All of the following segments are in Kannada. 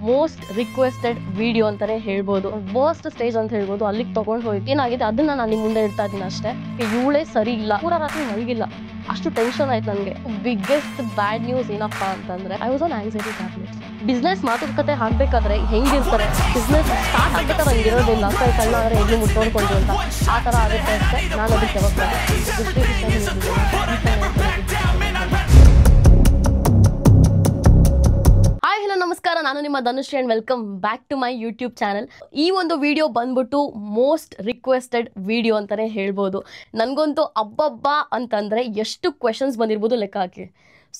ಮೋಸ್ಟ್ ರಿಕ್ವೆಸ್ಟೆಡ್ ವಿಡಿಯೋ ಅಂತಾನೆ ಹೇಳ್ಬೋದು. ವರ್ಸ್ಟ್ ಸ್ಟೇಜ್ ಅಂತ ಹೇಳ್ಬೋದು. ಅಲ್ಲಿಗೆ ತಗೊಂಡು ಹೋಯ್ತು. ಏನಾಗಿದೆ ಅದನ್ನ ನಾನು ನಿಮ್ಮ ಮುಂದೆ ಇಡ್ತಾ ಇದ್ದೀನಿ ಅಷ್ಟೇ. ಇವಳೇ ಸರಿ ಇಲ್ಲ, ಪೂರ ರಾತ್ರಿ ಮಲಗಿಲ್ಲ, ಅಷ್ಟು ಟೆನ್ಷನ್ ಆಯ್ತು ನನಗೆ. ಬಿಗ್ಗೆಸ್ಟ್ ಬ್ಯಾಡ್ ನ್ಯೂಸ್ ಏನಪ್ಪಾ ಅಂತಂದ್ರೆ I was on anxiety tablets. Business ಮಾತುಕತೆ ಹಾಕ್ಬೇಕಾದ್ರೆ ಹೆಂಗಿರ್ತಾರೆ, ಬಿಸ್ನೆಸ್ ಸ್ಟಾರ್ಟ್ ಆಗ್ಬೇಕಾದ್ರೆ ಹಂಗಿರೋದಿಲ್ಲ. ಕೈ ಕಣ್ಣಾದ್ರೆ ಹೆಂಗೆ ಮುಟ್ಟೋಡ್ಕೊಂಡು ಅಂತ ಆ ಥರ ಆಗುತ್ತೆ ಅಷ್ಟೇ. ನಾನು ಅದಕ್ಕೆ ಜವಾಬ್ದಾರಿ. ಹಾಯ್ ಹಲೋ ನಮಸ್ಕಾರ, ನಾನು ನಿಮ್ಮ Dhanushree and welcome back to my YouTube channel. ಈ ಒಂದು ವಿಡಿಯೋ ಬಂದ್ಬಿಟ್ಟು ಮೋಸ್ಟ್ ರಿಕ್ವೆಸ್ಟೆಡ್ ವಿಡಿಯೋ ಅಂತಾನೆ ಹೇಳ್ಬೋದು. ನನಗಂತೂ ಅಬ್ಬಬ್ಬಾ ಅಂತಂದ್ರೆ ಎಷ್ಟು ಕ್ವೆಶನ್ಸ್ ಬಂದಿರ್ಬೋದು ಲೆಕ್ಕ ಹಾಕಿ.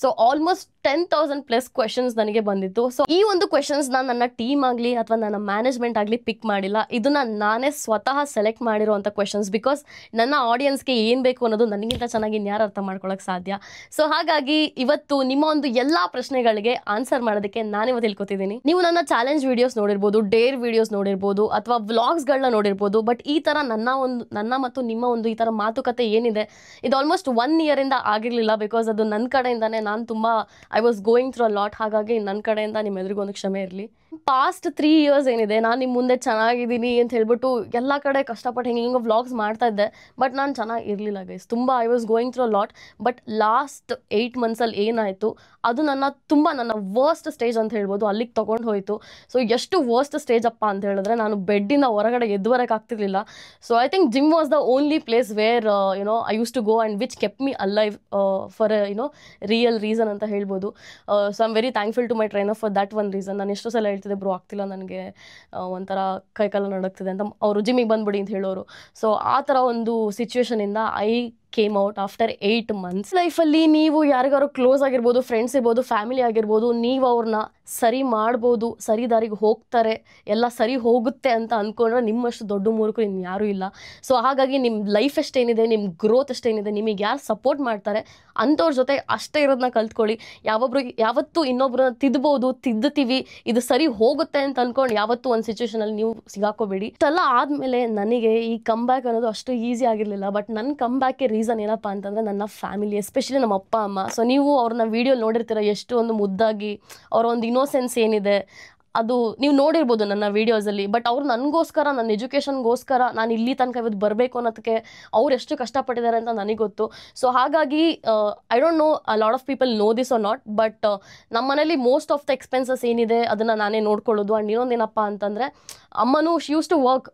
ಸೊ ಆಲ್ಮೋಸ್ಟ್ 10,000+ ಕ್ವೆಶನ್ಸ್ ನನಗೆ ಬಂದಿತ್ತು. ಸೊ ಈ ಒಂದು ಕ್ವೆಶನ್ಸ್ ನನ್ನ ಟೀಮ್ ಆಗಲಿ ಅಥವಾ ನನ್ನ ಮ್ಯಾನೇಜ್ಮೆಂಟ್ ಆಗಲಿ ಪಿಕ್ ಮಾಡಿಲ್ಲ. ಇದನ್ನ ನಾನೇ ಸ್ವತಃ ಸೆಲೆಕ್ಟ್ ಮಾಡಿರೋಂಥ ಕ್ವೆಶನ್ಸ್. ಬಿಕಾಸ್ ನನ್ನ ಆಡಿಯನ್ಸ್ಗೆ ಏನು ಬೇಕು ಅನ್ನೋದು ನನಗಿಂತ ಚೆನ್ನಾಗಿ ಇನ್ಯಾರು ಅರ್ಥ ಮಾಡ್ಕೊಳ್ಳೋಕೆ ಸಾಧ್ಯ. ಸೊ ಹಾಗಾಗಿ ಇವತ್ತು ನಿಮ್ಮ ಒಂದು ಎಲ್ಲ ಪ್ರಶ್ನೆಗಳಿಗೆ ಆನ್ಸರ್ ಮಾಡೋದಕ್ಕೆ ನಾನಿವತ್ತು ತಿಳ್ಕೊತಿದ್ದೀನಿ. ನೀವು ನನ್ನ ಚಾಲೆಂಜ್ ವಿಡಿಯೋಸ್ ನೋಡಿರ್ಬೋದು, ಡೇರ್ ವಿಡಿಯೋಸ್ ನೋಡಿರ್ಬೋದು, ಅಥವಾ ವ್ಲಾಗ್ಸ್ಗಳನ್ನ ನೋಡಿರ್ಬೋದು. ಬಟ್ ಈ ಥರ ನನ್ನ ಮತ್ತು ನಿಮ್ಮ ಒಂದು ಈ ಥರ ಮಾತುಕತೆ ಏನಿದೆ, ಇದು ಆಲ್ಮೋಸ್ಟ್ 1 ಇಯರಿಂದ ಆಗಿರಲಿಲ್ಲ. ಬಿಕಾಸ್ ಅದು ನನ್ನ ಕಡೆಯಿಂದಾನೆ. ನಾನು ತುಂಬ I was going through a lot. ಹಾಗಾಗಿ ನನ್ನ ಕಡೆಯಿಂದ ನಿಮ್ಮ ಎದುರಿಗೂ ಒಂದು ಕ್ಷಮೆ ಇರಲಿ. ಪಾಸ್ಟ್ 3 ಇಯರ್ಸ್ ಏನಿದೆ, ನಾನು ನಿಮ್ಮ ಮುಂದೆ ಚೆನ್ನಾಗಿದ್ದೀನಿ ಅಂತ ಹೇಳ್ಬಿಟ್ಟು ಎಲ್ಲ ಕಡೆ ಕಷ್ಟಪಟ್ಟು ಹಿಂಗೆ ವ್ಲಾಗ್ಸ್ ಮಾಡ್ತಾ ಇದ್ದೆ. ಬಟ್ ನಾನು ಚೆನ್ನಾಗಿ ಇರಲಿಲ್ಲ ಗೈಸ್. ತುಂಬ I was going through a lot. But last 8 ಮಂತ್ಸಲ್ಲಿ ಏನಾಯಿತು, ಅದು ನನ್ನ ವರ್ಸ್ಟ್ ಸ್ಟೇಜ್ ಅಂತ ಹೇಳ್ಬೋದು. ಅಲ್ಲಿಗೆ ತೊಗೊಂಡು ಹೋಯಿತು. ಸೊ ಎಷ್ಟು ವರ್ಸ್ಟ್ ಸ್ಟೇಜ್ ಅಪ್ಪ ಅಂತ ಹೇಳಿದ್ರೆ, ನಾನು ಬೆಡ್ಡಿಂದ ಹೊರಗಡೆ ಎದ್ದುವರೆಗೆ ಆಗ್ತಿರ್ಲಿಲ್ಲ. So I think gym was the only place where I use to go and which kept me alive for real reason ಅಂತ ಹೇಳ್ಬೋದು. So I am very thankful to my trainer for that one reason. ನಾನು ಎಷ್ಟೋ ಸಲ ಹೇಳ್ತಿದ್ದೆ, ಬ್ರೋ ಆಗ್ತಿಲ್ಲ ನನಗೆ, ಒಂಥರ ಕೈಕಾಲ ನಡಕ್ತಿದೆ ಅಂತ. ಅವರು ಜಿಮ್ಮಿಗೆ ಬಂದ್ಬಿಡಿ ಅಂತ ಹೇಳೋರು. ಸೊ ಆ ಥರ ಒಂದು ಸಿಚುವೇಶನಿಂದ I came out after 8 months. ಲೈಫಲ್ಲಿ ನೀವು ಯಾರಿಗಾರು ಕ್ಲೋಸ್ ಆಗಿರ್ಬೋದು, ಫ್ರೆಂಡ್ಸ್ ಇರ್ಬೋದು, ಫ್ಯಾಮಿಲಿ ಆಗಿರ್ಬೋದು, ನೀವು ಅವ್ರನ್ನ ಸರಿ ಮಾಡ್ಬೋದು, ಸರಿ ದಾರಿಗೆ ಹೋಗ್ತಾರೆ, ಎಲ್ಲ ಸರಿ ಹೋಗುತ್ತೆ ಅಂತ ಅಂದ್ಕೊಂಡ್ರೆ ನಿಮ್ಮಷ್ಟು ದೊಡ್ಡ ಮೂರ್ಖರು ಇನ್ಯಾರೂ ಇಲ್ಲ. ಸೊ ಹಾಗಾಗಿ ನಿಮ್ಮ ಲೈಫ್ ಎಷ್ಟೇನಿದೆ, ನಿಮ್ಮ ಗ್ರೋತ್ ಎಷ್ಟೇನಿದೆ, ನಿಮಗೆ ಯಾರು ಸಪೋರ್ಟ್ ಮಾಡ್ತಾರೆ ಅಂಥವ್ರ ಜೊತೆ ಅಷ್ಟೇ ಇರೋದನ್ನ ಕಲ್ತ್ಕೊಳ್ಳಿ. ಯಾವತ್ತೂ ಇನ್ನೊಬ್ರನ್ನ ತಿದ್ದುತ್ತೀವಿ, ಇದು ಸರಿ ಹೋಗುತ್ತೆ ಅಂತ ಅಂದ್ಕೊಂಡು ಯಾವತ್ತೂ ಒಂದು ಸಿಚುವೇಶನಲ್ಲಿ ನೀವು ಸಿಗಾಕೋಬೇಡಿ. ಇಷ್ಟೆಲ್ಲ ಆದಮೇಲೆ ನನಗೆ ಈ ಕಮ್ ಬ್ಯಾಕ್ ಅನ್ನೋದು ಅಷ್ಟು ಈಸಿ ಆಗಿರಲಿಲ್ಲ. ಬಟ್ ನನ್ನ ಕಮ್ ಬ್ಯಾಕ್ಗೆ ರೀಸನ್ ಏನಪ್ಪ ಅಂತಂದರೆ ನನ್ನ ಫ್ಯಾಮಿಲಿ, ಎಸ್ಪೆಷಲಿ ನಮ್ಮ ಅಪ್ಪ ಅಮ್ಮ. ಸೊ ನೀವು ಅವ್ರನ್ನ ವಿಡಿಯೋ ನೋಡಿರ್ತೀರ, ಎಷ್ಟು ಒಂದು ಮುದ್ದಾಗಿ ಅವರ ಒಂದು ಇನ್ನೋಸೆನ್ಸ್ ಏನಿದೆ ಅದು ನೀವು ನೋಡಿರ್ಬೋದು ನನ್ನ ವೀಡಿಯೋಸಲ್ಲಿ. ಬಟ್ ಅವ್ರು ನನಗೋಸ್ಕರ, ನನ್ನ ಎಜುಕೇಷನ್ಗೋಸ್ಕರ ನಾನು ಇಲ್ಲಿ ತನಕ ಇವತ್ತು ಬರಬೇಕು ಅನ್ನೋದಕ್ಕೆ ಅವ್ರು ಎಷ್ಟು ಕಷ್ಟಪಟ್ಟಿದ್ದಾರೆ ಅಂತ ನನಗೆ ಗೊತ್ತು. ಸೊ ಹಾಗಾಗಿ I don't know a lot of people know this or not. But ನಮ್ಮ ಮನೇಲಿ ಮೋಸ್ಟ್ ಆಫ್ ದ ಎಕ್ಸ್ಪೆನ್ಸಸ್ ಏನಿದೆ ಅದನ್ನು ನಾನೇ ನೋಡ್ಕೊಳ್ಳೋದು. ಆ್ಯಂಡ್ ಇನ್ನೊಂದೇನಪ್ಪ ಅಂತಂದರೆ, ಅಮ್ಮನೂ ಶಿ ಯೂಸ್ ಟು ವರ್ಕ್,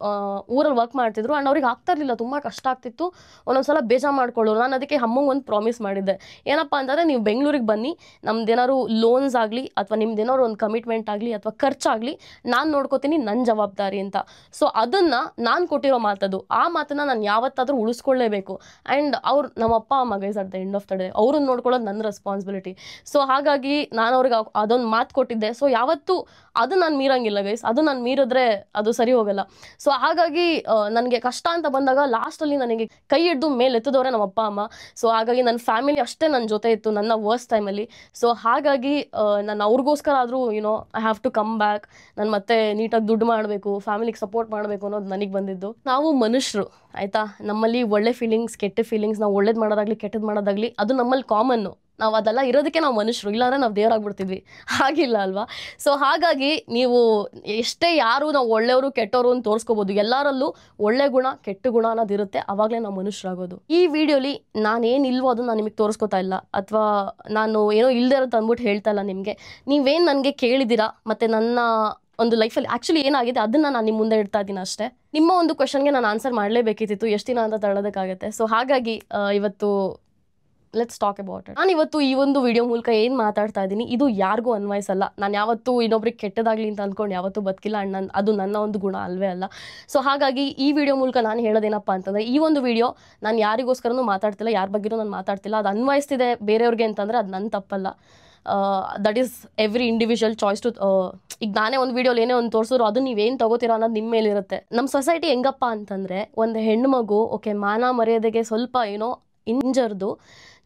ಊರಲ್ಲಿ ವರ್ಕ್ ಮಾಡ್ತಿದ್ರು. ಆ್ಯಂಡ್ ಅವ್ರಿಗೆ ಆಗ್ತಾ ಇರಲಿಲ್ಲ, ತುಂಬ ಕಷ್ಟ ಆಗ್ತಿತ್ತು. ಒಂದೊಂದ್ಸಲ ಬೇಜಾರು ಮಾಡ್ಕೊಳ್ಳೋರು. ನಾನು ಅದಕ್ಕೆ ಅಮ್ಮಂಗೆ ಒಂದು ಪ್ರಾಮಿಸ್ ಮಾಡಿದ್ದೆ, ಏನಪ್ಪ ಅಂತಂದರೆ, ನೀವು ಬೆಂಗಳೂರಿಗೆ ಬನ್ನಿ, ನಮ್ದೇನಾದ್ರು ಲೋನ್ಸ್ ಆಗಲಿ ಅಥವಾ ನಿಮ್ದೇನಾದ್ರು ಒಂದು ಕಮಿಟ್ಮೆಂಟ್ ಆಗಲಿ ಅಥವಾ ಖರ್ಚಾಗಲಿ ನಾನು ನೋಡ್ಕೋತೀನಿ, ನನ್ನ ಜವಾಬ್ದಾರಿ ಅಂತ. ಸೊ ಅದನ್ನು ನಾನು ಕೊಟ್ಟಿರೋ ಮಾತದು. ಆ ಮಾತನ್ನು ನಾನು ಯಾವತ್ತಾದರೂ ಉಳಿಸ್ಕೊಳ್ಳೇಬೇಕು. ಆ್ಯಂಡ್ ನಮ್ಮ ಅಪ್ಪ ಅಮ್ಮ guys at the end of the day ಅವ್ರನ್ನ ನೋಡ್ಕೊಳ್ಳೋದು ನನ್ನ ರೆಸ್ಪಾನ್ಸಿಬಿಲಿಟಿ. ಸೊ ಹಾಗಾಗಿ ನಾನು ಅವ್ರಿಗೆ ಅದೊಂದು ಮಾತು ಕೊಟ್ಟಿದ್ದೆ. ಸೊ ಯಾವತ್ತೂ ಅದು ನಾನು ಮೀರಂಗಿಲ್ಲ ಗೈಸ್. ಅದು ನಾನು ಮೀರಿದ್ರೆ ಅದು ಸರಿ ಹೋಗಲ್ಲ. ಸೊ ಹಾಗಾಗಿ ನನಗೆ ಕಷ್ಟ ಅಂತ ಬಂದಾಗ ಲಾಸ್ಟಲ್ಲಿ ನನಗೆ ಕೈ ಹಿಡಿದು ಮೇಲೆ ಎತ್ತಿದವರೇ ನಮ್ಮ ಅಪ್ಪ ಅಮ್ಮ. ಸೊ ಹಾಗಾಗಿ ನನ್ನ ಫ್ಯಾಮಿಲಿ ಅಷ್ಟೇ ನನ್ನ ಜೊತೆ ಇತ್ತು ನನ್ನ ವರ್ಸ್ಟ್ ಟೈಮಲ್ಲಿ. ಸೊ ಹಾಗಾಗಿ ನಾನು ಅವ್ರಿಗೋಸ್ಕರ ಆದರೂ I have to come back. ನಾನು ಮತ್ತೆ ನೀಟಾಗಿ ದುಡ್ಡು ಮಾಡಬೇಕು, ಫ್ಯಾಮಿಲಿಗೆ ಸಪೋರ್ಟ್ ಮಾಡಬೇಕು ಅನ್ನೋದು ನನಗೆ ಬಂದಿದ್ದು. ನಾವು ಮನುಷ್ಯರು ಆಯಿತಾ, ನಮ್ಮಲ್ಲಿ ಒಳ್ಳೆ ಫೀಲಿಂಗ್ಸ್, ಕೆಟ್ಟ ಫೀಲಿಂಗ್ಸ್, ನಾವು ಒಳ್ಳೇದು ಮಾಡೋದಾಗಲಿ ಕೆಟ್ಟದ್ದು ಮಾಡೋದಾಗಲಿ ಅದು ನಮ್ಮಲ್ಲಿ ಕಾಮನ್ನು. ನಾವು ಅದೆಲ್ಲ ಇರೋದಕ್ಕೆ ನಾವು ಮನುಷ್ಯರು, ಇಲ್ಲಾಂದರೆ ನಾವು ದೇವರಾಗ್ಬಿಡ್ತಿದ್ವಿ. ಹಾಗಿಲ್ಲ ಅಲ್ವಾ? ಸೊ ಹಾಗಾಗಿ ನೀವು ಎಷ್ಟೇ ಯಾರು ನಾವು ಒಳ್ಳೆಯವರು ಕೆಟ್ಟವರು ಅಂತ ತೋರಿಸ್ಕೋಬೋದು, ಎಲ್ಲರಲ್ಲೂ ಒಳ್ಳೆ ಗುಣ ಕೆಟ್ಟ ಗುಣ ಅನ್ನೋದಿರುತ್ತೆ. ಆವಾಗಲೇ ನಾವು ಮನುಷ್ಯರಾಗೋದು. ಈ ವಿಡಿಯೋಲಿ ನಾನೇನಿಲ್ವೋ ಅದನ್ನು ನಾನು ನಿಮಗೆ ತೋರಿಸ್ಕೋತಾ ಇಲ್ಲ, ಅಥವಾ ನಾನು ಏನೋ ಇಲ್ಲದೆ ಇರೋದು ಅಂದ್ಬಿಟ್ಟು ಹೇಳ್ತಾ ಇಲ್ಲ ನಿಮಗೆ. ನೀವೇನು ನನಗೆ ಕೇಳಿದ್ದೀರಾ ಮತ್ತು ನನ್ನ ಒಂದು ಲೈಫಲ್ಲಿ ಆ್ಯಕ್ಚುಲಿ ಏನಾಗಿದೆ ಅದನ್ನು ನಾನು ನಿಮ್ಮ ಮುಂದೆ ಇಡ್ತಾ ಇದ್ದೀನಿ ಅಷ್ಟೇ. ನಿಮ್ಮ ಒಂದು ಕ್ವೆಶನ್ಗೆ ನಾನು ಆನ್ಸರ್ ಮಾಡಲೇಬೇಕಿತ್ತು, ಎಷ್ಟು ದಿನ ಅಂತ ತಳ್ಳೋದಕ್ಕಾಗತ್ತೆ. ಸೊ ಹಾಗಾಗಿ ಇವತ್ತು ಲೆಟ್ಸ್ ಟಾಕ್ ಅಬೌಟ್ ಇಟ್. ನಾನು ಇವತ್ತು ಈ ಒಂದು ವಿಡಿಯೋ ಮೂಲಕ ಏನು ಮಾತಾಡ್ತಾ ಇದ್ದೀನಿ, ಇದು ಯಾರಿಗೂ ಅನ್ವಯಿಸಲ್ಲ. ನಾನು ಯಾವತ್ತೂ ಇನ್ನೊಬ್ರಿಗೆ ಕೆಟ್ಟದಾಗಲಿ ಅಂತ ಅಂದ್ಕೊಂಡು ಯಾವತ್ತೂ ಬದುಕಿಲ್ಲ. ಆ್ಯಂಡ್ ಅದು ನನ್ನ ಒಂದು ಗುಣ ಅಲ್ವೇ ಅಲ್ಲ. ಸೊ ಹಾಗಾಗಿ ಈ ವಿಡಿಯೋ ಮೂಲಕ ನಾನು ಹೇಳೋದೇನಪ್ಪ ಅಂತಂದರೆ, ಈ ಒಂದು ವಿಡಿಯೋ ನಾನು ಯಾರಿಗೋಸ್ಕರನೂ ಮಾತಾಡ್ತಿಲ್ಲ, ಯಾರ ಬಗ್ಗೆನೂ ನಾನು ಮಾತಾಡ್ತಿಲ್ಲ. ಅದು ಅನ್ವಯಿಸ್ತಿದೆ ಬೇರೆಯವ್ರಿಗೆ ಅಂತಂದರೆ ಅದು ನನ್ನ ತಪ್ಪಲ್ಲ. That is every individual choice to. ಈಗ ನಾನೇ ಒಂದು ವಿಡಿಯೋಲಿ ಏನೇ ಒಂದು ತೋರಿಸಿದ್ರು ಅದು ನೀವೇನು ತಗೋತೀರೋ ಅನ್ನೋದು ನಿಮ್ಮ ಮೇಲಿರುತ್ತೆ. ನಮ್ಮ ಸೊಸೈಟಿ ಹೆಂಗಪ್ಪ ಅಂತಂದರೆ, ಒಂದು ಹೆಣ್ಣು ಮಗು ಓಕೆ ಮಾನ ಮರ್ಯಾದೆಗೆ ಸ್ವಲ್ಪ ಇಂಜರ್ದು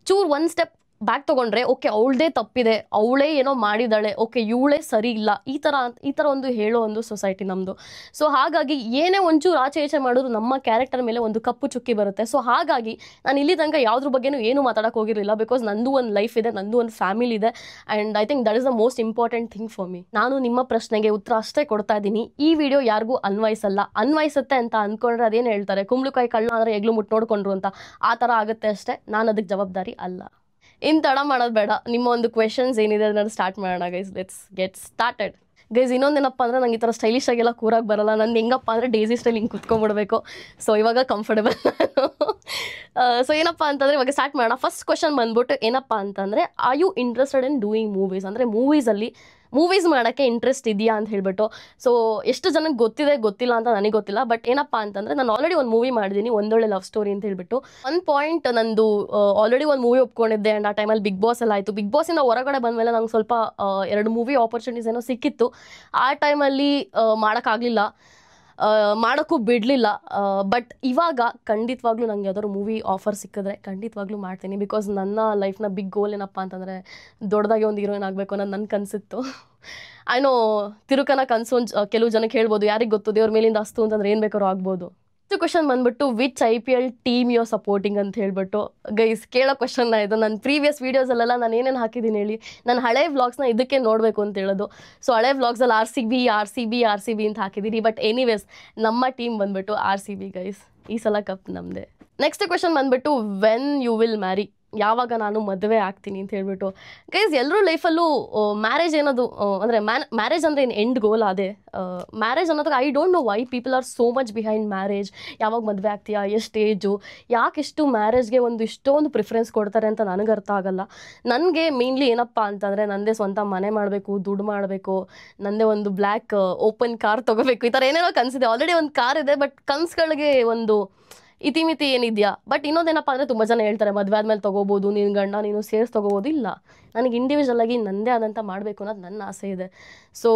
ಚೂರು ಒಂದು ಸ್ಟೆಪ್ ಬ್ಯಾಕ್ ತೊಗೊಂಡ್ರೆ ಓಕೆ ಅವಳದೇ ತಪ್ಪಿದೆ, ಅವಳೇ ಏನೋ ಮಾಡಿದಾಳೆ, ಓಕೆ ಇವಳೇ ಸರಿ ಇಲ್ಲ, ಈ ಥರ ಒಂದು ಹೇಳೋ ಒಂದು ಸೊಸೈಟಿ ನಮ್ಮದು. ಸೊ ಹಾಗಾಗಿ ಏನೇ ಒಂಚೂರು ಆಚೆ ಈಚೆ ಮಾಡಿದ್ರು ನಮ್ಮ ಕ್ಯಾರೆಕ್ಟರ್ ಮೇಲೆ ಒಂದು ಕಪ್ಪು ಚುಕ್ಕಿ ಬರುತ್ತೆ. ಸೊ ಹಾಗಾಗಿ ನಾನು ಇಲ್ಲಿ ತನಕ ಯಾವುದ್ರ ಬಗ್ಗೆನೂ ಏನು ಮಾತಾಡೋಕೆ ಹೋಗಿರಲಿಲ್ಲ. ಬಿಕಾಸ್ ನಂದು ಒಂದು ಲೈಫ್ ಇದೆ, ನಂದು ಒಂದು ಫ್ಯಾಮಿಲಿ ಇದೆ, and I think that is the most important thing for me. ನಾನು ನಿಮ್ಮ ಪ್ರಶ್ನೆಗೆ ಉತ್ತರ ಅಷ್ಟೇ ಕೊಡ್ತಾ ಇದ್ದೀನಿ. ಈ ವಿಡಿಯೋ ಯಾರಿಗೂ ಅನ್ವಯಿಸುತ್ತೆ ಅಂತ ಅಂದ್ಕೊಂಡ್ರೆ ಅದೇನು ಹೇಳ್ತಾರೆ, ಕುಂಬಳಕಾಯಿ ಕಳ್ಳ ಅಂದರೆ ಎಗ್ಲು ಮುಟ್ಟು ನೋಡ್ಕೊಂಡ್ರು ಅಂತ, ಆ ಥರ ಆಗುತ್ತೆ ಅಷ್ಟೇ. ನಾನು ಅದಕ್ಕೆ ಜವಾಬ್ದಾರಿ ಅಲ್ಲ. ಇನ್ನು ತಡ ಮಾಡೋದು ಬೇಡ, ನಿಮ್ಮ ಒಂದು ಕ್ವೆಶನ್ಸ್ ಏನಿದೆ ಅದನ್ನು ಸ್ಟಾರ್ಟ್ ಮಾಡೋಣ guys. Let's get started. Guys ಇನ್ನೊಂದೇನಪ್ಪ ಅಂದರೆ ನಂಗೆ ಈ ಥರ ಸ್ಟೈಲಿಶ್ ಆಗೆಲ್ಲ ಕೂರಾಗಿ ಬರಲ್ಲ. ನಾನು ಹೆಂಗಪ್ಪ ಅಂದರೆ ಡೇಸಿ ಸ್ಟೈಲ್ ಹಿಂಗೆ ಕುತ್ಕೊಂಡ್ಬಿಡ್ಬೇಕು. ಸೊ ಇವಾಗ ಕಂಫರ್ಟಬಲ್ ನಾನು. ಸೊ ಏನಪ್ಪ ಅಂತಂದರೆ ಇವಾಗ ಸ್ಟಾರ್ಟ್ ಮಾಡೋಣ. ಫಸ್ಟ್ ಕ್ವೆಶನ್ ಬಂದ್ಬಿಟ್ಟು ಏನಪ್ಪ ಅಂತಂದರೆ, are you interested in doing movies? ಅಂದರೆ ಮೂವೀಸ್ ಮಾಡೋಕ್ಕೆ ಇಂಟ್ರೆಸ್ಟ್ ಇದೆಯಾ ಅಂತ ಹೇಳ್ಬಿಟ್ಟು. ಸೊ ಎಷ್ಟು ಜನಕ್ಕೆ ಗೊತ್ತಿಲ್ಲ ಅಂತ ನನಗೆ ಗೊತ್ತಿಲ್ಲ. ಬಟ್ ಏನಪ್ಪ ಅಂತಂದರೆ ನಾನು ಆಲ್ರೆಡಿ ಒಂದು ಮೂವಿ ಮಾಡಿದ್ದೀನಿ, ಒಂದೊಳ್ಳೆ ಲವ್ ಸ್ಟೋರಿ ಅಂತ ಹೇಳ್ಬಿಟ್ಟು. ಒಂದು ಪಾಯಿಂಟ್ ನಂದು ಆಲ್ರೆಡಿ ಒಂದು ಮೂವಿ ಒಪ್ಕೊಂಡಿದ್ದೆ. ಆ್ಯಂಡ್ ಆ ಟೈಮಲ್ಲಿ ಬಿಗ್ ಬಾಸ್ ಎಲ್ಲ ಆಯಿತು. ಬಿಗ್ ಬಾಸಿಂದ ಹೊರಗಡೆ ಬಂದಮೇಲೆ ನಂಗೆ ಸ್ವಲ್ಪ 2 ಮೂವಿ ಆಪರ್ಚುನಿಟೀಸ್ ಏನೋ ಸಿಕ್ಕಿತ್ತು. ಆ ಟೈಮಲ್ಲಿ ಮಾಡೋಕ್ಕಾಗಲಿಲ್ಲ, ಮಾಡೋಕ್ಕೂ ಬಿಡಲಿಲ್ಲ. ಬಟ್ ಇವಾಗ ಖಂಡಿತವಾಗ್ಲೂ ನಂಗೆ ಯಾವ್ದಾದ್ರು ಮೂವಿ ಆಫರ್ ಸಿಕ್ಕಿದ್ರೆ ಖಂಡಿತವಾಗ್ಲೂ ಮಾಡ್ತೀನಿ. ಬಿಕಾಸ್ ನನ್ನ ಲೈಫ್ನ ಬಿಗ್ ಗೋಲ್ ಏನಪ್ಪ ಅಂತಂದರೆ ದೊಡ್ಡದಾಗಿ ಒಂದು ಹೀರೋಯಿನ್ ಆಗಬೇಕು ಅನ್ನೋದು ನನ್ನ ಕನಸಿತ್ತು. ಐನೋ ತಿರುಕನ ಕನಸು ಕೆಲವು ಜನಕ್ಕೆ ಹೇಳ್ಬೋದು, ಯಾರಿಗೆ ಗೊತ್ತು, ದೇವ್ರ ಮೇಲಿಂದ ಅಸ್ತು ಅಂತಂದ್ರೆ ಏನು ಬೇಕಾದ್ರೂ ಆಗ್ಬೋದು. ನೆಕ್ಸ್ಟ್ ಕ್ವೆಶನ್ ಬಂದ್ಬಿಟ್ಟು, which IPL team you supporting ಅಂತ ಹೇಳ್ಬಿಟ್ಟು. ಗೈಸ್ ಕೇಳೋ ಕ್ವೆಶನ್ನ ಇದು. ನನ್ನ ಪ್ರೀವಿಯಸ್ ವೀಡಿಯೋಸಲ್ಲೆಲ್ಲ ನಾನು ಏನೇನು ಹಾಕಿದ್ದೀನಿ ಹೇಳಿ, ನಾನು ಹಳೆ ವ್ಲಾಗ್ಸ್ನ ಇದಕ್ಕೆ ನೋಡಬೇಕು ಅಂತ ಹೇಳೋದು. ಸೊ ಹಳೆ ವ್ಲಾಗ್ಸಲ್ಲಿ RCB ಅಂತ ಹಾಕಿದ್ದೀನಿ. ಬಟ್ ಎನಿವೇಸ್ ನಮ್ಮ ಟೀಮ್ ಬಂದ್ಬಿಟ್ಟು RCB ಗೈಸ್. ಈ ಸಲ ಕಪ್ ನಮ್ಮದೇ. ನೆಕ್ಸ್ಟ್ ಕ್ವೆಶನ್ ಬಂದ್ಬಿಟ್ಟು, ವೆನ್ ಯು ವಿಲ್ ಮ್ಯಾರಿ? ಯಾವಾಗ ನಾನು ಮದುವೆ ಆಗ್ತೀನಿ ಅಂತ ಹೇಳ್ಬಿಟ್ಟು. ಗೈಸ್ ಎಲ್ಲರೂ ಲೈಫಲ್ಲೂ ಮ್ಯಾರೇಜ್ ಏನದು ಅಂದರೆ ಮ್ಯಾರೇಜ್ ಅಂದರೆ ಏನು ಎಂಡ್ ಗೋಲ್ ಅದೇ. ಮ್ಯಾರೇಜ್ ಅನ್ನೋದಕ್ಕೆ I don't know why people are so much behind marriage. ಯಾವಾಗ ಮದುವೆ ಆಗ್ತೀಯಾ, ಎಷ್ಟು ಏಜು, ಯಾಕೆಷ್ಟು ಮ್ಯಾರೇಜ್ಗೆ ಇಷ್ಟೊಂದು ಪ್ರಿಫರೆನ್ಸ್ ಕೊಡ್ತಾರೆ ಅಂತ ನನಗೆ ಅರ್ಥ ಆಗಲ್ಲ. ನನಗೆ ಮೇನ್ಲಿ ಏನಪ್ಪ ಅಂತಂದರೆ ನನ್ನದೇ ಸ್ವಂತ ಮನೆ ಮಾಡಬೇಕು, ದುಡ್ಡು ಮಾಡಬೇಕು, ನನ್ನದೇ ಒಂದು ಬ್ಲ್ಯಾಕ್ ಓಪನ್ ಕಾರ್ ತೊಗೋಬೇಕು, ಈ ಥರ ಏನೇನೋ ಕನಸಿದೆ. ಆಲ್ರೆಡಿ ಒಂದು ಕಾರ್ ಇದೆ, ಬಟ್ ಕನಸುಗಳಿಗೆ ಒಂದು ಇತಿಮಿತಿ ಏನಿದೆಯಾ. ಬಟ್ ಇನ್ನೊಂದೇನಪ್ಪ ಅಂದರೆ ತುಂಬ ಜನ ಹೇಳ್ತಾರೆ ಮದುವೆ ಆದಮೇಲೆ ತೊಗೋಬೋದು, ನೀನು ಗಂಡ ನೀನು ಸೇರಿಸಿ ತೊಗೋಬೋದು. ಇಲ್ಲ, ನನಗೆ ಇಂಡಿವಿಜುವಲ್ ಆಗಿ ನನ್ನದೇ ಆದಂಥ ಮಾಡಬೇಕು ಅನ್ನೋದು ನನ್ನ ಆಸೆ ಇದೆ. ಸೊ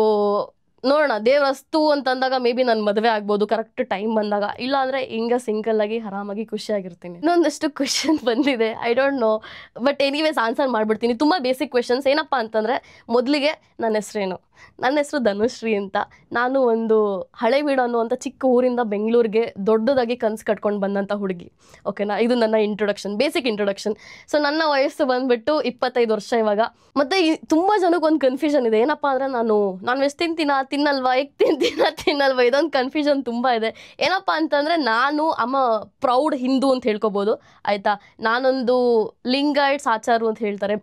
ನೋಡೋಣ, ದೇವ್ರಸ್ತು ಅಂತಂದಾಗ ಮೇ ಬಿ ನಾನು ಮದುವೆ ಆಗ್ಬೋದು ಕರೆಕ್ಟ್ ಟೈಮ್ ಬಂದಾಗ. ಇಲ್ಲ ಅಂದರೆ ಹಿಂಗೆ ಸಿಂಗಲ್ಲಾಗಿ ಆರಾಮಾಗಿ ಖುಷಿಯಾಗಿರ್ತೀನಿ. ಇನ್ನೊಂದಷ್ಟು ಕ್ವೆಶನ್ ಬಂದಿದೆ, I don't know, but anyways answer ಮಾಡಿಬಿಡ್ತೀನಿ. ತುಂಬ ಬೇಸಿಕ್ ಕ್ವೆಶನ್ಸ್. ಏನಪ್ಪ ಅಂತಂದರೆ ಮೊದಲಿಗೆ ನನ್ನ ಹೆಸರೇನು? ನನ್ನ ಹೆಸರು ಧನುಶ್ರೀ ಅಂತ. ನಾನು ಒಂದು ಹಳೇಬೀಡು ಅನ್ನುವಂಥ ಚಿಕ್ಕ ಊರಿಂದ ಬೆಂಗಳೂರಿಗೆ ದೊಡ್ಡದಾಗಿ ಕನಸು ಕಟ್ಕೊಂಡು ಬಂದಂಥ ಹುಡುಗಿ. ಓಕೆನಾ, ಇದು ನನ್ನ ಇಂಟ್ರೊಡಕ್ಷನ್, ಬೇಸಿಕ್ ಇಂಟ್ರೊಡಕ್ಷನ್. ಸೊ ನನ್ನ ವಯಸ್ಸು ಬಂದುಬಿಟ್ಟು 25 ವರ್ಷ ಇವಾಗ. ಮತ್ತು ತುಂಬ ಜನಕ್ಕೆ ಒಂದು ಕನ್ಫ್ಯೂಷನ್ ಇದೆ, ಏನಪ್ಪ ಅಂದರೆ ನಾನು ವೆಜ್ ತಿನ್ನಲ್ವಾ, ಎಗ್ ತಿನ್ನಲ್ವಾ, ಇದೊಂದು ಕನ್ಫ್ಯೂಷನ್ ತುಂಬ ಇದೆ. ಏನಪ್ಪ ಅಂತಂದರೆ ನಾನು ಪ್ರೌಡ್ ಹಿಂದೂ ಅಂತ ಹೇಳ್ಕೊಬೋದು, ಆಯಿತಾ. ನಾನೊಂದು ಲಿಂಗಾಯಟ್ಸ್ ಆಚಾರು ಅಂತ ಹೇಳ್ತಾರೆ,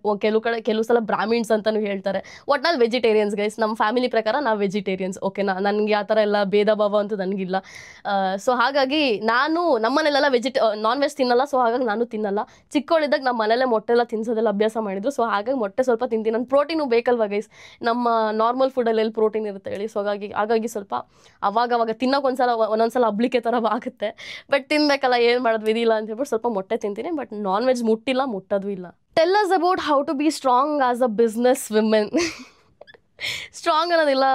ಕೆಲವು ಸಲ ಬ್ರಾಹ್ಮಿಣ್ಸ್ ಅಂತಲೂ ಹೇಳ್ತಾರೆ. ಒಟ್ನಲ್ಲಿ ವೆಜಿಟೇರಿಯನ್ಸ್ ಗೈಸ್. ನಮ್ಮ ಫ್ಯಾಮಿಲಿ ಪ್ರಕಾರ ನಾವು ವೆಜಿಟೇರಿಯನ್ಸ್. ಓಕೆನಾ, ನನಗೆ ಆ ಥರ ಎಲ್ಲ ಭೇದ ಭಾವ ಅಂತೂ ನನಗಿಲ್ಲ. ಸೊ ಹಾಗಾಗಿ ನಾನು ನಮ್ಮನೇಲೆಲ್ಲ ನಾನ್ ವೆಜ್ ತಿನ್ನಲ್ಲ. ಸೊ ಹಾಗಾಗಿ ನಾನು ತಿನ್ನಲ್ಲ. ಚಿಕ್ಕವಳಿದ್ದಾಗ ನಮ್ಮ ಮನೇಲೆ ಮೊಟ್ಟೆ ಎಲ್ಲ ತಿನ್ಸೋದೆಲ್ಲ ಅಭ್ಯಾಸ ಮಾಡಿದ್ರು. ಸೊ ಹಾಗಾಗಿ ಮೊಟ್ಟೆ ಸ್ವಲ್ಪ ತಿಂತೀನಿ. ನನ್ನ ಪ್ರೋಟೀನು ಬೇಕಲ್ವ ಗೈಸ್, ನಮ್ಮ ನಾರ್ಮಲ್ ಫುಡ್ಡಲ್ಲಿ ಎಲ್ಲಿ ಪ್ರೋಟೀನ್ ಇರುತ್ತೆ ಹೇಳಿ. ಸೊ ಹಾಗಾಗಿ ಸ್ವಲ್ಪ ಅವಾಗ ತಿನ್ನೋಕೆ ಒಂದೊಂದ್ಸಲ ಹಬ್ಲಿಕ್ಕೆ ಥರ ಆಗುತ್ತೆ. ಬಟ್ ತಿನ್ಬೇಕಲ್ಲ, ಏನು ಮಾಡೋದು, ವಿಧಿ ಇಲ್ಲ ಅಂತ ಹೇಳ್ಬಿಟ್ಟು ಸ್ವಲ್ಪ ಮೊಟ್ಟೆ ತಿಂತೀನಿ. ಬಟ್ ನಾನ್ ವೆಜ್ ಮುಟ್ಟೋದು ಇಲ್ಲ. Tell us about how to be strong as a business women. Strong ಅನ್ನೋದಿಲ್ಲ,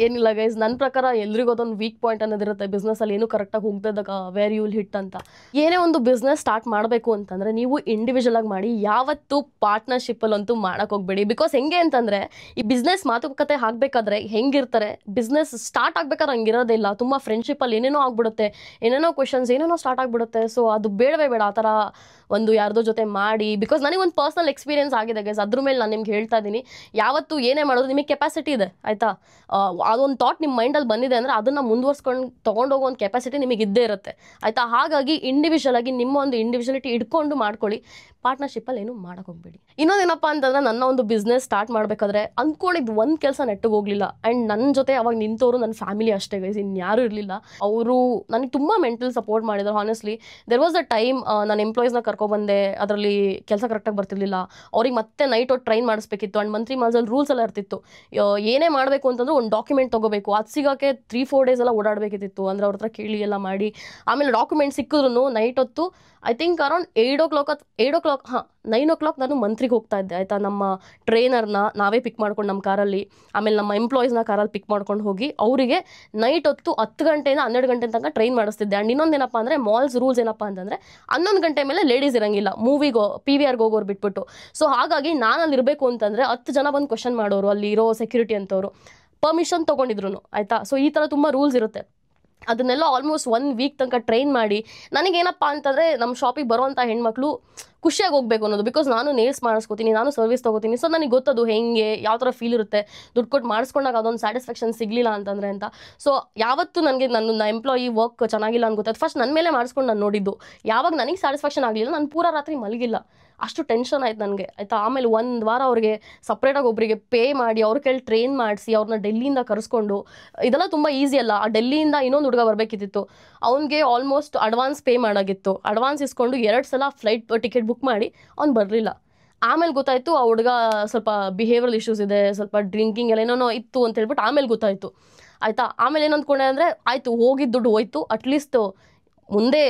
ಏನಿಲ್ಲ ಗೈಸ್. ನನ್ನ ಪ್ರಕಾರ ಎಲ್ರಿಗೂ ಅದೊಂದು ವೀಕ್ ಪಾಯಿಂಟ್ ಅನ್ನೋದಿರುತ್ತೆ ಬಿಸ್ನೆಸ್ಸಲ್ಲಿ. ಏನೂ ಕರೆಕ್ಟಾಗಿ ಹೋಗ್ತಿದ್ದಾಗ ವೇರ್ ಯು ವಿಲ್ ಹಿಟ್ ಅಂತ. ಏನೇ ಒಂದು ಬಿಸ್ನೆಸ್ ಸ್ಟಾರ್ಟ್ ಮಾಡಬೇಕು ಅಂತಂದರೆ ನೀವು ಇಂಡಿವಿಜುವಲ್ ಆಗಿ ಮಾಡಿ, ಯಾವತ್ತೂ ಪಾರ್ಟ್ನರ್ಶಿಪ್ಪಲ್ಲಂತೂ ಮಾಡೋಕೆ ಹೋಗಬೇಡಿ. ಬಿಕಾಸ್ ಹೆಂಗೆ ಅಂತಂದರೆ ಈ ಬಿಸ್ನೆಸ್ ಮಾತುಕತೆ ಆಗಬೇಕಾದ್ರೆ ಹೆಂಗಿರ್ತಾರೆ, ಬಿಸ್ನೆಸ್ ಸ್ಟಾರ್ಟ್ ಆಗಬೇಕಾದ್ರೆ ಹಂಗಿರೋದೇ ಇಲ್ಲ. ತುಂಬ ಫ್ರೆಂಡ್ಶಿಪ್ಪಲ್ಲಿ ಏನೇನೋ ಆಗ್ಬಿಡುತ್ತೆ, ಏನೇನೋ ಕ್ವೆಶನ್ಸ್ ಏನೇನೋ ಸ್ಟಾರ್ಟ್ ಆಗಿಬಿಡುತ್ತೆ. ಸೊ ಅದು ಬೇಡವೇ ಬೇಡ ಆ ಥರ ಒಂದು ಯಾರ್ದೋ ಜೊತೆ ಮಾಡಿ. ಬಿಕಾಸ್ ನನಗೊಂದು ಪರ್ಸ್ನಲ್ ಎಕ್ಸ್ಪೀರಿಯನ್ಸ್ ಆಗಿದೆ ಗೈಸ್, ಅದ್ರ ಮೇಲೆ ನಾನು ನಿಮ್ಗೆ ಹೇಳ್ತಾ ಇದ್ದೀನಿ. ಯಾವತ್ತು ಏನೇ ಮಾಡೋದು ನಿಮಗೆ ಕೆಪಾಸಿಟಿ ಇದೆ, ಆಯಿತಾ. ಅದೊಂದು ಥಾಟ್ ನಿಮ್ಮ ಮೈಂಡಲ್ಲಿ ಬಂದಿದೆ ಅಂದರೆ ಅದನ್ನು ಮುಂದುವರ್ಸ್ಕೊಂಡು ತೊಗೊಂಡೋಗೋ ಒಂದು ಕೆಪಾಸಿಟಿ ನಿಮಗೆ ಇದ್ದೇ ಇರುತ್ತೆ, ಆಯಿತಾ. ಹಾಗಾಗಿ ಇಂಡಿವಿಜುವಲ್ ಆಗಿ ನಿಮ್ಮ ಒಂದು ಇಂಡಿವಿಜುವಲಿಟಿ ಇಟ್ಕೊಂಡು ಮಾಡ್ಕೊಳ್ಳಿ, ಪಾರ್ಟ್ನರ್ಶಿಪ್ಪಲ್ಲಿ ಏನು ಮಾಡೋಕೆ ಹೋಗ್ಬೇಡಿ. ಇನ್ನೊಂದೇನಪ್ಪ ಅಂತಂದರೆ ನನ್ನ ಒಂದು ಬಿಸ್ನೆಸ್ ಸ್ಟಾರ್ಟ್ ಮಾಡಬೇಕಾದ್ರೆ ಅಂದ್ಕೊಂಡಿದ್ದು ಒಂದು ಕೆಲಸ ನೆಟ್ಟಿಗೆ ಹೋಗಲಿಲ್ಲ. ಆ್ಯಂಡ್ ನನ್ನ ಜೊತೆ ಅವಾಗ ನಿಂತವರು ನನ್ನ ಫ್ಯಾಮಿಲಿ ಅಷ್ಟೇ ಗೈಸ್, ಇನ್ಯಾರೂ ಇರಲಿಲ್ಲ. ಅವರು ನನಗೆ ತುಂಬ ಮೆಂಟಲ್ ಸಪೋರ್ಟ್ ಮಾಡಿದ್ರು. Honestly there was a time ನಾನು ಎಂಪ್ಲಾಯೀಸ್ನ ಕರ್ಕೊಬಂದೆ, ಅದರಲ್ಲಿ ಕೆಲಸ ಕರೆಕ್ಟಾಗಿ ಬರ್ತಿರ್ಲಿಲ್ಲ. ಅವ್ರಿಗೆ ಮತ್ತೆ ನೈಟ್ ಹೊತ್ತು ಟ್ರೈನ್ ಮಾಡಿಸ್ಬೇಕಿತ್ತು. ಆ್ಯಂಡ್ ಮಂತ್ಲಿ ಮಾಸಲ್ಲಿ ರೂಲ್ಸ್ ಎಲ್ಲ ಇರ್ತಿತ್ತು. ಏನೇ ಮಾಡಬೇಕು ಅಂತಂದ್ರೆ ಒಂದು ಡಾಕ್ಯುಮೆಂಟ್ ತೊಗೋಬೇಕು, ಅದು ಸಿಗೋಕ್ಕೆ 3-4 ಡೇಸ್ ಎಲ್ಲ ಓಡಾಡಬೇಕಿತ್ತು. ಅಂದರೆ ಅವ್ರ ಹತ್ರ ಕೇಳಿ ಎಲ್ಲ ಮಾಡಿ ಆಮೇಲೆ ಡಾಕ್ಯುಮೆಂಟ್ ಸಿಕ್ಕಿದ್ರು ನೈಟ್ ಹೊತ್ತು I think around 8 o'clock 9 o'clock ನಾನು ಮಂತ್ರಿಗೆ ಹೋಗ್ತಾ ಇದ್ದೆ ಆಯಿತಾ. ನಮ್ಮ ಟ್ರೈನರ್ನ ನಾವೇ ಪಿಕ್ ಮಾಡ್ಕೊಂಡು ನಮ್ಮ ಕಾರಲ್ಲಿ, ಆಮೇಲೆ ನಮ್ಮ ಎಂಪ್ಲಾಯೀಸ್ನ ಕಾರಲ್ಲಿ ಪಿಕ್ ಮಾಡ್ಕೊಂಡು ಹೋಗಿ ಅವರಿಗೆ ನೈಟ್ ಹೊತ್ತು 10 ಗಂಟೆಯಿಂದ 12 ಗಂಟೆ ತನಕ ಟ್ರೈನ್ ಮಾಡಿಸ್ತಿದ್ದೆ. ಆ್ಯಂಡ್ ಇನ್ನೊಂದೇನಪ್ಪ ಅಂದರೆ ಮಾಲ್ಸ್ ರೂಲ್ಸ್ ಏನಪ್ಪ ಅಂತಂದರೆ 11 ಗಂಟೆ ಮೇಲೆ ಲೇಡೀಸ್ ಇರೋಂಗಿಲ್ಲ ಮೂವಿಗೋ PVRಗೆ ಹೋಗೋರು ಬಿಟ್ಬಿಟ್ಟು. ಸೊ ಹಾಗಾಗಿ ನಾನು ಅಲ್ಲಿ ಇರಬೇಕು ಅಂತಂದರೆ 10 ಜನ ಬಂದು ಕ್ವಶನ್ ಮಾಡೋರು ಅಲ್ಲಿ ಇರೋ ಸೆಕ್ಯೂರಿಟಿ ಅಂತವರು, ಪರ್ಮಿಷನ್ ತೊಗೊಂಡಿದ್ರು ಆಯಿತಾ. ಸೊ ಈ ಥರ ತುಂಬ ರೂಲ್ಸ್ ಇರುತ್ತೆ. ಅದನ್ನೆಲ್ಲ ಆಲ್ಮೋಸ್ಟ್ 1 ವೀಕ್ ತನಕ ಟ್ರೈನ್ ಮಾಡಿ ನನಗೇನಪ್ಪ ಅಂತಂದರೆ ನಮ್ಮ ಶಾಪಿಗೆ ಬರೋವಂಥ ಹೆಣ್ಮಕ್ಳು ಖುಷಿಯಾಗಿ ಹೋಗಬೇಕು ಅನ್ನೋದು. ಬಿಕಾಸ್ ನಾನು ನೇಲ್ಸ್ ಮಾಡಿಸ್ಕೋತೀನಿ, ನಾನು ಸರ್ವಿಸ್ ತೊಗೋತೀನಿ. ಸೊ ನನಗೆ ಗೊತ್ತದು ಹೆಂಗೆ ಯಾವ ಥರ ಫೀಲ್ ಇರುತ್ತೆ, ದುಡ್ಡು ಕೊಟ್ಟು ಮಾಡಿಸ್ಕೊಂಡಾಗ ಅದೊಂದು ಸ್ಯಾಟಿಸ್ಫ್ಯಾಕ್ಷನ್ ಸಿಗಲಿಲ್ಲ ಅಂತಂದರೆ ಅಂತ. ಸೊ ಯಾವತ್ತೂ ನನಗೆ ನನ್ನ ಎಂಪ್ಲಾಯಿ ವರ್ಕ್ ಚೆನ್ನಾಗಿಲ್ಲ ಅಂತ ಗೊತ್ತಾಯ್ತು ಫಸ್ಟ್ ನನ್ನ ಮೇಲೆ ಮಾಡಿಸ್ಕೊಂಡು ನಾನು ನೋಡಿದ್ದು. ಯಾವಾಗ ನನಗೆ ಸ್ಯಾಟಿಸ್ಫ್ಯಾಕ್ಷನ್ ಆಗಲಿಲ್ಲ ನಾನು ಪೂರಾ ರಾತ್ರಿ ಮಲಗಿಲ್ಲ, ಅಷ್ಟು ಟೆನ್ಷನ್ ಆಯ್ತು ನನಗೆ ಆಯಿತಾ. ಆಮೇಲೆ 1 ವಾರ ಅವ್ರಿಗೆ ಸಪ್ರೇಟಾಗಿ ಒಬ್ಬರಿಗೆ ಪೇ ಮಾಡಿ ಅವ್ರ ಕೈಲಿ ಟ್ರೈನ್ ಮಾಡಿಸಿ ಅವ್ರನ್ನ ಡೆಲ್ಲಿಯಿಂದ ಕರೆಸ್ಕೊಂಡು, ಇದೆಲ್ಲ ತುಂಬ ಈಸಿ ಅಲ್ಲ. ಆ ಡೆಲ್ಲಿಯಿಂದ ಇನ್ನೊಂದು ಹುಡುಗ ಬರಬೇಕಿತ್ತು, ಅವ್ನಿಗೆ ಆಲ್ಮೋಸ್ಟ್ ಅಡ್ವಾನ್ಸ್ ಪೇ ಮಾಡೋಗಿತ್ತು. ಅಡ್ವಾನ್ಸ್ ಇಸ್ಕೊಂಡು 2 ಸಲ ಫ್ಲೈಟ್ ಟಿಕೆಟ್ ಬುಕ್ ಮಾಡಿ ಅವ್ನು ಬರಲಿಲ್ಲ. ಆಮೇಲೆ ಗೊತ್ತಾಯಿತು ಆ ಹುಡುಗ ಸ್ವಲ್ಪ ಬಿಹೇವಿಯರಲ್ ಇಶ್ಯೂಸ್ ಇದೆ, ಸ್ವಲ್ಪ ಡ್ರಿಂಕಿಂಗ್ ಎಲ್ಲ ಏನೇನೋ ಇತ್ತು ಅಂತ ಹೇಳ್ಬಿಟ್ಟು ಆಮೇಲೆ ಗೊತ್ತಾಯಿತು ಆಯಿತಾ. ಆಮೇಲೆ ಏನು ಅಂದ್ಕೊಂಡೆ ಅಂದರೆ ಆಯಿತು ಹೋಗಿದ್ದು ದುಡ್ಡು ಹೋಯ್ತು, ಅಟ್ಲೀಸ್ಟ್ ಮುಂದೆ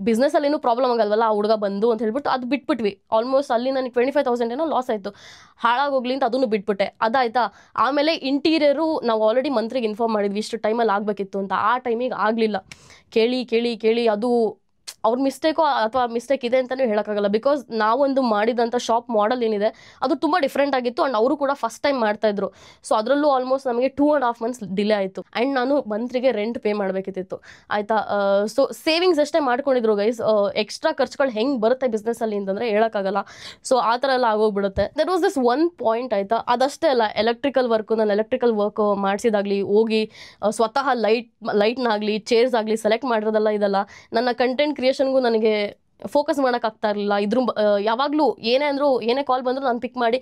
ಬಿಸ್ನೆಸ್ಸಲ್ಲಿ ಏನೂ ಪ್ರಾಬ್ಲಮ್ ಆಗಲ್ವಲ್ಲ ಆ ಹುಡುಗ ಬಂದು ಅಂತ ಹೇಳ್ಬಿಟ್ಟು ಅದು ಬಿಟ್ಬಿಟ್ವಿ. ಆಲ್ಮೋಸ್ಟ್ ಅಲ್ಲಿ ನನಗೆ 25,000 ಏನೋ ಲಾಸ್ ಆಯಿತು, ಹಾಳಾಗೋಗ್ಲಿ ಅಂತ ಅದನ್ನು ಬಿಟ್ಬಿಟ್ಟೆ. ಅದಾಯ್ತಾ. ಆಮೇಲೆ ಇಂಟೀರಿಯರು ನಾವು ಆಲ್ರೆಡಿ ಮಂತ್ರಿಗೆ ಇನ್ಫಾರ್ಮ್ ಮಾಡಿದ್ವಿ ಇಷ್ಟು ಟೈಮಲ್ಲಿ ಆಗಬೇಕಿತ್ತು ಅಂತ. ಆ ಟೈಮಿಗೆ ಆಗಲಿಲ್ಲ. ಕೇಳಿ ಕೇಳಿ ಕೇಳಿ ಅದು ಅವ್ರ ಮಿಸ್ಟೇಕೋ ಅಥವಾ ಮಿಸ್ಟೇಕ್ ಇದೆ ಅಂತಲೂ ಹೇಳೋಕ್ಕಾಗಲ್ಲ. ಬಿಕಾಸ್ ನಾವೊಂದು ಮಾಡಿದಂಥ ಶಾಪ್ ಮಾಡೆಲ್ ಏನಿದೆ ಅದು ತುಂಬ ಡಿಫ್ರೆಂಟ್ ಆಗಿತ್ತು. ಆ್ಯಂಡ್ ಅವರು ಕೂಡ ಫಸ್ಟ್ ಟೈಮ್ ಮಾಡ್ತಾಯಿದ್ರು. ಸೊ ಅದರಲ್ಲೂ ಆಲ್ಮೋಸ್ಟ್ ನಮಗೆ 2.5 months ಡಿಲೇ ಆಯಿತು. ಆ್ಯಂಡ್ ನಾನು ಮಂತ್ರಿಗೆ ರೆಂಟ್ ಪೇ ಮಾಡಬೇಕಿತ್ತು ಆಯಿತಾ. ಸೊ ಸೇವಿಂಗ್ಸ್ ಅಷ್ಟೇ ಮಾಡ್ಕೊಂಡಿದ್ರು ಗೈಸ್. ಎಕ್ಸ್ಟ್ರಾ ಖರ್ಚುಗಳು ಹೆಂಗೆ ಬರುತ್ತೆ ಬಿಸ್ನೆಸ್ಸಲ್ಲಿ ಅಂತಂದರೆ ಹೇಳೋಕ್ಕಾಗಲ್ಲ. ಸೊ ಆ ಥರ ಎಲ್ಲ ಆಗೋಗ್ಬಿಡುತ್ತೆ. ದಟ್ ವಾಸ್ ದಿಸ್ 1 ಪಾಯಿಂಟ್ ಆಯಿತಾ. ಅದಷ್ಟೇ ಅಲ್ಲ, ಎಲೆಕ್ಟ್ರಿಕಲ್ ವರ್ಕ್ ಮಾಡಿಸಿದಾಗಲಿ ಹೋಗಿ ಸ್ವತಃ ಲೈಟ್ನಾಗಲಿ ಚೇರ್ಸ್ ಆಗಲಿ ಸೆಲೆಕ್ಟ್ ಮಾಡಿರೋದಲ್ಲ ಇದೆಲ್ಲ ನನ್ನ ಕಂಟೆಂಟ್ ಕ್ರಿಯೇಷನ್ಗೂ ನನಗೆ ಫೋಕಸ್ ಮಾಡೋಕ್ಕಾಗ್ತಾ ಇರಲಿಲ್ಲ. ಯಾವಾಗಲೂ ಏನೇ ಕಾಲ್ ಬಂದರೂ ನಾನು ಪಿಕ್ ಮಾಡಿ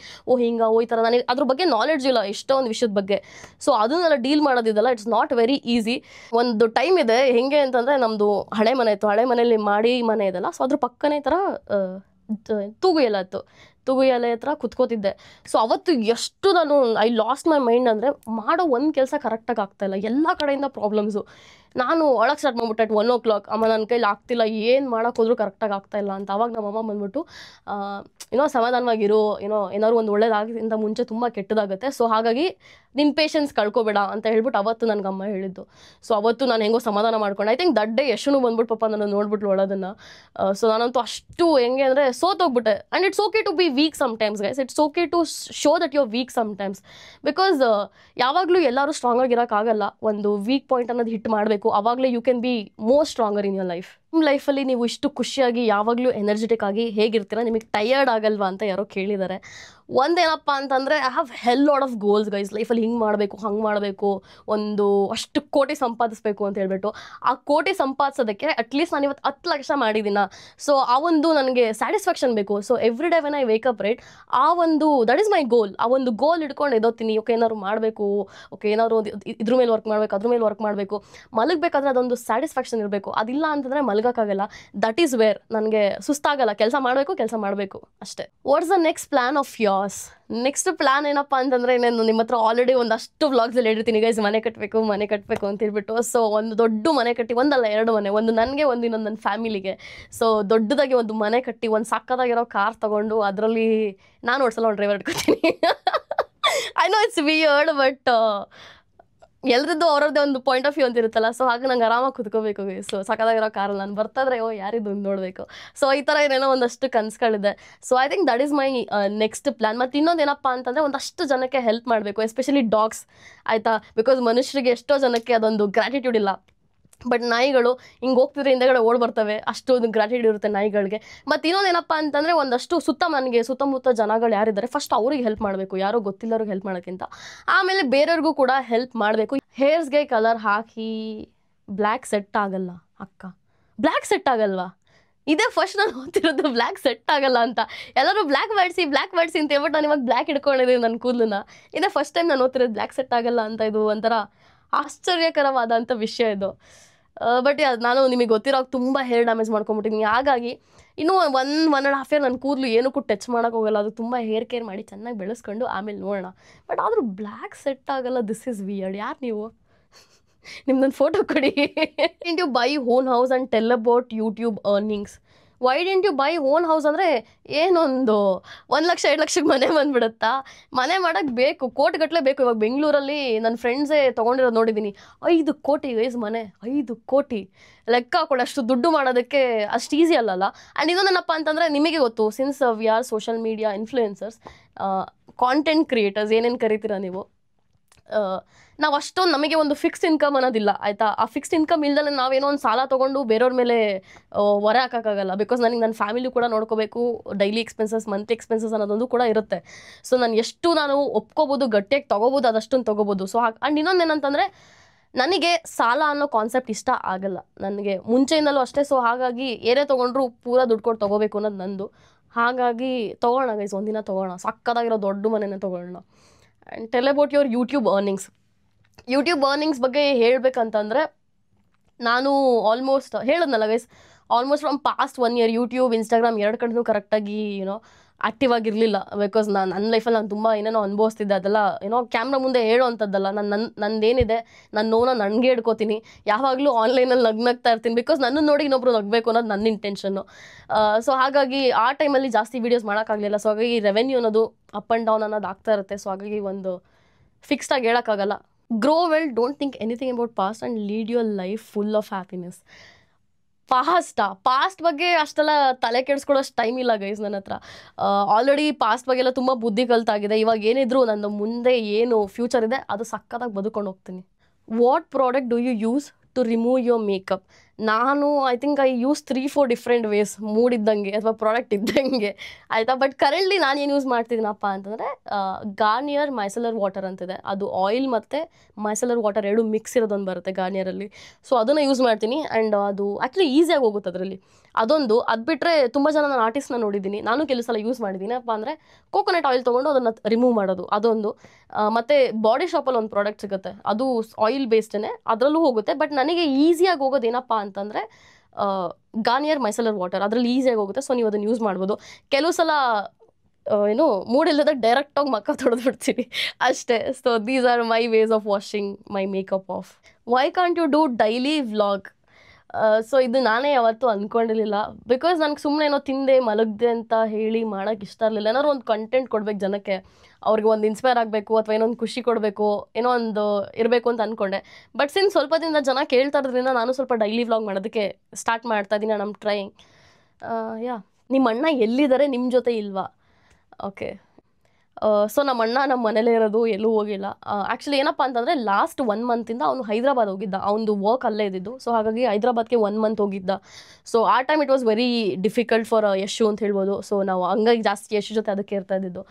ಈ ಥರ ನನಗೆ ಅದ್ರ ಬಗ್ಗೆ ನಾಲೆಡ್ಜ್ ಇಲ್ಲ ಎಷ್ಟೊಂದು ವಿಷಯದ ಬಗ್ಗೆ. ಸೊ ಅದನ್ನೆಲ್ಲ ಡೀಲ್ ಮಾಡೋದಿದೆಲ್ಲ ಇಟ್ಸ್ ನಾಟ್ ವೆರಿ ಈಸಿ. ಒಂದು ಟೈಮ್ ಇದೆ ಹೆಂಗೆ ಅಂತಂದರೆ ನಮ್ಮದು ಹಳೆ ಮನೆ ಇತ್ತು, ಹಳೆ ಮನೆಯಲ್ಲಿ ಮಾಡಿ ಮನೆ ಇದೆಲ್ಲ. ಸೊ ಅದ್ರ ಪಕ್ಕನೇ ಥರ ತೂಗು ಎಲೆ ಹತ್ರ ಕುತ್ಕೋತಿದ್ದೆ. ಸೊ ಅವತ್ತು ಎಷ್ಟು ನಾನು ಐ ಲಾಸ್ಟ್ ಮೈ ಮೈಂಡ್ ಅಂದರೆ ಮಾಡೋ ಒಂದು ಕೆಲಸ ಕರೆಕ್ಟಾಗಿ ಆಗ್ತಾಯಿಲ್ಲ, ಎಲ್ಲ ಕಡೆಯಿಂದ ಪ್ರಾಬ್ಲಮ್ಸು. ನಾನು ಒಳಗೆ ಸ್ಟಾರ್ಟ್ ಮಾಡ್ಬಿಟ್ಟೆ at 1 o'clock. ಅಮ್ಮ ನನ್ನ ಕೈಲಿ ಆಗ್ತಿಲ್ಲ, ಏನು ಮಾಡೋಕೆ ಹೋದ್ರೂ ಕರೆಕ್ಟಾಗಿ ಆಗ್ತಾಯಿಲ್ಲ ಅಂತ. ಅವಾಗ ನಮ್ಮಮ್ಮ ಬಂದ್ಬಿಟ್ಟು ಸಮಾಧಾನವಾಗಿರು, ಏನಾದ್ರು ಒಂದು ಒಳ್ಳೇದಾಗಿಂತ ಮುಂಚೆ ತುಂಬ ಕೆಟ್ಟದಾಗುತ್ತೆ. ಸೊ ಹಾಗಾಗಿ ನಿನ್ನ ಪೇಷನ್ಸ್ ಕಳ್ಕೊಬೇಡ ಅಂತ ಹೇಳ್ಬಿಟ್ಟು ಅವತ್ತು ನನಗೆ ಅಮ್ಮ ಹೇಳಿದ್ದು. ಸೊ ಅವತ್ತು ನಾನು ಹೆಂಗೋ ಸಮಾಧಾನ ಮಾಡ್ಕೊಂಡು ಐ ಥಿಂಕ್ ದಟ್ ಡೇ ಯಶನು ಬಂದ್ಬಿಟ್ಟು ಪಾಪ ನಾನು ನೋಡ್ಬಿಟ್ಟು ಒಳೋದನ್ನು. ಸೊ ನಾನಂತೂ ಅಷ್ಟು ಹೆಂಗೆ ಅಂದರೆ ಸೋತೋಗ್ಬಿಟ್ಟೆ. And it's okay to be weak sometimes guys. It's okay to show that you are weak sometimes. Because ಯಾವಾಗಲೂ ಎಲ್ಲರೂ ಸ್ಟ್ರಾಂಗ್ ಆಗಿರೋಕ್ಕಾಗಲ್ಲ. ಒಂದು ವೀಕ್ ಪಾಯಿಂಟ್ ಅನ್ನೋದು ಹಿಟ್ ಮಾಡಬೇಕು, ಆವಾಗಲೇ you can be more stronger in your life. ನಿಮ್ಮ ಲೈಫಲ್ಲಿ ನೀವು ಇಷ್ಟು ಖುಷಿಯಾಗಿ ಯಾವಾಗಲೂ ಎನರ್ಜೆಟಿಕ್ ಆಗಿ ಹೇಗಿರ್ತೀರ, ನಿಮಗೆ ಟಯರ್ಡ್ ಆಗಲ್ವಾ ಅಂತ ಯಾರೋ ಕೇಳಿದ್ದಾರೆ. ಒಂದೇನಪ್ಪ ಅಂತಂದರೆ I have hell lot of goals guys. ಲೈಫಲ್ಲಿ ಹಿಂಗೆ ಮಾಡಬೇಕು, ಹಂಗೆ ಮಾಡಬೇಕು, ಅಷ್ಟು ಕೋಟಿ ಸಂಪಾದಿಸ್ಬೇಕು ಅಂತ ಹೇಳ್ಬಿಟ್ಟು. ಆ ಕೋಟಿ ಸಂಪಾದಿಸೋದಕ್ಕೆ ಅಟ್ಲೀಸ್ಟ್ ನಾನು ಇವತ್ತು 10 ಲಕ್ಷ ಮಾಡಿದ್ದೀನ. ಸೊ ಆ ಒಂದು ನನಗೆ ಸ್ಯಾಟಿಸ್ಫ್ಯಾಕ್ಷನ್ ಬೇಕು. So every day when I wake up right, that is my goal. ಆ ಒಂದು ಗೋಲ್ ಇಟ್ಕೊಂಡು ಎದೋತೀನಿ. ಏನಾದ್ರು ಮಾಡಬೇಕು, ಏನಾದ್ರು ಇದ್ರ ಮೇಲೆ ವರ್ಕ್ ಮಾಡಬೇಕು, ಅದ್ರ ಮೇಲೆ ವರ್ಕ್ ಮಾಡಬೇಕು. ಮಲಗಬೇಕಾದ್ರೆ ಅದೊಂದು ಸ್ಯಾಟಿಸ್ಫ್ಯಾಕ್ಷನ್ ಇರಬೇಕು. ಅದಿಲ್ಲ ಅಂತಂದರೆ ಮಲಗೋಕ್ಕಾಗಲ್ಲ. ದಟ್ ಈಸ್ ವೇರ್ ನನಗೆ ಸುಸ್ತಾಗಲ್ಲ. ಕೆಲಸ ಮಾಡಬೇಕು ಅಷ್ಟೇ. What's the next plan of yours? Next plan ಏನಪ್ಪ ಅಂತಂದರೆ ನಾನು ನಿಮ್ಮ ಹತ್ರ ಆಲ್ರೆಡಿ ಒಂದಷ್ಟು ವ್ಲಾಗ್ಸಲ್ಲಿ ಹೇಳಿರ್ತೀನಿ ಗೈಸ್, ಮನೆ ಕಟ್ಟಬೇಕು ಅಂತ ಹೇಳ್ಬಿಟ್ಟು. ಸೊ ಒಂದು ದೊಡ್ಡ ಮನೆ ಕಟ್ಟಿ, ಒಂದಲ್ಲ 2 ಮನೆ, ಒಂದು ನನಗೆ ಒಂದು ಇನ್ನೊಂದು ನನ್ನ ಫ್ಯಾಮಿಲಿಗೆ. ಸೊ ದೊಡ್ಡದಾಗಿ ಒಂದು ಮನೆ ಕಟ್ಟಿ ಒಂದು ಸಕ್ಕದಾಗಿರೋ ಕಾರ್ ತೊಗೊಂಡು ಅದರಲ್ಲಿ ನಾನು ಓಡಿಸಲ್ಲ ಒಂದು ಡ್ರೈವರ್ ಇಟ್ಕೊತೀನಿ. I know it's weird, but ಎಲ್ರದ್ದು ಅವ್ರದ್ದೇ ಒಂದು ಪಾಯಿಂಟ್ ಆಫ್ ವ್ಯೂ ಅಂತ ಇರುತ್ತಲ್ಲ. ಸೊ ಹಾಗೆ ನಂಗೆ ಆರಾಮಾಗಿ ಕುತ್ಕೋಬೇಕು. ಸೊ ಸಕ್ಕದಾಗಿರೋ ಕಾರಲ್ಲಿ ನಾನು ಬರ್ತಾಯಿದ್ರೆ ಯಾರಿದು ನೋಡಬೇಕು. ಸೊ ಈ ಥರ ಏನೇನೋ ಒಂದಷ್ಟು ಕನಸುಗಳಿದೆ. So I think that is my next plan. ಮತ್ತು ಇನ್ನೊಂದು ಏನಪ್ಪ ಅಂತಂದರೆ ಒಂದಷ್ಟು ಜನಕ್ಕೆ ಹೆಲ್ಪ್ ಮಾಡಬೇಕು, ಎಸ್ಪೆಷಲಿ ಡಾಗ್ಸ್ ಆಯಿತಾ. ಬಿಕಾಸ್ ಮನುಷ್ಯರಿಗೆ ಎಷ್ಟೋ ಜನಕ್ಕೆ ಅದೊಂದು ಗ್ರ್ಯಾಟಿಟ್ಯೂಡ್ ಇಲ್ಲ. ಬಟ್ ನಾಯಿಗಳು ಹಿಂಗೆ ಹೋಗ್ತಿದ್ರೆ ಹಿಂದೆಗಡೆ ಓಡ್ ಬರ್ತವೆ, ಅಷ್ಟೊಂದು ಗ್ರ್ಯಾಟಿಟ್ಯೂಡ್ ಇರುತ್ತೆ ನಾಯಿಗಳಿಗೆ. ಮತ್ತು ಇನ್ನೊಂದೇನಪ್ಪ ಅಂತಂದರೆ ಒಂದಷ್ಟು ಸುತ್ತಮುತ್ತ ಜನಗಳು ಯಾರಿದ್ದಾರೆ ಫಸ್ಟ್ ಅವ್ರಿಗೆ ಹೆಲ್ಪ್ ಮಾಡಬೇಕು, ಯಾರೋ ಗೊತ್ತಿಲ್ಲವ್ರಿಗೆ ಹೆಲ್ಪ್ ಮಾಡೋಕ್ಕಿಂತ. ಆಮೇಲೆ ಬೇರೆಯವ್ರಿಗೂ ಕೂಡ ಹೆಲ್ಪ್ ಮಾಡಬೇಕು. ಹೇರ್ಸ್ಗೆ ಕಲರ್ ಹಾಕಿ ಬ್ಲ್ಯಾಕ್ ಸೆಟ್ ಆಗಲ್ಲ ಅಕ್ಕ, ಬ್ಲ್ಯಾಕ್ ಸೆಟ್ ಆಗಲ್ವಾ? ಇದೇ ಫಸ್ಟ್ ನಾನು ಓದ್ತಿರೋದು ಬ್ಲ್ಯಾಕ್ ಸೆಟ್ ಆಗಲ್ಲ ಅಂತ. ಎಲ್ಲರೂ ಬ್ಲ್ಯಾಕ್ ಮಾಡಿಸಿ ಅಂತ ಹೇಳ್ಬಿಟ್ಟು ನಾನು ಇವಾಗ ಬ್ಲ್ಯಾಕ್ ಹಿಡ್ಕೊಂಡಿದ್ದೀನಿ ನನ್ನ ಕೂದಲನ್ನ. ಇದೇ ಫಸ್ಟ್ ಟೈಮ್ ನಾನು ಓದ್ತಿರೋದು ಬ್ಲ್ಯಾಕ್ ಸೆಟ್ ಆಗಲ್ಲ ಅಂತ. ಇದು ಒಂಥರ ಆಶ್ಚರ್ಯಕರವಾದಂಥ ವಿಷಯ ಇದು. ಬಟ್ ನಾನು ನಿಮಗೆ ಗೊತ್ತಿರೋ ತುಂಬ ಹೇರ್ ಡ್ಯಾಮೇಜ್ ಮಾಡ್ಕೊಂಬಿಟ್ಟಿದ್ದೀನಿ. ಹಾಗಾಗಿ ಇನ್ನೂ 1.5 year ನನ್ನ ಕೂದಲು ಏನಕ್ಕೂ ಟಚ್ ಮಾಡೋಕೆ ಹೋಗಲ್ಲ. ಅದು ತುಂಬ ಹೇರ್ ಕೇರ್ ಮಾಡಿ ಚೆನ್ನಾಗಿ ಬೆಳೆಸ್ಕೊಂಡು ಆಮೇಲೆ ನೋಡೋಣ. ಬಟ್ ಆದರೂ ಬ್ಲ್ಯಾಕ್ ಸೆಟ್ ಆಗಲ್ಲ. This is weird. ಯಾರು ನೀವು? ನಿಮ್ದೊಂದು ಫೋಟೋ ಕೊಡಿ. You buy own house and tell about YouTube earnings. Why didn't you buy own house ಅಂದರೆ ಏನೊಂದು 1 ಲಕ್ಷ 2 ಲಕ್ಷಕ್ಕೆ ಮನೆ ಬಂದ್ಬಿಡುತ್ತಾ? ಮನೆ ಮಾಡೋಕ್ಕೆ ಬೇಕು, ಕೋಟಿಗಟ್ಟಲೆ ಬೇಕು. ಇವಾಗ ಬೆಂಗಳೂರಲ್ಲಿ ನನ್ನ ಫ್ರೆಂಡ್ಸೇ ತೊಗೊಂಡಿರೋದು ನೋಡಿದ್ದೀನಿ. 5 ಕೋಟಿ ಗೈಸ್ ಮನೆ, 5 ಕೋಟಿ ಲೆಕ್ಕ ಹಾಕೊಳ್ಳಿ. ಅಷ್ಟು ದುಡ್ಡು ಮಾಡೋದಕ್ಕೆ ಅಷ್ಟು ಈಸಿ ಅಲ್ಲಲ್ಲ. ಆ್ಯಂಡ್ ಇನ್ನೊಂದೇನಪ್ಪ ಅಂತಂದರೆ, ನಿಮಗೆ ಗೊತ್ತು, since we are social media influencers, content creators ಏನೇನು ಕರಿತೀರಾ ನೀವು, ನಾವು ಅಷ್ಟೊಂದು ನಮಗೆ ಒಂದು ಫಿಕ್ಸ್ ಇನ್ಕಮ್ ಅನ್ನೋದಿಲ್ಲ ಆಯಿತಾ. ಆ ಫಿಕ್ಸ್ಡ್ ಇನ್ಕಮ್ ಇಲ್ದಲೆ ನಾವೇನೋ ಒಂದು ಸಾಲ ತೊಗೊಂಡು ಬೇರೆಯವ್ರ ಮೇಲೆ ಹೊರೆ ಹಾಕೋಕ್ಕಾಗಲ್ಲ. ಬಿಕಾಸ್ ನನಗೆ ನನ್ನ ಫ್ಯಾಮಿಲಿ ಕೂಡ ನೋಡ್ಕೋಬೇಕು, ಡೈಲಿ ಎಕ್ಸ್ಪೆನ್ಸಸ್, ಮಂತ್ಲಿ ಎಕ್ಸ್ಪೆನ್ಸಸ್ ಅನ್ನೋದೊಂದು ಕೂಡ ಇರುತ್ತೆ. ಸೊ ನಾನು ಒಪ್ಕೋಬೋದು, ಗಟ್ಟಿಯಾಗಿ ತೊಗೋಬೋದು, ಅದಷ್ಟೊಂದು ತೊಗೋಬೋದು. ಸೊ ಆ್ಯಂಡ್ ಇನ್ನೊಂದು ಏನಂತಂದರೆ, ನನಗೆ ಸಾಲ ಅನ್ನೋ ಕಾನ್ಸೆಪ್ಟ್ ಇಷ್ಟ ಆಗಲ್ಲ ನನಗೆ ಮುಂಚೆಯಿಂದಲೂ ಅಷ್ಟೇ. ಸೊ ಹಾಗಾಗಿ ಏನೇ ತೊಗೊಂಡ್ರು ಪೂರ ದುಡ್ಡು ಕೊಟ್ಟು ತೊಗೋಬೇಕು ಅನ್ನೋದು ನಂದು. ಹಾಗಾಗಿ ತೊಗೊಳ್ಳೋಣ ಗೈಸ್, ಒಂದಿನ ತೊಗೊಳ್ಳೋಣ, ಸಕ್ಕತ್ತಾಗಿರೋ ದೊಡ್ಡ ಮನೆನೇ ತೊಗೊಳ್ಳೋಣ. And tell about your YouTube earnings ಬಗ್ಗೆ ಹೇಳಬೇಕಂತಂದರೆ, ನಾನು ಆಲ್ಮೋಸ್ಟ್ ಹೇಳಿದ್ನಲ್ಲ guys, almost from past 1 year YouTube, Instagram 2 ಕಡೆನೂ ಕರೆಕ್ಟಾಗಿ ಆ್ಯಕ್ಟಿವ್ ಆಗಿರಲಿಲ್ಲ. ಬಿಕಾಸ್ ನನ್ನ ಲೈಫಲ್ಲಿ ನಾನು ತುಂಬ ಏನೇನೋ ಅನುಭವಿಸ್ತಿದ್ದೆ. ಅದೆಲ್ಲ ಕ್ಯಾಮ್ರಾ ಮುಂದೆ ಹೇಳೋ ಅಂಥದ್ದಲ್ಲ. ನಂದೇನಿದೆ ನನ್ನ ನೋನ ನನಗೆ ಹಿಡ್ಕೋತೀನಿ. ಯಾವಾಗಲೂ ಆನ್ಲೈನಲ್ಲಿ ನಗ್ನಗ್ತಾ ಇರ್ತೀನಿ. ಬಿಕಾಸ್ ನನ್ನನ್ನು ನೋಡಿ ಇನ್ನೊಬ್ರು ನಗಬೇಕು ಅನ್ನೋದು ನನ್ನ ಇಂಟೆನ್ಷನ್ನು. ಸೊ ಹಾಗಾಗಿ ಆ ಟೈಮಲ್ಲಿ ಜಾಸ್ತಿ ವೀಡಿಯೋಸ್ ಮಾಡೋಕ್ಕಾಗಲಿಲ್ಲ. ಸೊ ಹಾಗಾಗಿ ರೆವೆನ್ಯೂ ಅನ್ನೋದು ಅಪ್ ಆ್ಯಂಡ್ ಡೌನ್ ಅನ್ನೋದು ಆಗ್ತಾ ಇರುತ್ತೆ. ಸೊ ಹಾಗಾಗಿ ಒಂದು ಫಿಕ್ಸ್ಡಾಗಿ ಹೇಳೋಕ್ಕಾಗಲ್ಲ. Grow well, don't think anything about past and lead your life full of happiness. Past ಬಗ್ಗೆ ಅಷ್ಟೆಲ್ಲ ತಲೆ ಕೆಡಿಸ್ಕೊಳ್ಳೋಷ್ಟು ಟೈಮ್ ಇಲ್ಲ ಗೈಸ್ ನನ್ನ ಹತ್ರ. ಆಲ್ರೆಡಿ ಪಾಸ್ಟ್ ಬಗ್ಗೆ ಎಲ್ಲ ತುಂಬ ಬುದ್ಧಿ ಕಲ್ತಾಗಿದೆ. ಇವಾಗ ಏನಿದ್ರು ನನ್ನ ಮುಂದೆ ಏನು ಫ್ಯೂಚರ್ ಇದೆ ಅದು ಸಕ್ಕತ್ತಾಗಿ ಬದುಕೊಂಡು ಹೋಗ್ತೀನಿ. What product do you use to remove your makeup? ನಾನು I think I use 3-4 different ways, mood ಇದ್ದಂಗೆ ಅಥವಾ ಪ್ರಾಡಕ್ಟ್ ಇದ್ದಂಗೆ ಆಯಿತಾ. ಬಟ್ ಕರೆಂಟ್ಲಿ ನಾನು ಏನು ಯೂಸ್ ಮಾಡ್ತಿದ್ದೀನಪ್ಪ ಅಂತಂದರೆ, ಗಾರ್ನಿಯರ್ ಮೈಸೆಲರ್ ವಾಟರ್ ಅಂತಿದೆ. ಅದು ಆಯಿಲ್ ಮತ್ತು ಮೈಸೆಲರ್ ವಾಟರ್ 2 ಮಿಕ್ಸ್ ಇರೋದೊಂದು ಬರುತ್ತೆ ಗಾರ್ನಿಯರಲ್ಲಿ. ಸೊ ಅದನ್ನು ಯೂಸ್ ಮಾಡ್ತೀನಿ. ಆ್ಯಂಡ್ ಅದು ಆ್ಯಕ್ಚುಲಿ ಈಸಿಯಾಗಿ ಹೋಗುತ್ತೆ ಅದರಲ್ಲಿ. ಅದು ಬಿಟ್ಟರೆ ತುಂಬ ಜನ ನಾನು ಆರ್ಟಿಸ್ಟ್ನ ನೋಡಿದ್ದೀನಿ, ನಾನು ಕೆಲವು ಸಲ ಯೂಸ್ ಮಾಡಿದ್ದೀನಿ. ಅಪ್ಪ ಅಂದರೆ ಕೋಕೋನಟ್ ಆಯಿಲ್ ತೊಗೊಂಡು ಅದನ್ನು ರಿಮೂವ್ ಮಾಡೋದು ಅದೊಂದು. ಮತ್ತು ಬಾಡಿ ಶಾಪಲ್ಲಿ ಒಂದು ಪ್ರಾಡಕ್ಟ್ ಸಿಗುತ್ತೆ, ಅದು ಆಯಿಲ್ ಬೇಸ್ಡೇ, ಅದರಲ್ಲೂ ಹೋಗುತ್ತೆ. ಬಟ್ ನನಗೆ ಈಸಿಯಾಗಿ ಹೋಗೋದು ಏನಪ್ಪ ಅಂತಂದರೆ ಗಾರ್ನಿಯರ್ ಮೈಸೆಲರ್ ವಾಟರ್, ಅದರಲ್ಲಿ ಈಸಿಯಾಗಿ ಹೋಗುತ್ತೆ. ಸೊ ನೀವು ಅದನ್ನು ಯೂಸ್ ಮಾಡ್ಬೋದು. ಕೆಲವು ಸಲ ಮೂಡಿಲ್ಲದ ಡೈರೆಕ್ಟಾಗಿ ಮಕ್ಕ ತೊಳೆದ್ಬಿಡ್ತೀನಿ ಅಷ್ಟೇ. So these are my ways of washing my makeup off. Why can't you do daily vlog? So ಇದು ನಾನೇ ಯಾವತ್ತೂ ಅಂದ್ಕೊಂಡಿರಲಿಲ್ಲ. ಬಿಕಾಸ್ ನನಗೆ ಸುಮ್ಮನೆ ತಿಂದೆ ಮಲಗಿದೆ ಅಂತ ಹೇಳಿ ಮಾಡೋಕ್ಕೆ ಇಷ್ಟ ಇರಲಿಲ್ಲ. ಏನಾದ್ರು ಒಂದು ಕಂಟೆಂಟ್ ಕೊಡಬೇಕು ಜನಕ್ಕೆ, ಅವ್ರಿಗೆ ಒಂದು ಇನ್ಸ್ಪೈರ್ ಆಗಬೇಕು ಅಥವಾ ಏನೊಂದು ಖುಷಿ ಕೊಡಬೇಕು, ಏನೋ ಒಂದು ಇರಬೇಕು ಅಂತ ಅಂದ್ಕೊಂಡೆ. ಬಟ್ ಸಿನ್ಸ್ ಸ್ವಲ್ಪ ದಿನದಿಂದ ಜನ ಕೇಳ್ತಾ ಇರೋದ್ರಿಂದ ನಾನು ಸ್ವಲ್ಪ ಡೈಲಿ ವ್ಲಾಗ್ ಮಾಡೋದಕ್ಕೆ ಸ್ಟಾರ್ಟ್ ಮಾಡ್ತಾ ಇದ್ದೀನಿ. ನಮ್ಮ ಟ್ರೈಯಿಂಗ್. ನಿಮ್ಮ ಅಣ್ಣ ಎಲ್ಲಿದ್ದಾರೆ, ನಿಮ್ಮ ಜೊತೆ ಇಲ್ವಾ? ಓಕೆ. ಸೊ ನಮ್ಮ ಅಣ್ಣ ನಮ್ಮ ಮನೇಲೇ ಇರೋದು, ಎಲ್ಲೂ ಹೋಗಿಲ್ಲ. ಆ್ಯಕ್ಚುಲಿ ಏನಪ್ಪ ಅಂತಂದರೆ, ಲಾಸ್ಟ್ 1 ಮಂತಿಂದ ಅವನು ಹೈದ್ರಾಬಾದ್ ಹೋಗಿದ್ದ. ಅವನದು ವರ್ಕ್ ಅಲ್ಲೇ ಇದ್ದಿದ್ದು. ಸೊ ಹಾಗಾಗಿ ಹೈದ್ರಾಬಾದ್ಗೆ 1 ಮಂತ್ ಹೋಗಿದ್ದ. ಸೊ ಆ time it was very difficult for Yashu ಅಂತ ಹೇಳ್ಬೋದು. ಸೊ ನಾವು ಹಂಗಾಗಿ ಜಾಸ್ತಿ ಯಶು ಜೊತೆ ಅದಕ್ಕೆ ಇರ್ತಾ ಇದ್ದಿದ್ದು.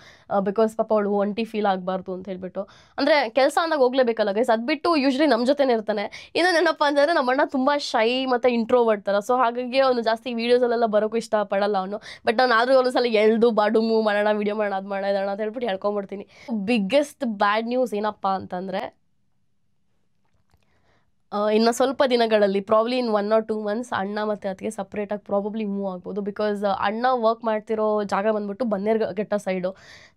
ಬಿಕಾಸ್ ಪಾಪ ಅವಳು ಒಂಟಿ ಫೀಲ್ ಆಗಬಾರ್ದು ಅಂತ ಹೇಳ್ಬಿಟ್ಟು. ಅಂದರೆ ಕೆಲಸ ಅಂದಾಗ ಹೋಗ್ಲೇಬೇಕಲ್ಲ ಗೈಸ್. ಅದು ಬಿಟ್ಟು ಯೂಶ್ವಲಿ ನಮ್ಮ ಜೊತೆನೇ ಇರ್ತಾನೆ. ಇನ್ನೊಂದೇನಪ್ಪ ಅಂತಂದರೆ, ನಮ್ಮ ಅಣ್ಣ ತುಂಬ ಶೈ ಮತ್ತು ಇಂಟ್ರೋವರ್ಟ್ ಥರ. ಸೊ ಹಾಗಾಗಿ ಅವನು ಜಾಸ್ತಿ ವೀಡಿಯೋಸಲ್ಲೆಲ್ಲ ಬರೋಕ್ಕೂ ಇಷ್ಟಪಡಲ್ಲ ಅವನು. ಬಟ್ ನಾನು ಆದರೂ ಒಂದ್ಸಲ ಎಳ್ದು ಬಾಡುಮು ಮಾಡೋಣ, ವೀಡಿಯೋ ಮಾಡೋಣ, ಅದು ಮಾಡೋಣ ಅಂತ ಹೇಳ್ಬಿಟ್ಟು ಹೇಳ್ಕೊಂಬಿಡ್ತೀನಿ. ಬಿಗ್ಗೆಸ್ಟ್ ಬ್ಯಾಡ್ ನ್ಯೂಸ್ ಏನಪ್ಪ ಅಂತಂದರೆ, ಇನ್ನು ಸ್ವಲ್ಪ ದಿನಗಳಲ್ಲಿ, ಪ್ರಾಬ್ಲಿ ಇನ್ 1 or 2 months, ಅಣ್ಣ ಮತ್ತು ಅತ್ತಿಗೆ ಸಪ್ರೇಟಾಗಿ ಪ್ರಾಬಬ್ಲಿ ಮೂವ್ ಆಗ್ಬೋದು. ಬಿಕಾಸ್ ಅಣ್ಣ ವರ್ಕ್ ಮಾಡ್ತಿರೋ ಜಾಗ ಬಂದ್ಬಿಟ್ಟು ಬನ್ನೇರುಘಟ್ಟ ಸೈಡು.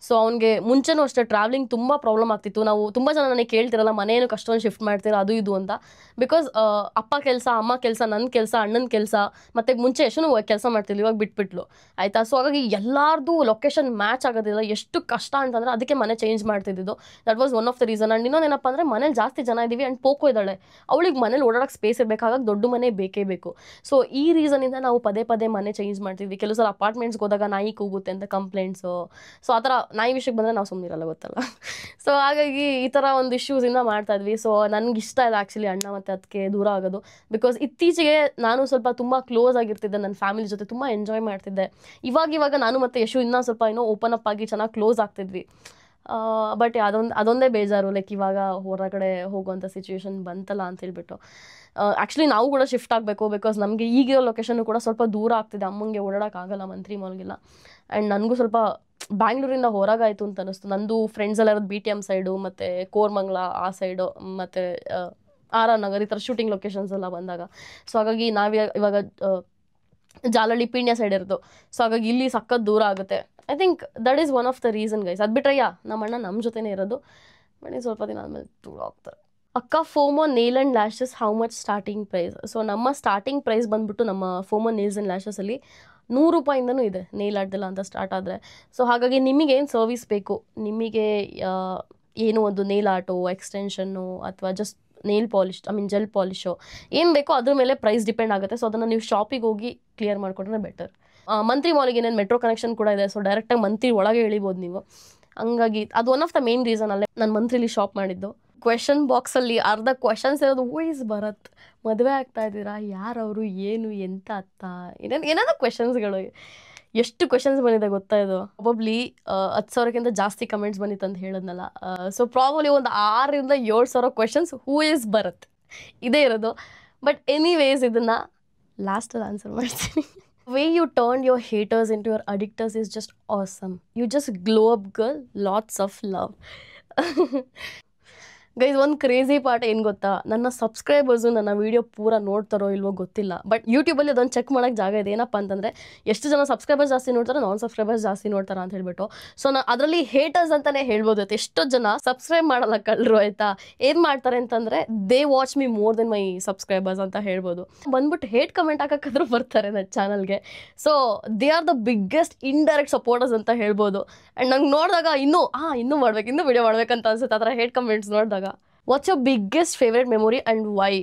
ಸೊ ಅವ್ನಿಗೆ ಮುಂಚೆನೂ ಅಷ್ಟೇ ಟ್ರಾವೆಲಿಂಗ್ ತುಂಬ ಪ್ರಾಬ್ಲಮ್ ಆಗ್ತಿತ್ತು. ನಾವು ತುಂಬ ಜನ ನನಗೆ ಕೇಳ್ತಿರಲ್ಲ, ಮನೇನು ಕಷ್ಟೊಂದು ಶಿಫ್ಟ್ ಮಾಡ್ತೀರಾ ಅದು ಇದು ಅಂತ. ಬಿಕಾಸ್ ಅಪ್ಪ ಕೆಲಸ, ಅಮ್ಮ ಕೆಲಸ, ನನ್ನ ಕೆಲಸ, ಅಣ್ಣನ ಕೆಲಸ, ಮತ್ತು ಮುಂಚೆ ಎಷ್ಟೂ ಕೆಲಸ ಮಾಡ್ತಿದ್ವಿ, ಇವಾಗ ಬಿಟ್ಬಿಟ್ಲು ಆಯಿತಾ. ಸೊ ಹಾಗಾಗಿ ಎಲ್ಲಾರ್ದು ಲೊಕೇಶನ್ ಮ್ಯಾಚ್ ಆಗೋದಿಲ್ಲ. ಎಷ್ಟು ಕಷ್ಟ ಅಂತಂದರೆ ಅದಕ್ಕೆ ಮನೆ ಚೇಂಜ್ ಮಾಡ್ತಿದ್ದು. That was one of the reason. And ಇನ್ನೊಂದೇನಪ್ಪ ಅಂದರೆ, ಮನೇಲಿ ಜಾಸ್ತಿ ಜನ ಇದ್ದೀವಿ. ಆ್ಯಂಡ್ ಪೋಕೋ ಇದ್ದಾಳೆ, ಅವಳಿಗೆ ಮನೇಲಿ ಓಡಾಡೋಕ್ಕೆ ಸ್ಪೇಸ್ ಇರಬೇಕು. ಹಾಗಾಗಿ ದೊಡ್ಡ ಮನೆ ಬೇಕೇ ಬೇಕು. ಸೊ ಈ ರೀಸನಿಂದ ನಾವು ಪದೇ ಮನೆ ಚೇಂಜ್ ಮಾಡ್ತಿದ್ವಿ. ಕೆಲವು ಸಲ ಅಪಾರ್ಟ್ಮೆಂಟ್ಸ್ಗೆ ಹೋದಾಗ ನಾಯಿ ಕೂಗುತ್ತೆ ಅಂತ ಕಂಪ್ಲೇಂಟ್ಸು. ಸೊ ಆ ಥರ ನಾಯಿ ವಿಷಯಕ್ಕೆ ಬಂದರೆ ನಾವು ಸುಮ್ಮನಿರಲ್ಲ, ಗೊತ್ತಲ್ಲ. ಸೊ ಹಾಗಾಗಿ ಈ ಥರ ಒಂದು ಇಶ್ಯೂಸಿಂದ ಮಾಡ್ತಾಯಿದ್ವಿ. ಸೊ ನನಗೆ ಇಷ್ಟ ಇದೆ ಆ್ಯಕ್ಚುಲಿ ಅಣ್ಣ ಮತ್ತು ಅದಕ್ಕೆ ದೂರ ಆಗೋದು. ಬಿಕಾಸ್ ಇತ್ತೀಚೆಗೆ ನಾನು ಸ್ವಲ್ಪ ತುಂಬ ಕ್ಲೋಸ್ ಆಗಿರ್ತಿದ್ದೆ, ನನ್ನ ಫ್ಯಾಮಿಲಿ ಜೊತೆ ತುಂಬ ಎಂಜಾಯ್ ಮಾಡ್ತಿದ್ದೆ. ಇವಾಗ ನಾನು ಮತ್ತು ಯಶು ಇನ್ನೂ ಸ್ವಲ್ಪ ಓಪನ್ ಅಪ್ ಆಗಿ ಚೆನ್ನಾಗಿ ಕ್ಲೋಸ್ ಆಗ್ತಿದ್ವಿ. ಬಟ್ ಅದೊಂದೇ ಬೇಜಾರು, ಲೈಕ್ ಇವಾಗ ಹೊರಗಡೆ ಹೋಗುವಂಥ ಸಿಚುವೇಶನ್ ಬಂತಲ್ಲ ಅಂತ ಹೇಳ್ಬಿಟ್ಟು. ಆ್ಯಕ್ಚುಲಿ ನಾವು ಕೂಡ ಶಿಫ್ಟ್ ಆಗಬೇಕು. ಬಿಕಾಸ್ ನಮಗೆ ಈಗಿರೋ ಲೊಕೇಶನ್ನು ಕೂಡ ಸ್ವಲ್ಪ ದೂರ ಆಗ್ತಿದೆ. ಅಮ್ಮಂಗೆ ಓಡಾಡೋಕ್ಕಾಗಲ್ಲ ಮಂತ್ರಿ ಮಾಲ್ಗೆಲ್ಲ. ಆ್ಯಂಡ್ ನನಗೂ ಸ್ವಲ್ಪ ಬ್ಯಾಂಗ್ಳೂರಿಂದ ಹೊರಗಾಯಿತು ಅಂತ ಅನ್ನಿಸ್ತು. ನಂದು ಫ್ರೆಂಡ್ಸ್ ಎಲ್ಲ ಇರೋದು BTM ಸೈಡು ಮತ್ತು ಕೋರ್ಮಂಗ್ಲ ಆ ಸೈಡು ಮತ್ತು RR ನಗರ್, ಈ ಥರ ಶೂಟಿಂಗ್ ಲೊಕೇಶನ್ಸ್ ಎಲ್ಲ ಬಂದಾಗ. ಸೊ ಹಾಗಾಗಿ ಇವಾಗ ಜಾಲಹಳ್ಳಿ ಪೀಣ್ಯ ಸೈಡ್ ಇರೋದು. ಸೊ ಹಾಗಾಗಿ ಇಲ್ಲಿ ಸಖತ್ ದೂರ ಆಗುತ್ತೆ. I think that is one of the reason guys. ಅದು ಬಿಟ್ಟರೆ ನಮ್ಮ ಅಣ್ಣ ನಮ್ಮ ಜೊತೆನೇ ಇರೋದು. ಬಟ್ ಸ್ವಲ್ಪ ದಿನ ಆದಮೇಲೆ ದೂರ ಹೋಗ್ತಾರೆ. ಅಕ್ಕ, Fomo nail and lashes how much starting price? So ನಮ್ಮ ಸ್ಟಾರ್ಟಿಂಗ್ ಪ್ರೈಸ್ ಬಂದ್ಬಿಟ್ಟು ನಮ್ಮ ಫೋಮೋ ನೇಲ್ಸ್ ಆ್ಯಂಡ್ ಲ್ಯಾಶಸಲ್ಲಿ ₹100 ಇದೆ ನೇಲ್ ಆರ್ಟ್ದೆಲ್ಲ ಅಂತ ಸ್ಟಾರ್ಟ್ ಆದರೆ. ಸೊ ಹಾಗಾಗಿ ನಿಮಗೇನು ಸರ್ವಿಸ್ ಬೇಕು, ನಿಮಗೆ ಏನು ಒಂದು ನೇಲ್ ಆರ್ಟು, ಎಕ್ಸ್ಟೆನ್ಷನ್ನು ಅಥವಾ just nail polish gel polish ಏನು ಬೇಕೋ ಅದ್ರ ಮೇಲೆ ಪ್ರೈಸ್ ಡಿಪೆಂಡ್ ಆಗುತ್ತೆ. ಸೊ ಅದನ್ನು ನೀವು ಶಾಪಿಗೆ ಹೋಗಿ ಕ್ಲಿಯರ್ ಮಾಡ್ಕೊಂಡ್ರೆ ಬೆಟರ್. ಮಂತ್ರಿ ಮಾಲಿಗೆ ಏನೇನು ಮೆಟ್ರೋ ಕನೆಕ್ಷನ್ ಕೂಡ ಇದೆ. ಸೊ ಡೈರೆಕ್ಟಾಗಿ ಮಂತ್ರಿ ಒಳಗೆ ಇಳಿಬೋದು ನೀವು. ಹಂಗಾಗಿ ಅದು one of the main reason ಅಲ್ಲೇ ನಾನು ಮಂತ್ರಿಲಿ ಶಾಪ್ ಮಾಡಿದ್ದು. ಕ್ವೆಶನ್ ಬಾಕ್ಸಲ್ಲಿ ಅರ್ಧ ಕ್ವೆಶನ್ಸ್ ಇರೋದು ಹೂ ಇಸ್ ಭರತ್, ಮದುವೆ ಆಗ್ತಾ ಇದ್ದೀರಾ, ಯಾರವರು, ಏನು, ಎಂತ ಅತ್ತ, ಏನೇನೋ ಕ್ವೆಶನ್ಸ್ಗಳು. ಎಷ್ಟು ಕ್ವೆಶನ್ಸ್ ಬಂದಿದೆ ಗೊತ್ತಾ ಇದು. ಪ್ರಾಬಬ್ಲಿ 10,000ಕ್ಕಿಂತ ಜಾಸ್ತಿ ಕಮೆಂಟ್ಸ್ ಬಂದಿತ್ತು ಅಂತ ಹೇಳಿದ್ನಲ್ಲ. ಸೊ ಪ್ರಾಬಬ್ಲಿ ಒಂದು 6,000-7,000 ಕ್ವೆಶನ್ಸ್ ಹೂ ಇಸ್ ಭರತ್ ಇದೇ ಇರೋದು. ಬಟ್ ಎನಿವೇಸ್ ಇದನ್ನು ಲಾಸ್ಟಲ್ಲಿ ಆನ್ಸರ್ ಮಾಡ್ತೀನಿ. way you turned your haters into your addictors is just awesome. You just glow up girl, lots of love. Guys, ಒಂದು ಕ್ರೇಜಿ ಪಾರ್ಟ್ ಏನು ಗೊತ್ತಾ, ನನ್ನ ಸಬ್ಸ್ಕ್ರೈಬರ್ಸು ನನ್ನ ವೀಡಿಯೋ ಪೂರ ನೋಡ್ತಾರೋ ಇಲ್ವೋ ಗೊತ್ತಿಲ್ಲ, ಬಟ್ ಯೂಟ್ಯೂಬಲ್ಲಿ ಅದೊಂದು ಚೆಕ್ ಮಾಡೋಕ್ಕೆ ಜಾಗ ಇದೆ. ಏನಪ್ಪ ಅಂತಂದರೆ ಎಷ್ಟು ಜನ ಸಬ್ಸ್ಕ್ರೈಬರ್ಸ್ ಜಾಸ್ತಿ ನೋಡ್ತಾರೆ, ನಾನ್ ಸಬ್ಸ್ಕ್ರೈಬರ್ಸ್ ಜಾಸ್ತಿ ನೋಡ್ತಾರೆ ಅಂತ ಹೇಳ್ಬಿಟ್ಟು. ಸೊ ಅದರಲ್ಲಿ ಹೇಟರ್ಸ್ ಅಂತಲೇ ಹೇಳ್ಬೋದು. ಎಷ್ಟೋ ಜನ ಸಬ್ಸ್ಕ್ರೈಬ್ ಮಾಡಲ್ಲ ಕಳ್ಳರು, ಆಯಿತಾ. ಏನು ಮಾಡ್ತಾರೆ ಅಂತಂದರೆ they watch me more than my subscribers ಅಂತ ಹೇಳ್ಬೋದು. ಬಂದ್ಬಿಟ್ಟು ಹೇಟ್ ಕಮೆಂಟ್ ಹಾಕೋಕ್ಕಾದ್ರೂ ಬರ್ತಾರೆ ನನ್ನ ಚಾನಲ್ಗೆ. So they are the biggest indirect supporters ಅಂತ ಹೇಳ್ಬೋದು. ಆ್ಯಂಡ್ ನಂಗೆ ನೋಡಿದಾಗ ಇನ್ನೂ ಮಾಡ್ಬೇಕು, ಇನ್ನೂ ವಿಡಿಯೋ ಮಾಡ್ಬೇಕಂತ ಅನ್ಸುತ್ತೆ ಆ ಥರ ಹೇಟ್ ಕಮೆಂಟ್ಸ್ ನೋಡಿದಾಗ. What's your biggest favourite memory and why?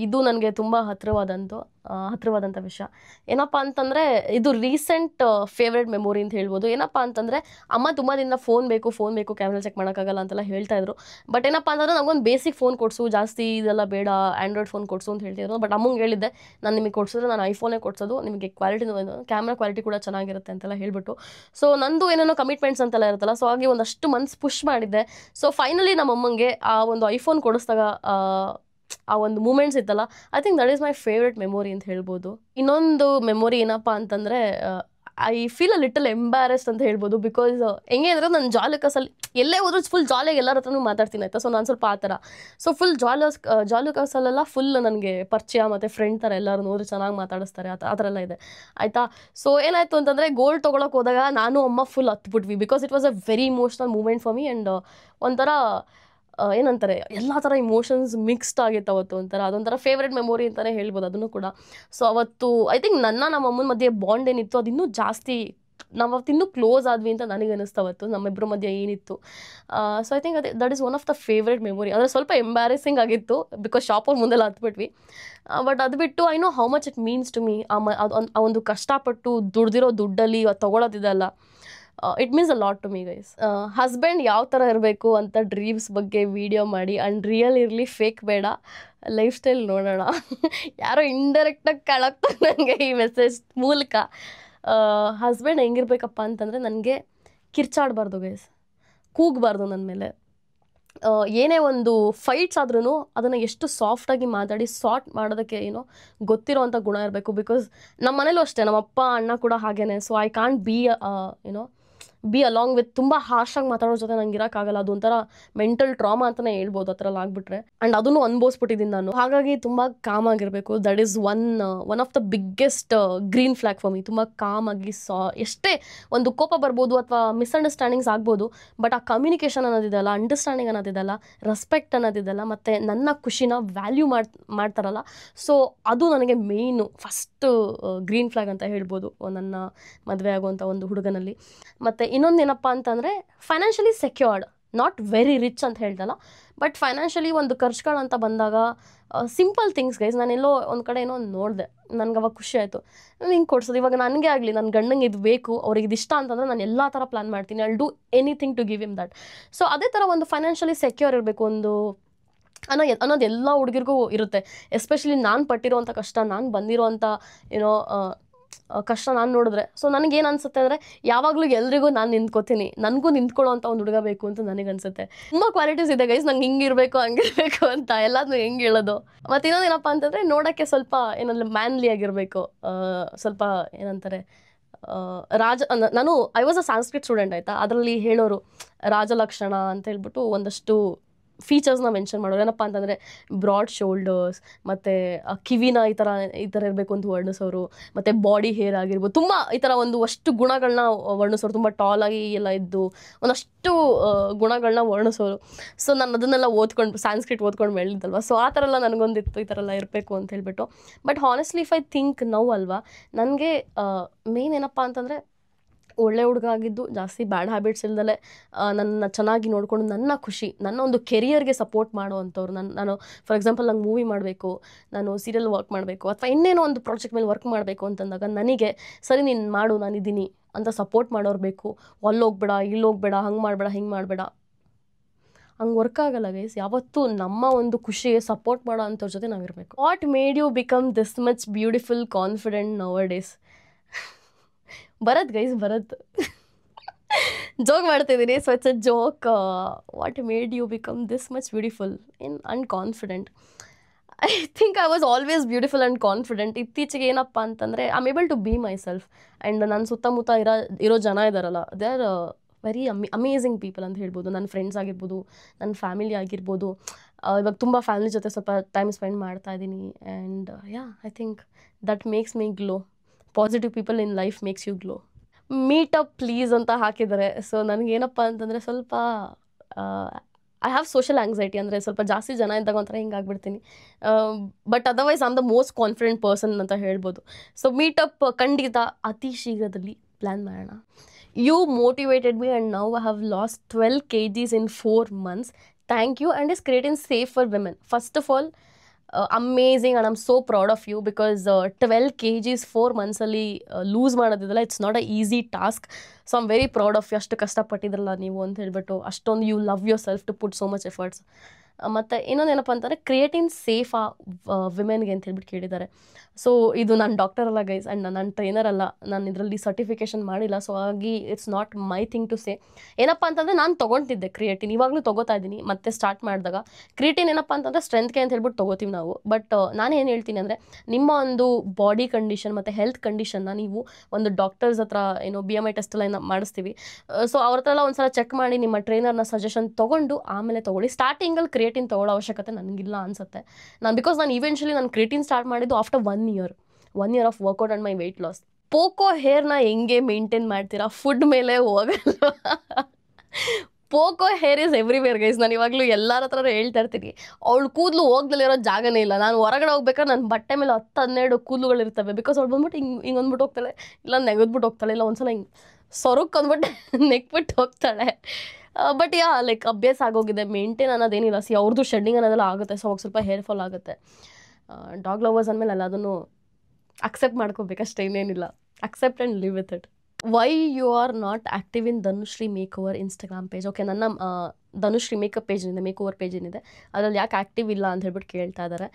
ಇದು ನನಗೆ ತುಂಬ ಹತ್ತಿರವಾದಂಥ ವಿಷಯ. ಏನಪ್ಪ ಅಂತಂದರೆ ಇದು ರೀಸೆಂಟ್ ಫೇವ್ರೆಟ್ ಮೆಮೊರಿ ಅಂತ ಹೇಳ್ಬೋದು. ಏನಪ್ಪ ಅಂತಂದರೆ ಅಮ್ಮ ತುಂಬ ದಿನ ಫೋನ್ ಬೇಕು ಕ್ಯಾಮ್ರಾ ಚೆಕ್ ಮಾಡೋಕ್ಕಾಗಲ್ಲ ಅಂತೆಲ್ಲ ಹೇಳ್ತಾಯಿದ್ರು. ಬಟ್ ಏನಪ್ಪ ಅಂತಂದರೆ ನನಗೊಂದು ಬೇಸಿಕ್ ಫೋನ್ ಕೊಡಿಸು, ಜಾಸ್ತಿ ಇದೆಲ್ಲ ಬೇಡ, ಆ್ಯಂಡ್ರಾಯ್ಡ್ ಫೋನ್ ಕೊಡಿಸು ಅಂತ ಹೇಳ್ತಿದ್ರು. ಬಟ್ ಅಮ್ಮಂಗೆ ಹೇಳಿದ್ದೆ, ನಾನು ನಿಮಗೆ ಕೊಡಿಸಿದ್ರೆ ನಾನು ಐಫೋನೇ ಕೊಡಿಸೋದು, ನಿಮಗೆ ಕ್ಯಾಮ್ರಾ ಕ್ವಾಲಿಟಿ ಕೂಡ ಚೆನ್ನಾಗಿರುತ್ತೆ ಅಂತೆಲ್ಲ ಹೇಳ್ಬಿಟ್ಟು. ಸೊ ನಂದು ಏನೇನೋ ಕಮಿಟ್ಮೆಂಟ್ಸ್ ಅಂತೆಲ್ಲ ಇರುತ್ತಲ್ಲ, ಸೊ ಹಾಗೆ ಒಂದಷ್ಟು ಮಂತ್ಸ್ ಪುಷ್ ಮಾಡಿದ್ದೆ. ಸೊ ಫೈನಲಿ ನಮ್ಮ ಅಮ್ಮಂಗೆ ಆ ಒಂದು ಐಫೋನ್ ಕೊಡಿಸಿದಾಗ ಆ ಒಂದು ಮೂಮೆಂಟ್ಸ್ ಇತ್ತಲ್ಲ, I think that is my favourite memory ಅಂತ ಹೇಳ್ಬೋದು. ಇನ್ನೊಂದು ಮೆಮೊರಿ ಏನಪ್ಪ ಅಂತಂದರೆ ಐ ಫೀಲ್ ಅ ಲಿಟಲ್ ಎಂಬ್ಯಾರೆಸ್ಡ್ ಅಂತ ಹೇಳ್ಬೋದು. ಬಿಕಾಸ್ ಹೆಂಗೆ ಅಂದರೆ ನಾನು ಜಾಲಿಕಸಲ್ಲಿ ಎಲ್ಲೇ ಹೋದ್ರೂ ಫುಲ್ ಜಾಲಿಯಾಗಿ ಎಲ್ಲರ ಹತ್ರನೂ ಮಾತಾಡ್ತೀನಿ, ಆಯಿತಾ. ಸೊ ನಾನು ಸ್ವಲ್ಪ ಆ ಥರ ಫುಲ್ ಜಾಲಿಕಸಲ್ಲೆಲ್ಲ ಫುಲ್ ನನಗೆ ಪರಿಚಯ ಮತ್ತು ಫ್ರೆಂಡ್ ಥರ ಎಲ್ಲರೂ ನೋಡಿದ್ರೆ ಚೆನ್ನಾಗಿ ಮಾತಾಡಿಸ್ತಾರೆ, ಆ ಥರ ಎಲ್ಲ ಇದೆ, ಆಯಿತಾ. ಸೊ ಏನಾಯಿತು ಅಂತಂದರೆ ಗೋಲ್ಡ್ ತೊಗೊಳಕ್ಕೆ ಹೋದಾಗ ನಾನು ಅಮ್ಮ ಫುಲ್ ಹತ್ಬಿಟ್ವಿ. Because it was a very emotional moment for me. And ಒಂಥರ ಏನಂತಾರೆ, ಎಲ್ಲ ಥರ ಇಮೋಷನ್ಸ್ ಮಿಕ್ಸ್ಡ್ ಆಗಿತ್ತು ಅವತ್ತು. ಅದೊಂಥರ ಫೇವ್ರೆಟ್ ಮೆಮೊರಿ ಅಂತಲೇ ಹೇಳ್ಬೋದು ಅದನ್ನು ಕೂಡ. ಸೊ ಅವತ್ತು ಐ ಥಿಂಕ್ ನಮ್ಮ ಅಮ್ಮನ ಮಧ್ಯೆ ಬಾಂಡ್ ಏನಿತ್ತು ಅದು ಇನ್ನೂ ಜಾಸ್ತಿ, ನಾವು ಅವತ್ತು ಇನ್ನೂ ಕ್ಲೋಸ್ ಆದ್ವಿ ಅಂತ ನನಗೆ ಅನ್ನಿಸ್ತು ಅವತ್ತು ನಮ್ಮಿಬ್ಬರ ಮಧ್ಯೆ ಏನಿತ್ತು. So I think that is one of the favourite memory. ಅಂದರೆ ಸ್ವಲ್ಪ ಎಂಬ್ಯಾರೆಸಿಂಗ್ ಆಗಿತ್ತು ಬಿಕಾಸ್ ಶಾಪವ್ರ ಮುಂದೆಲ್ಲ ಹತ್ಬಿಟ್ವಿ. ಬಟ್ ಅದು ಬಿಟ್ಟು I know how much it means to me. ಆ ಒಂದು ಕಷ್ಟಪಟ್ಟು ದುಡ್ದಿರೋ ದುಡ್ಡಲ್ಲಿ ತೊಗೊಳೋದಿದೆಲ್ಲ, it means a lot to me guys. Husband ಯಾವ ಥರ ಇರಬೇಕು ಅಂತ ಡ್ರೀಮ್ಸ್ ಬಗ್ಗೆ ವಿಡಿಯೋ ಮಾಡಿ, ಆ್ಯಂಡ್ ರಿಯಲ್ ಇರಲಿ, ಫೇಕ್ ಬೇಡ, ಲೈಫ್ ಸ್ಟೈಲ್ ನೋಡೋಣ. ಯಾರೋ ಇಂಡೈರೆಕ್ಟಾಗಿ ಕಾಣಾಗ್ತಾರೆ ನನಗೆ ಈ ಮೆಸೇಜ್ ಮೂಲಕ. ಹಸ್ಬೆಂಡ್ ಹೆಂಗಿರ್ಬೇಕಪ್ಪ ಅಂತಂದರೆ ನನಗೆ ಕಿರ್ಚಾಡಬಾರ್ದು ಗೈಸ್, ಕೂಗಬಾರ್ದು ನನ್ನ ಮೇಲೆ. ಏನೇ ಒಂದು ಫೈಟ್ಸ್ ಆದ್ರೂ ಅದನ್ನು ಎಷ್ಟು ಸಾಫ್ಟಾಗಿ ಮಾತಾಡಿ ಸಾರ್ಟ್ ಮಾಡೋದಕ್ಕೆ ಗೊತ್ತಿರೋ ಅಂಥ ಗುಣ ಇರಬೇಕು. ಬಿಕಾಸ್ ನಮ್ಮ ಮನೇಲೂ ಅಷ್ಟೇ, ನಮ್ಮ ಅಪ್ಪ ಅಣ್ಣ ಕೂಡ ಹಾಗೇನೆ. So I can't be along with ತುಂಬ ಹಾರ್ಷಾಗಿ ಮಾತಾಡೋ ಜೊತೆ ನಂಗೆ ಇರೋಕ್ಕಾಗಲ್ಲ. ಅದೊಂಥರ ಮೆಂಟಲ್ ಟ್ರಾಮಾ ಅಂತಲೇ ಹೇಳ್ಬೋದು ಆ ಥರ ಎಲ್ಲ ಆಗಿಬಿಟ್ರೆ. ಆ್ಯಂಡ್ ಅದನ್ನು ಅನ್ಭವಿಸ್ಬಿಟ್ಟಿದ್ದೀನಿ ನಾನು. ಹಾಗಾಗಿ ತುಂಬ ಕಾಮಾಗಿರಬೇಕು. That is one of the biggest green flag for me. ತುಂಬ ಕಾಮಾಗಿ ಎಷ್ಟೇ ಒಂದು ಕೋಪ ಬರ್ಬೋದು ಅಥವಾ ಮಿಸ್ಅಂಡರ್ಸ್ಟ್ಯಾಂಡಿಂಗ್ಸ್ ಆಗ್ಬೋದು, ಬಟ್ ಆ ಕಮ್ಯುನಿಕೇಷನ್ ಅನ್ನೋದಿದೆಯಲ್ಲ, ಅಂಡರ್ಸ್ಟ್ಯಾಂಡಿಂಗ್ ಅನ್ನೋದಿದೆಯಲ್ಲ, ರೆಸ್ಪೆಕ್ಟ್ ಅನ್ನೋದಿದೆಯಲ್ಲ, ಮತ್ತು ನನ್ನ ಖುಷಿನ ವ್ಯಾಲ್ಯೂ ಮಾಡ್ತಾರಲ್ಲ, ಸೊ ಅದು ನನಗೆ ಮೇಯ್ನು ಫಸ್ಟು ಗ್ರೀನ್ ಫ್ಲ್ಯಾಗ್ ಅಂತ ಹೇಳ್ಬೋದು ನನ್ನ ಮದುವೆ ಆಗುವಂಥ ಒಂದು ಹುಡುಗನಲ್ಲಿ. ಮತ್ತು ಇನ್ನೊಂದೇನಪ್ಪ ಅಂತಂದರೆ financially secured, not very rich ಅಂತ ಹೇಳ್ದಲ್ಲ, ಬಟ್ ಫೈನಾನ್ಷಿಯಲಿ ಒಂದು ಖರ್ಚುಗಳಂತ ಬಂದಾಗ ಸಿಂಪಲ್ ಥಿಂಗ್ಸ್ ಗೈಸ್. ನಾನೆಲ್ಲೋ ಒಂದು ಕಡೆ ಏನೋ ನೋಡಿದೆ, ನನಗೆ ಅವಾಗ ಖುಷಿ ಆಯಿತು. ನಾನು ಹಿಂಗೆ ಕೊಡ್ಸೋದು, ಇವಾಗ ನನಗೆ ಆಗಲಿ, ನನ್ನ ಗಂಡಂಗೆ ಇದು ಬೇಕು, ಅವ್ರಿಗೆ ಇದು ಇಷ್ಟ ಅಂತಂದರೆ ನಾನು ಎಲ್ಲ ಥರ ಪ್ಲ್ಯಾನ್ ಮಾಡ್ತೀನಿ. I will do anything to give him that. So ಅದೇ ಥರ ಒಂದು ಫೈನಾನ್ಷಿಯಲಿ ಸೆಕ್ಯೂರ್ ಇರಬೇಕು ಅನ್ನೋದು ಎಲ್ಲ ಹುಡುಗಿರಿಗೂ ಇರುತ್ತೆ. ಎಸ್ಪೆಷಲಿ ನಾನು ಪಟ್ಟಿರೋವಂಥ ಕಷ್ಟ, ನಾನು ಬಂದಿರೋವಂಥ ಕಷ್ಟ ನಾನು ನೋಡಿದ್ರೆ, ಸೊ ನನಗೇನು ಅನಿಸುತ್ತೆ ಅಂದರೆ ಯಾವಾಗಲೂ ಎಲ್ರಿಗೂ ನಾನು ನಿಂತ್ಕೋತೀನಿ, ನನಗೂ ನಿಂತ್ಕೊಳ್ಳೋ ಅಂತ ಒಂದು ಹುಡುಗ ಬೇಕು ಅಂತ ನನಗೆ ಅನಿಸುತ್ತೆ. ತುಂಬ ಕ್ವಾಲಿಟೀಸ್ ಇದೆ ಗೈಸ್, ನಂಗೆ ಹಿಂಗಿರಬೇಕು ಹಂಗಿರಬೇಕು ಅಂತ ಎಲ್ಲದನ್ನೂ ಹೆಂಗೆ ಹೇಳೋದು. ಮತ್ತು ಇನ್ನೊಂದೇನಪ್ಪ ಅಂತಂದರೆ ನೋಡೋಕ್ಕೆ ಸ್ವಲ್ಪ ಮ್ಯಾನ್ಲಿ ಆಗಿರಬೇಕು. ಸ್ವಲ್ಪ ಏನಂತಾರೆ, ನಾನು I was a Sanskrit student, ಆಯಿತಾ. ಅದರಲ್ಲಿ ಹೇಳೋರು ರಾಜಲಕ್ಷಣ ಅಂತ ಹೇಳ್ಬಿಟ್ಟು ಒಂದಷ್ಟು ಫೀಚರ್ಸ್ನ ಮೆನ್ಷನ್ ಮಾಡೋರು. ಏನಪ್ಪ ಅಂತಂದರೆ ಬ್ರಾಡ್ ಶೋಲ್ಡರ್ಸ್, ಮತ್ತು ಕಿವಿನ ಈ ಥರ ಇರಬೇಕು ಅಂತ ವರ್ಣಿಸೋರು, ಮತ್ತು ಬಾಡಿ ಹೇರ್ ಆಗಿರ್ಬೋದು, ತುಂಬ ಈ ಥರ ಅಷ್ಟು ಗುಣಗಳನ್ನ ವರ್ಣಿಸೋರು, ತುಂಬ ಟಾಲಾಗಿ ಎಲ್ಲ ಇದ್ದು ಒಂದಷ್ಟು ಗುಣಗಳನ್ನ ವರ್ಣಿಸೋರು. ಸೊ ನಾನು ಅದನ್ನೆಲ್ಲ ಓದ್ಕೊಂಡು ಸಾಂಸ್ಕ್ರಿಟ್ ಓದ್ಕೊಂಡು ಬೆಳೆದಿದ್ದಲ್ವ, ಸೊ ಆ ಥರ ಎಲ್ಲ ನನಗೊಂದಿತ್ತು ಈ ಥರ ಎಲ್ಲ ಇರಬೇಕು ಅಂತ ಹೇಳ್ಬಿಟ್ಟು. But honestly if I think now ಅಲ್ವಾ, ನನಗೆ ಮೇನ್ ಏನಪ್ಪ ಅಂತಂದರೆ ಒಳ್ಳೆ ಹುಡುಗ ಆಗಿದ್ದು, ಜಾಸ್ತಿ ಬ್ಯಾಡ್ ಹ್ಯಾಬಿಟ್ಸ್ ಇಲ್ದಲೆ ನನ್ನ ಚೆನ್ನಾಗಿ ನೋಡಿಕೊಂಡು ನನ್ನ ಖುಷಿ, ನನ್ನ ಒಂದು ಕೆರಿಯರ್ಗೆ ಸಪೋರ್ಟ್ ಮಾಡೋವಂಥವ್ರು. ನಾನು ಫಾರ್ ಎಕ್ಸಾಂಪಲ್ ನಂಗೆ ಮೂವಿ ಮಾಡಬೇಕು, ನಾನು ಸೀರಿಯಲ್ ವರ್ಕ್ ಮಾಡಬೇಕು, ಅಥವಾ ಇನ್ನೇನೋ ಒಂದು ಪ್ರಾಜೆಕ್ಟ್ ಮೇಲೆ ವರ್ಕ್ ಮಾಡಬೇಕು ಅಂತಂದಾಗ ನನಗೆ ಸರಿ ನೀನು ಮಾಡು ನಾನಿದ್ದೀನಿ ಅಂತ ಸಪೋರ್ಟ್ ಮಾಡೋರು ಬೇಕು. ಅಲ್ಲೋಗ್ಬೇಡ ಇಲ್ಲೋಗ್ಬೇಡ, ಹಂಗೆ ಮಾಡಬೇಡ ಹಿಂಗೆ ಮಾಡಬೇಡ, ಹಂಗೆ ವರ್ಕ್ ಆಗಲ್ಲ ಗೈಸ್. ಯಾವತ್ತೂ ನಮ್ಮ ಒಂದು ಖುಷಿಗೆ ಸಪೋರ್ಟ್ ಮಾಡೋ ಅಂಥವ್ರ ಜೊತೆ ನಾವಿರಬೇಕು. What made you become this much beautiful confident nowadays? Bharat guys, Bharat joke ಮಾಡ್ತಿದ್ದೀನಿ. So it's a joke. What made you become this much beautiful and confident? I think I was always beautiful and confident. ಇತ್ತೀಚೆಗೆ ಏನಪ್ಪ ಅಂತಂದರೆ I am able to be myself. And ನನ್ನ ಸುತ್ತಮುತ್ತ ಇರೋ ಜನ ಇದ್ದಾರಲ್ಲ, they are very amazing people ಅಂತ ಹೇಳ್ಬೋದು. ನನ್ನ ಫ್ರೆಂಡ್ಸ್ ಆಗಿರ್ಬೋದು, ನನ್ನ ಫ್ಯಾಮಿಲಿ ಆಗಿರ್ಬೋದು. ಇವಾಗ ತುಂಬ ಫ್ಯಾಮಿಲಿ ಜೊತೆ ಸ್ವಲ್ಪ ಟೈಮ್ ಸ್ಪೆಂಡ್ ಮಾಡ್ತಾ ಇದ್ದೀನಿ. And yeah, I think that makes me glow. Positive people in life makes you glow. Meet up please ಅಂತ ಹಾಕಿದ್ದಾರೆ. ಸೊ ನನಗೇನಪ್ಪ ಅಂತಂದರೆ ಸ್ವಲ್ಪ ಐ ಹ್ಯಾವ್ ಸೋಷಲ್ ಆಂಗ್ಸೈಟಿ, ಅಂದರೆ ಸ್ವಲ್ಪ ಜಾಸ್ತಿ ಜನ ಇದ್ದಾಗ ಒಂಥರ ಹಿಂಗಾಗ್ಬಿಡ್ತೀನಿ. But otherwise I am the most confident person ಅಂತ ಹೇಳ್ಬೋದು. ಸೊ ಮೀಟ್ ಅಪ್ ಖಂಡಿತ ಅತಿ ಶೀಘ್ರದಲ್ಲಿ ಪ್ಲ್ಯಾನ್ ಮಾಡೋಣ. You motivated me and now I have lost 12 kgs in 4 months. Thank you, and is creating safe for women. First of all, amazing, and I'm so proud of you, because 12 kgs 4 months ಅಲ್ಲಿ ಲೂಸ್ ಮಾಡೋದಿದಲ್ಲ, it's not a easy task. So I'm very proud of you. ಅಷ್ಟು ಕಷ್ಟಪಟ್ಟಿದ್ರಲ್ಲ ನೀವು ಅಂತ ಹೇಳ್ಬಿಟ್ಟು, ಅಷ್ಟೊಂದು you love yourself to put so much efforts. ಮತ್ತು ಇನ್ನೊಂದೇನಪ್ಪ ಅಂತಂದರೆ ಕ್ರಿಯೇಟಿಂಗ್ ಸೇಫ್ ವಿಮೆನ್ಗೆ ಅಂತ ಹೇಳ್ಬಿಟ್ಟು ಕೇಳಿದ್ದಾರೆ. ಸೊ ಇದು ನಾನು ಡಾಕ್ಟರ್ ಅಲ್ಲ ಗೈಸ್, ಆ್ಯಂಡ್ ನಾನು ಟ್ರೈನರ್ ಅಲ್ಲ, ನಾನು ಇದರಲ್ಲಿ ಸರ್ಟಿಫಿಕೇಷನ್ ಮಾಡಿಲ್ಲ. ಸೊ ಹಾಗಾಗಿ it's not my thing to say. ಏನಪ್ಪ ಅಂತಂದರೆ ನಾನು ತೊಗೊತಿದ್ದೆ ಕ್ರಿಯೇಟಿನ್, ಇವಾಗಲೂ ತೊಗೋತಾ ಇದ್ದೀನಿ. ಮತ್ತೆ ಸ್ಟಾರ್ಟ್ ಮಾಡಿದಾಗ ಕ್ರಿಯೇಟಿನ್ ಏನಪ್ಪ ಅಂತಂದರೆ ಸ್ಟ್ರೆಂತ್ಗೆ ಅಂತ ಹೇಳ್ಬಿಟ್ಟು ತೊಗೋತೀವಿ ನಾವು. ಬಟ್ ನಾನು ಏನು ಹೇಳ್ತೀನಿ ಅಂದರೆ, ನಿಮ್ಮ ಒಂದು ಬಾಡಿ ಕಂಡೀಷನ್ ಮತ್ತು ಹೆಲ್ತ್ ಕಂಡೀಷನ್ನ ನೀವು ಒಂದು ಡಾಕ್ಟರ್ಸ್ ಹತ್ರ ಏನೋ BMI ಟೆಸ್ಟ್ ಎಲ್ಲ ಮಾಡಿಸ್ತೀವಿ. ಸೊ ಅವ್ರ ಹತ್ರ ಎಲ್ಲ ಒಂದ್ಸಲ ಚೆಕ್ ಮಾಡಿ ನಿಮ್ಮ ಟ್ರೈನರ್ನ ಸಜೆಷನ್ ತೊಗೊಂಡು ಆಮೇಲೆ ತೊಗೊಳ್ಳಿ. ಸ್ಟಾರ್ಟಿಂಗಲ್ಲಿ ಕ್ರಿಯೇಟಿನ್ ತೊಗೊಳ್ಳೋ ಅವಶ್ಯಕತೆ ನನಗಿಲ್ಲ ಅನಿಸುತ್ತೆ. ನಾನು ಇವೆನ್ಚುಲಿ ನಾನು ಕ್ರಿಯೇಟಿನ್ ಸ್ಟಾರ್ಟ್ ಮಾಡಿದ್ದು after 1 year of workout and my weight loss. Poco ಹೇರ್ನ ಹೆಂಗೆ ಮೇಂಟೈನ್ ಮಾಡ್ತೀರಾ? ಫುಡ್ ಮೇಲೆ ಹೋಗಲ್ಲ. Poco hair is everywhere guys. ನಾನು ಇವಾಗಲೂ ಎಲ್ಲರ ಹತ್ರ ಹೇಳ್ತಾ ಇರ್ತೀನಿ, ಅವಳು ಕೂದಲು ಹೋಗ್ದಲ್ಲಿರೋ ಜಾಗನೇ ಇಲ್ಲ. ನಾನು ಹೊರಗಡೆ ಹೋಗ್ಬೇಕಾದ್ರೆ ನನ್ನ ಬಟ್ಟೆ ಮೇಲೆ 10-12 ಕೂದಲುಗಳಿರ್ತವೆ. ಬಿಕಾಸ್ ಅವಳು ಬಂದ್ಬಿಟ್ಟು ಹಿಂಗೆ ಅಂದ್ಬಿಟ್ಟು ಹೋಗ್ತಾಳೆ, ಇಲ್ಲ ನೆಗೆದ್ಬಿಟ್ಟು ಹೋಗ್ತಾಳೆ, ಇಲ್ಲ ಒಂದ್ಸಲ ಹಿಂಗೆ ಸೊರಕ್ಕೆ ಅಂದ್ಬಿಟ್ಟು ನೆಕ್ಬಿಟ್ಟು ಹೋಗ್ತಾಳೆ. ಬಟ್ ಯಾ, ಲೈಕ್ ಅಭ್ಯಾಸ ಆಗೋಗಿದೆ. ಮೇಂಟೈನ್ ಅನ್ನೋದೇನಿಲ್ಲ. ಅವ್ರದ್ದು ಶೆಡ್ಡಿಂಗ್ ಅನ್ನೋದೆಲ್ಲ ಆಗುತ್ತೆ. ಸೊ ಅವಾಗ ಸ್ವಲ್ಪ ಹೇರ್ ಫಾಲ್ ಆಗುತ್ತೆ. ಡಾಗ್ ಲವರ್ಸ್ ಅಂದಮೇಲೆ ಎಲ್ಲದನ್ನು ಅಕ್ಸೆಪ್ಟ್ ಮಾಡ್ಕೋಬೇಕಷ್ಟೇ, ಇನ್ನೇನಿಲ್ಲ. Accept and live with it. Why you are not active in Dhanushree makeover Instagram page? Okay, ನನ್ನ ಧನುಶ್ರೀ ಮೇಕಪ್ ಪೇಜ್ ಏನಿದೆ, ಮೇಕ್ ಓವರ್ ಪೇಜ್ ಏನಿದೆ, ಅದರಲ್ಲಿ ಯಾಕೆ ಆ್ಯಕ್ಟಿವ್ ಇಲ್ಲ ಅಂತ ಹೇಳ್ಬಿಟ್ಟು ಕೇಳ್ತಾ ಇದ್ದಾರೆ.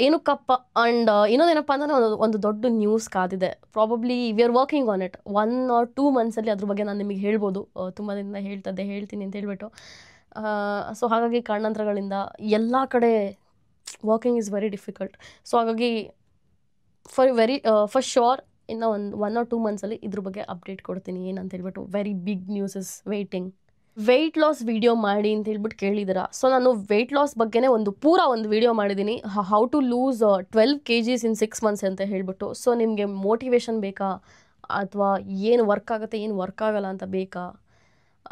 ಏನಕ್ಕಪ್ಪ? ಆ್ಯಂಡ್ ಇನ್ನೊಂದೇನಪ್ಪ ಅಂದರೆ ಒಂದು ದೊಡ್ಡ ನ್ಯೂಸ್ ಕಾದಿದೆ. Probably we are working on it. 1 or 2 months ಅದ್ರ ಬಗ್ಗೆ ನಾನು ನಿಮಗೆ ಹೇಳ್ಬೋದು. ತುಂಬ ದಿನದಿಂದ ಹೇಳ್ತೀನಿ ಅಂತ ಹೇಳ್ಬಿಟ್ಟು. ಸೊ ಹಾಗಾಗಿ ಕಾರಣಾಂತರಗಳಿಂದ ಎಲ್ಲ ಕಡೆ working is very difficult. So ಹಾಗಾಗಿ ಫಾರ್ ಶೋರ್ ಇನ್ನು 1 or 2 months ಇದ್ರ ಬಗ್ಗೆ ಅಪ್ಡೇಟ್ ಕೊಡ್ತೀನಿ ಏನಂತ ಹೇಳ್ಬಿಟ್ಟು. Very big news is waiting. Weight loss video ಮಾಡಿ ಅಂತ ಹೇಳ್ಬಿಟ್ಟು ಕೇಳಿದ್ದೀರಾ. ಸೊ ನಾನು ವೆಯ್ಟ್ ಲಾಸ್ ಬಗ್ಗೆನೇ ಒಂದು ವಿಡಿಯೋ ಮಾಡಿದ್ದೀನಿ, how to lose 12 kgs in 6 months ಅಂತ ಹೇಳ್ಬಿಟ್ಟು. ಸೊ ನಿಮಗೆ ಮೋಟಿವೇಶನ್ ಬೇಕಾ, ಅಥವಾ ಏನು ವರ್ಕ್ ಆಗುತ್ತೆ ಏನು ವರ್ಕ್ ಆಗಲ್ಲ ಅಂತ ಬೇಕಾ,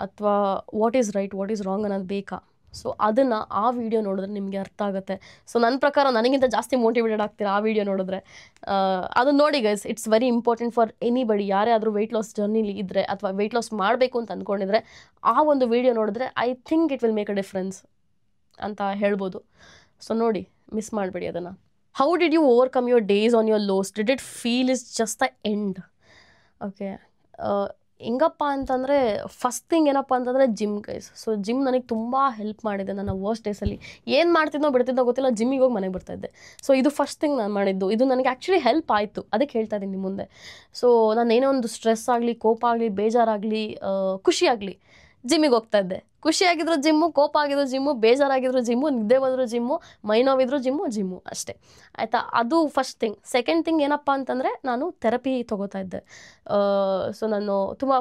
ಅಥವಾ what is right what is wrong ಅನ್ನೋದು ಬೇಕಾ? ಸೊ ಅದನ್ನು ಆ ವಿಡಿಯೋ ನೋಡಿದ್ರೆ ನಿಮಗೆ ಅರ್ಥ ಆಗುತ್ತೆ. ಸೊ ನನ್ನ ಪ್ರಕಾರ ನನಗಿಂತ ಜಾಸ್ತಿ ಮೋಟಿವೇಟೆಡ್ ಆಗ್ತೀರಾ ಆ ವಿಡಿಯೋ ನೋಡಿದ್ರೆ. ಅದನ್ನು ನೋಡಿ guys, it's very important for anybody. ಯಾರೇ ಆದರೂ ವೆಯ್ಟ್ ಲಾಸ್ ಜರ್ನಿಲಿ ಇದ್ದರೆ ಅಥವಾ ವೆಯ್ಟ್ ಲಾಸ್ ಮಾಡಬೇಕು ಅಂತ ಅಂದ್ಕೊಂಡಿದ್ರೆ ಆ ಒಂದು ವಿಡಿಯೋ ನೋಡಿದ್ರೆ I think it will make a difference ಅಂತ ಹೇಳ್ಬೋದು. ಸೊ ನೋಡಿ, ಮಿಸ್ ಮಾಡಬೇಡಿ ಅದನ್ನು. How did you overcome your days on your lows? Did it feel is just the end? Okay, ಹೆಂಗಪ್ಪ ಅಂತಂದರೆ ಫಸ್ಟ್ ಥಿಂಗ್ ಏನಪ್ಪ ಅಂತಂದರೆ ಜಿಮ್ ಗೈಸ್. ಸೊ ಜಿಮ್ ನನಗೆ ತುಂಬ ಹೆಲ್ಪ್ ಮಾಡಿದೆ ನನ್ನ ವರ್ಸ್ಟ್ ಡೇಸಲ್ಲಿ. ಏನು ಮಾಡ್ತಿದ್ದೋ ಬಿಡ್ತಿದ್ದೋ ಗೊತ್ತಿಲ್ಲ, ಜಿಮ್ಮಿಗೆ ಹೋಗಿ ಮನೆಗೆ ಬರ್ತಾಯಿದ್ದೆ. ಸೊ ಇದು ಫಸ್ಟ್ ಥಿಂಗ್ ನಾನು ಮಾಡಿದ್ದು. ಇದು ನನಗೆ ಆ್ಯಕ್ಚುಲಿ ಹೆಲ್ಪ್ ಆಯಿತು, ಅದಕ್ಕೆ ಹೇಳ್ತಾ ಇದ್ದೀನಿ ನಿಮ್ಮ ಮುಂದೆ. ಸೊ ನಾನು ಏನೋ ಒಂದು ಸ್ಟ್ರೆಸ್ ಆಗಲಿ, ಕೋಪ ಆಗಲಿ, ಬೇಜಾರಾಗಲಿ, ಖುಷಿ ಆಗಲಿ, ಜಿಮ್ಮಿಗೆ ಹೋಗ್ತಾಯಿದ್ದೆ. ಖುಷಿಯಾಗಿದ್ರು ಜಿಮ್ಮು, ಕೋಪ ಆಗಿದ್ರು ಜಿಮ್ಮು, ಬೇಜಾರಾಗಿದ್ರು ಜಿಮ್ಮು, ನಿದ್ದೆ ಬಂದ್ರು ಜಿಮ್ಮು, ಮೈ ನೋವಿದ್ರು ಜಿಮ್ಮು ಅಷ್ಟೇ ಆಯಿತಾ. ಅದು ಫಸ್ಟ್ ಥಿಂಗ್. ಸೆಕೆಂಡ್ ಥಿಂಗ್ ಏನಪ್ಪ ಅಂತಂದರೆ ನಾನು ಥೆರಪಿ ತೊಗೋತಾ ಇದ್ದೆ. ಸೊ ನಾನು ತುಂಬ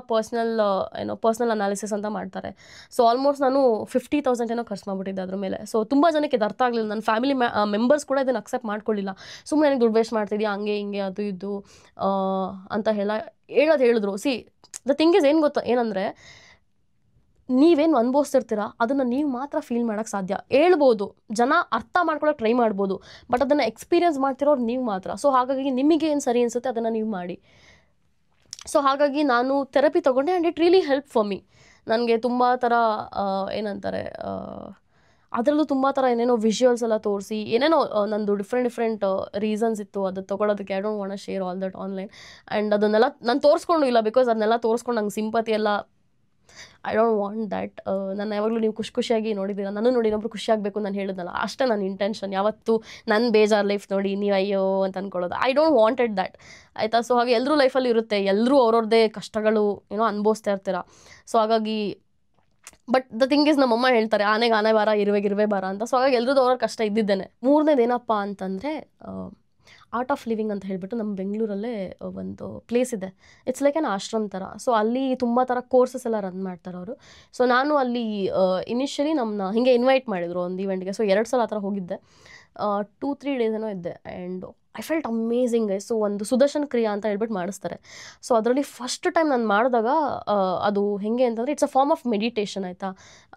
ಪರ್ಸ್ನಲ್ ಅನಾಲಿಸಿಸ್ ಅಂತ ಮಾಡ್ತಾರೆ. ಸೊ ಆಲ್ಮೋಸ್ಟ್ ನಾನು 50,000 ಏನೋ ಖರ್ಚು ಮಾಡಿಬಿಟ್ಟಿದ್ದೆ ಅದ್ರ ಮೇಲೆ. ಸೊ ತುಂಬ ಜನಕ್ಕೆ ಇದು ಅರ್ಥ ಆಗಲಿಲ್ಲ. ನನ್ನ ಫ್ಯಾಮಿಲಿ ಮೆಂಬರ್ಸ್ ಕೂಡ ಇದನ್ನು ಅಕ್ಸೆಪ್ಟ್ ಮಾಡ್ಕೊಳ್ಳಿಲ್ಲ. ಸುಮ್ಮನೆ ನನಗೆ ದುಡ್ಡು ವೇಸ್ಟ್ ಮಾಡ್ತಿದ್ಯಾ ಹಂಗೆ ಹಿಂಗೆ ಅದು ಇದು ಅಂತ ಹೇಳಿದ್ರು. ಸಿ ದ ಥಿಂಗ್ ಇಸ್ ಏನಂದರೆ ನೀವೇನು ಅನುಭವಿಸ್ತಿರ್ತೀರ ಅದನ್ನು ನೀವು ಮಾತ್ರ ಫೀಲ್ ಮಾಡೋಕ್ಕೆ ಸಾಧ್ಯ. ಹೇಳ್ಬೋದು, ಜನ ಅರ್ಥ ಮಾಡ್ಕೊಳ್ಳೋಕೆ ಟ್ರೈ ಮಾಡ್ಬೋದು, ಬಟ್ ಅದನ್ನು ಎಕ್ಸ್ಪೀರಿಯನ್ಸ್ ಮಾಡ್ತಿರೋರು ನೀವು ಮಾತ್ರ. ಸೊ ಹಾಗಾಗಿ ನಿಮಗೆ ಏನು ಸರಿ ಅನಿಸುತ್ತೆ ಅದನ್ನು ನೀವು ಮಾಡಿ. ಸೊ ಹಾಗಾಗಿ ನಾನು ಥೆರಪಿ ತೊಗೊಂಡೆ and it really help for me. ನನಗೆ ತುಂಬ ಥರ ಏನಂತಾರೆ ಅದರಲ್ಲೂ ತುಂಬ ಥರ ಏನೇನೋ ವಿಜುವಲ್ಸ್ ಎಲ್ಲ ತೋರಿಸಿ ಏನೇನೋ ನಂದು ಡಿಫ್ರೆಂಟ್ ರೀಸನ್ಸ್ ಇತ್ತು ಅದು ತೊಗೊಳೋದಕ್ಕೆ. I don't want share all that online. And ಅದನ್ನೆಲ್ಲ ನಾನು ತೋರಿಸ್ಕೊಂಡು ಇಲ್ಲ, ಬಿಕಾಸ್ ಅದನ್ನೆಲ್ಲ ತೋರಿಸ್ಕೊಂಡು ನಂಗೆ ಸಿಂಪತಿ ಎಲ್ಲ ಐ ಡೋಂಟ್ ವಾಂಟ್ ದ್ಯಾಟ್. ನಾನು ಯಾವಾಗಲೂ ನೀವು ಖುಷಿಯಾಗಿ ನೋಡಿದ್ದೀರ, ನಾನು ನೋಡಿ ಇನ್ನೊಬ್ರು ಖುಷಿಯಾಗಬೇಕು ನಾನು ಹೇಳಿದ್ನಲ್ಲ, ಅಷ್ಟೇ ನನ್ನ ಇಂಟೆನ್ಷನ್. ಯಾವತ್ತು ನನ್ನ ಬೇಜಾರು ಲೈಫ್ ನೋಡಿ ನೀವು ಅಯ್ಯೋ ಅಂತ ಅಂದ್ಕೊಳ್ಳೋದು, ಐ ಡೋಂಟ್ ವಾಂಟೆಡ್ ದ್ಯಾಟ್ ಆಯಿತಾ. ಸೊ ಹಾಗೆ ಎಲ್ಲರೂ ಲೈಫಲ್ಲಿ ಇರುತ್ತೆ, ಎಲ್ಲರೂ ಅವ್ರವ್ರದ್ದೇ ಕಷ್ಟಗಳು ಅನುಭವಿಸ್ತಾ ಇರ್ತೀರ. ಸೊ ಹಾಗಾಗಿ ಬಟ್ ದ ಥಿಂಗ್ ಇಸ್ ನಮ್ಮಮ್ಮ ಹೇಳ್ತಾರೆ ಆನೆಗೆ ಆನೆ ಬಾರ ಇರುವೆ ಬಾರ ಅಂತ. ಸೊ ಹಾಗಾಗಿ ಎಲ್ಲರದ್ದು ಅವ್ರ ಕಷ್ಟ ಇದ್ದಿದ್ದೇನೆ. ಮೂರನೇದೇನಪ್ಪ ಅಂತಂದರೆ ಆರ್ಟ್ ಆಫ್ ಲಿವಿಂಗ್ ಅಂತ ಹೇಳಿಬಿಟ್ಟು ನಮ್ಮ ಬೆಂಗಳೂರಲ್ಲೇ ಒಂದು ಪ್ಲೇಸ್ ಇದೆ. ಇಟ್ಸ್ ಲೈಕ್ ಆನ್ ಆಶ್ರಮ್ ಥರ. ಸೊ ಅಲ್ಲಿ ತುಂಬ ಥರ ಕೋರ್ಸಸ್ ಎಲ್ಲ ರನ್ ಮಾಡ್ತಾರೆ ಅವರು. ಸೊ ನಾನು ಅಲ್ಲಿ ಇನಿಷಿಯಲಿ ನಮ್ಮನ್ನ ಹೀಗೆ ಇನ್ವೈಟ್ ಮಾಡಿದರು ಒಂದು ಇವೆಂಟ್ಗೆ. ಸೊ 2 ಸಲ ಆ ಥರ ಹೋಗಿದ್ದೆ. 2-3 ಡೇಸ್ ಏನೋ ಇದ್ದೆ and I felt amazing. So ಒಂದು ಸುದರ್ಶನ್ ಕ್ರಿಯಾ ಅಂತ ಹೇಳ್ಬಿಟ್ಟು ಮಾಡಿಸ್ತಾರೆ. ಸೊ ಅದರಲ್ಲಿ ಫಸ್ಟ್ ಟೈಮ್ ನಾನು ಮಾಡಿದಾಗ ಅದು ಹೇಗೆ ಅಂತಂದರೆ it's a form of meditation ಆಯಿತಾ.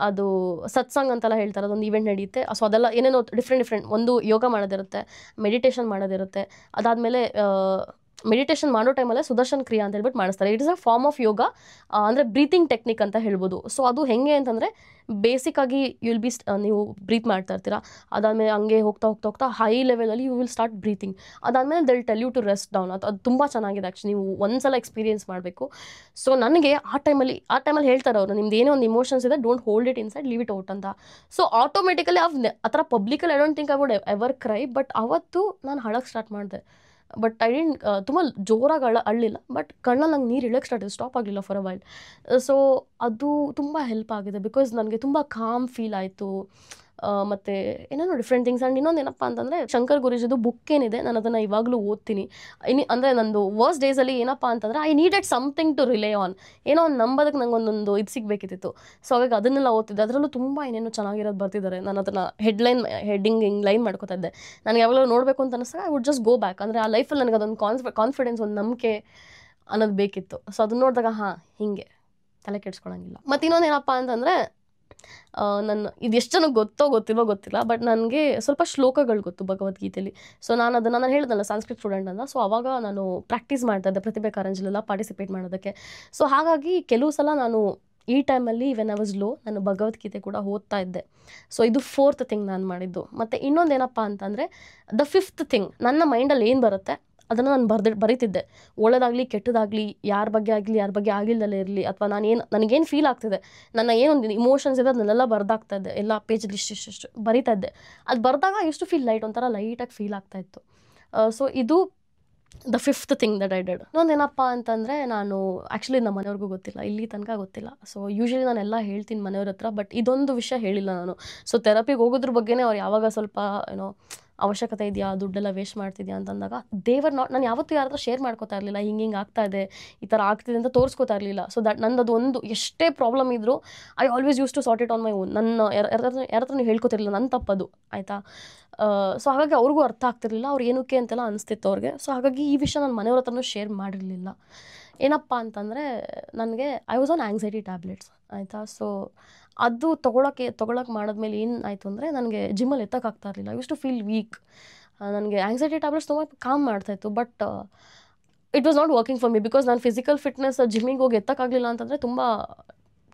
ಅದು ಸತ್ಸಂಗ್ ಅಂತೆಲ್ಲ ಹೇಳ್ತಾರೆ, ಅದೊಂದು ಇವೆಂಟ್ ನಡೆಯುತ್ತೆ. ಸೊ ಅದೆಲ್ಲ ಏನೇನೋ ಡಿಫ್ರೆಂಟ್ ಒಂದು ಯೋಗ ಮಾಡೋದಿರುತ್ತೆ, ಮೆಡಿಟೇಷನ್ ಮಾಡೋದಿರುತ್ತೆ. ಅದಾದಮೇಲೆ ಮೆಡಿಟೇಷನ್ ಮಾಡೋ ಟೈಮಲ್ಲೇ ಸುದರ್ಶನ್ ಕ್ರಿಯಾ ಅಂತ ಹೇಳ್ಬಿಟ್ಟು ಮಾಡಿಸ್ತಾರೆ. It is a form of yoga, ಅಂದರೆ ಬ್ರೀತಿಂಗ್ ಟೆಕ್ನಿಕ್ ಅಂತ ಹೇಳ್ಬೋದು. ಸೊ ಅದು ಹೇಗೆ ಅಂತಂದರೆ ಬೇಸಿಕ್ಕಾಗಿ ನೀವು ಬ್ರೀತ್ ಮಾಡ್ತಾ ಇರ್ತೀರಾ. ಅದಾದಮೇಲೆ ಹಂಗೆ ಹೋಗ್ತಾ ಹೈ ಲೆವೆಲಲ್ಲಿ ಯು ವಿಲ್ ಸ್ಟಾರ್ಟ್ ಬ್ರೀತಿಂಗ್. ಅದಾದಮೇಲೆ they'll tell you to rest down. ಅದು ತುಂಬ ಚೆನ್ನಾಗಿದೆ ಆ್ಯಕ್ಚುಲಿ, ನೀವು ಒಂದ್ಸಲ ಎಕ್ಸ್ಪೀರಿಯನ್ಸ್ ಮಾಡಬೇಕು. ಸೊ ನನಗೆ ಆ ಟೈಮಲ್ಲಿ ಹೇಳ್ತಾರೆ ಅವರು, ನಿಮ್ದು ಏನೋ ಒಂದು ಇಮೋಷನ್ಸ್ ಇದೆ, don't hold it inside, leave it out ಅಂತ. ಸೊ ಆಟೋಮೆಟಿಕಲಿ ಆ ಥರ ಪಬ್ಲಿಕಲ್ಲಿ I don't think I would ever cry. But ಅವತ್ತು ನಾನು ಅಳಕ್ಕೆ ಸ್ಟಾರ್ಟ್ ಮಾಡಿದೆ. ಬಟ್ ಐ ಡಿಂಟ್ ತುಂಬ ಜೋರಾಗಿ ಅಳ್ಳಿಲ್ಲ, ಬಟ್ ಕಣ್ಣಲ್ಲಿ ನಂಗೆ ನೀರು ಇಳಕ್ಕೆ ಸ್ಟಾಪ್ ಆಗಲಿಲ್ಲ ಫಾರ್ ಅ ವೈಲ್. ಸೊ ಅದು ತುಂಬ ಹೆಲ್ಪ್ ಆಗಿದೆ, ಬಿಕಾಸ್ ನನಗೆ ತುಂಬ ಕಾಮ್ ಫೀಲ್ ಆಯಿತು. ಮತ್ತು ಏನೇನೋ ಡಿಫ್ರೆಂಟ್ ಥಿಂಗ್ಸ್. ಆ್ಯಂಡ್ ಇನ್ನೊಂದು ಏನಪ್ಪ ಅಂತಂದರೆ ಶಂಕರ್ ಗುರೂಜಿದು ಬುಕ್ ಏನಿದೆ, ನಾನು ಅದನ್ನು ಇವಾಗಲೂ ಓದ್ತೀನಿ. ಅಂದರೆ ನಂದು ವರ್ಸ್ಟ್ ಡೇಸಲ್ಲಿ ಏನಪ್ಪ ಅಂತಂದರೆ I needed something to rely on. ಏನೋ ಒಂದು ನಂಬೋದಕ್ಕೆ ನಂಗೆ ಒಂದೊಂದು ಇದು ಸಿಗಬೇಕಿತ್ತು. ಸೊ ಹಾಗಾಗಿ ಅದನ್ನೆಲ್ಲ ಓದ್ತಿದ್ದೆ. ಅದರಲ್ಲೂ ತುಂಬ ಏನೇನೋ ಚೆನ್ನಾಗಿರೋದು ಬರ್ತಿದ್ದಾರೆ. ನಾನು ಅದನ್ನು ಹೆಡ್ಡಿಂಗ್ ಹಿಂಗೆ ಲೈನ್ ಮಾಡ್ಕೊತಾ ಇದ್ದೆ. ನನಗೆ ಯಾವಾಗಲೂ ನೋಡಬೇಕು ಅಂತ ಅನಿಸ್ದಾಗ I would just go back. ಅಂದರೆ ಆ ಲೈಫಲ್ಲಿ ನನಗೆ ಅದೊಂದು ಕಾನ್ಫಿಡೆನ್ಸ್, ಒಂದು ನಂಬಿಕೆ ಅನ್ನೋದು ಬೇಕಿತ್ತು. ಸೊ ಅದನ್ನ ನೋಡಿದಾಗ ಹೀಗೆ ತಲೆ ಕೆಡ್ಸ್ಕೊಳಂಗಿಲ್ಲ. ಮತ್ತು ಇನ್ನೊಂದು ಏನಪ್ಪ ಅಂತಂದರೆ ಇದು ಎಷ್ಟು ಜನಕ್ಕೆ ಗೊತ್ತಿಲ್ಲ, ಬಟ್ ನನಗೆ ಸ್ವಲ್ಪ ಶ್ಲೋಕಗಳು ಗೊತ್ತು ಭಗವದ್ಗೀತೆಯಲ್ಲಿ. ಸೊ ನಾನು ಹೇಳಿದ್ನಲ್ಲ ಸಂಸ್ಕೃತ್ ಸ್ಟೂಡೆಂಟ್ ಅಂತ. ಸೊ ಅವಾಗ ನಾನು ಪ್ರಾಕ್ಟೀಸ್ ಮಾಡ್ತಾ ಇದ್ದೆ ಪ್ರತಿಭೆ ಕಾರಂಜಿಲೆಲ್ಲ ಪಾರ್ಟಿಸಿಪೇಟ್ ಮಾಡೋದಕ್ಕೆ. ಸೊ ಹಾಗಾಗಿ ಕೆಲವು ಸಲ ನಾನು ಈ ಟೈಮಲ್ಲಿ ವೆನ್ ಐ ವಾಸ್ ಲೋ ನಾನು ಭಗವದ್ಗೀತೆ ಕೂಡ ಓದ್ತಾ ಇದ್ದೆ. ಸೊ ಇದು 4th ಥಿಂಗ್ ನಾನು ಮಾಡಿದ್ದು. ಮತ್ತು ಇನ್ನೊಂದು ಏನಪ್ಪ ಅಂತಂದರೆ ದ 5th ಥಿಂಗ್, ನನ್ನ ಮೈಂಡಲ್ಲಿ ಏನು ಬರುತ್ತೆ ಅದನ್ನು ನಾನು ಬರೀತಿದ್ದೆ. ಒಳ್ಳೆದಾಗಲಿ ಕೆಟ್ಟದಾಗಲಿ, ಯಾರ ಬಗ್ಗೆ ಆಗಿಲ್ದಲ್ಲೇ ಇರಲಿ, ಅಥವಾ ನನಗೇನು ಫೀಲ್ ಆಗ್ತಿದೆ, ನನ್ನ ಏನೊಂದು ಇಮೋಷನ್ಸ್ ಇದೆ ಅದನ್ನೆಲ್ಲ ಬರ್ದಾಗ್ತಾ ಇದ್ದೆ. ಎಲ್ಲ ಪೇಜಲ್ಲಿ ಇಷ್ಟು ಬರೀತಾ ಇದ್ದೆ. ಅದು ಬರೆದಾಗ ಎಷ್ಟು ಫೀಲ್ ಒಂಥರ ಲೈಟಾಗಿ ಫೀಲ್ ಆಗ್ತಾಯಿತ್ತು. ಸೊ ಇದು the 5th thing that I did. ಇನ್ನೊಂದೇನಪ್ಪ ಅಂತಂದರೆ ನಾನು ಆ್ಯಕ್ಚುಲಿ ನಮ್ಮ ಮನೆಯವ್ರಿಗೂ ಗೊತ್ತಿಲ್ಲ, ಇಲ್ಲಿ ತನಕ ಗೊತ್ತಿಲ್ಲ. ಸೊ ಯೂಶ್ವಲಿ ನಾನೆಲ್ಲ ಹೇಳ್ತೀನಿ ಮನೆಯವ್ರ ಹತ್ರ, ಬಟ್ ಇದೊಂದು ವಿಷಯ ಹೇಳಿಲ್ಲ ನಾನು. ಸೊ ಥೆರಪಿಗೆ ಹೋಗೋದ್ರ ಬಗ್ಗೆನೇ ಅವ್ರು ಯಾವಾಗ ಸ್ವಲ್ಪ ಅವಶ್ಯಕತೆ ಇದೆಯಾ, ದುಡ್ಡೆಲ್ಲ ವೇಸ್ಟ್ ಮಾಡ್ತಿದ್ಯಾ ಅಂತಂದಾಗ ನಾನು ಯಾವತ್ತೂ ಯಾರ ಹತ್ರ ಶೇರ್ ಮಾಡ್ಕೋತಾ ಇರಲಿಲ್ಲ. ಹಿಂಗೆ ಆಗ್ತಾ ಇದೆ, ಈ ಥರ ಆಗ್ತಿದೆ ಅಂತ ತೋರಿಸ್ಕೋತಾ ಇರಲಿಲ್ಲ. ಸೊ ನನ್ನದು ಒಂದು ಎಷ್ಟೇ ಪ್ರಾಬ್ಲಮ್ ಇದ್ದರೂ I always use to sort it on my own. ಯಾರ ಹತ್ರ ನೀವು ಹೇಳ್ಕೊತಿರ್ಲಿಲ್ಲ, ನನ್ನ ತಪ್ಪದು ಆಯಿತಾ. ಸೊ ಹಾಗಾಗಿ ಅವ್ರಿಗೂ ಅರ್ಥ ಆಗ್ತಿರ್ಲಿಲ್ಲ, ಅವ್ರು ಏನಕ್ಕೆ ಅಂತೆಲ್ಲ ಅನಿಸ್ತಿತ್ತು ಅವ್ರಿಗೆ. ಸೊ ಹಾಗಾಗಿ ಈ ವಿಷಯ ನಾನು ಮನೆಯವ್ರ ಹತ್ರನೂ ಶೇರ್ ಮಾಡಿರಲಿಲ್ಲ. ಏನಪ್ಪ ಅಂತಂದರೆ ನನಗೆ I was on anxiety tablets ಆಯಿತಾ. ಸೊ ಅದು ತೊಗೊಳಕ್ಕೆ ಮಾಡಿದ್ಮೇಲೆ ಏನಾಯಿತು ಅಂದರೆ ನನಗೆ ಜಿಮ್ಮಲ್ಲಿ ಎತ್ತಕ್ಕಾಗ್ತಾ ಇರಲಿಲ್ಲ. I use to feel weak. ನನಗೆ ಆ್ಯಂಗ್ಸೈಟಿ ಟ್ಯಾಬ್ಲೆಟ್ಸ್ ತುಂಬ ಕಾಮ್ ಮಾಡ್ತಾಯಿತ್ತು, but it was not working for me. Because ನಾನು ಫಿಸಿಕಲ್ ಫಿಟ್ನೆಸ್ ಜಿಮ್ಮಿಗೆ ಹೋಗಿ ಎತ್ತಕ್ಕಾಗಲಿಲ್ಲ ಅಂತಂದರೆ ತುಂಬ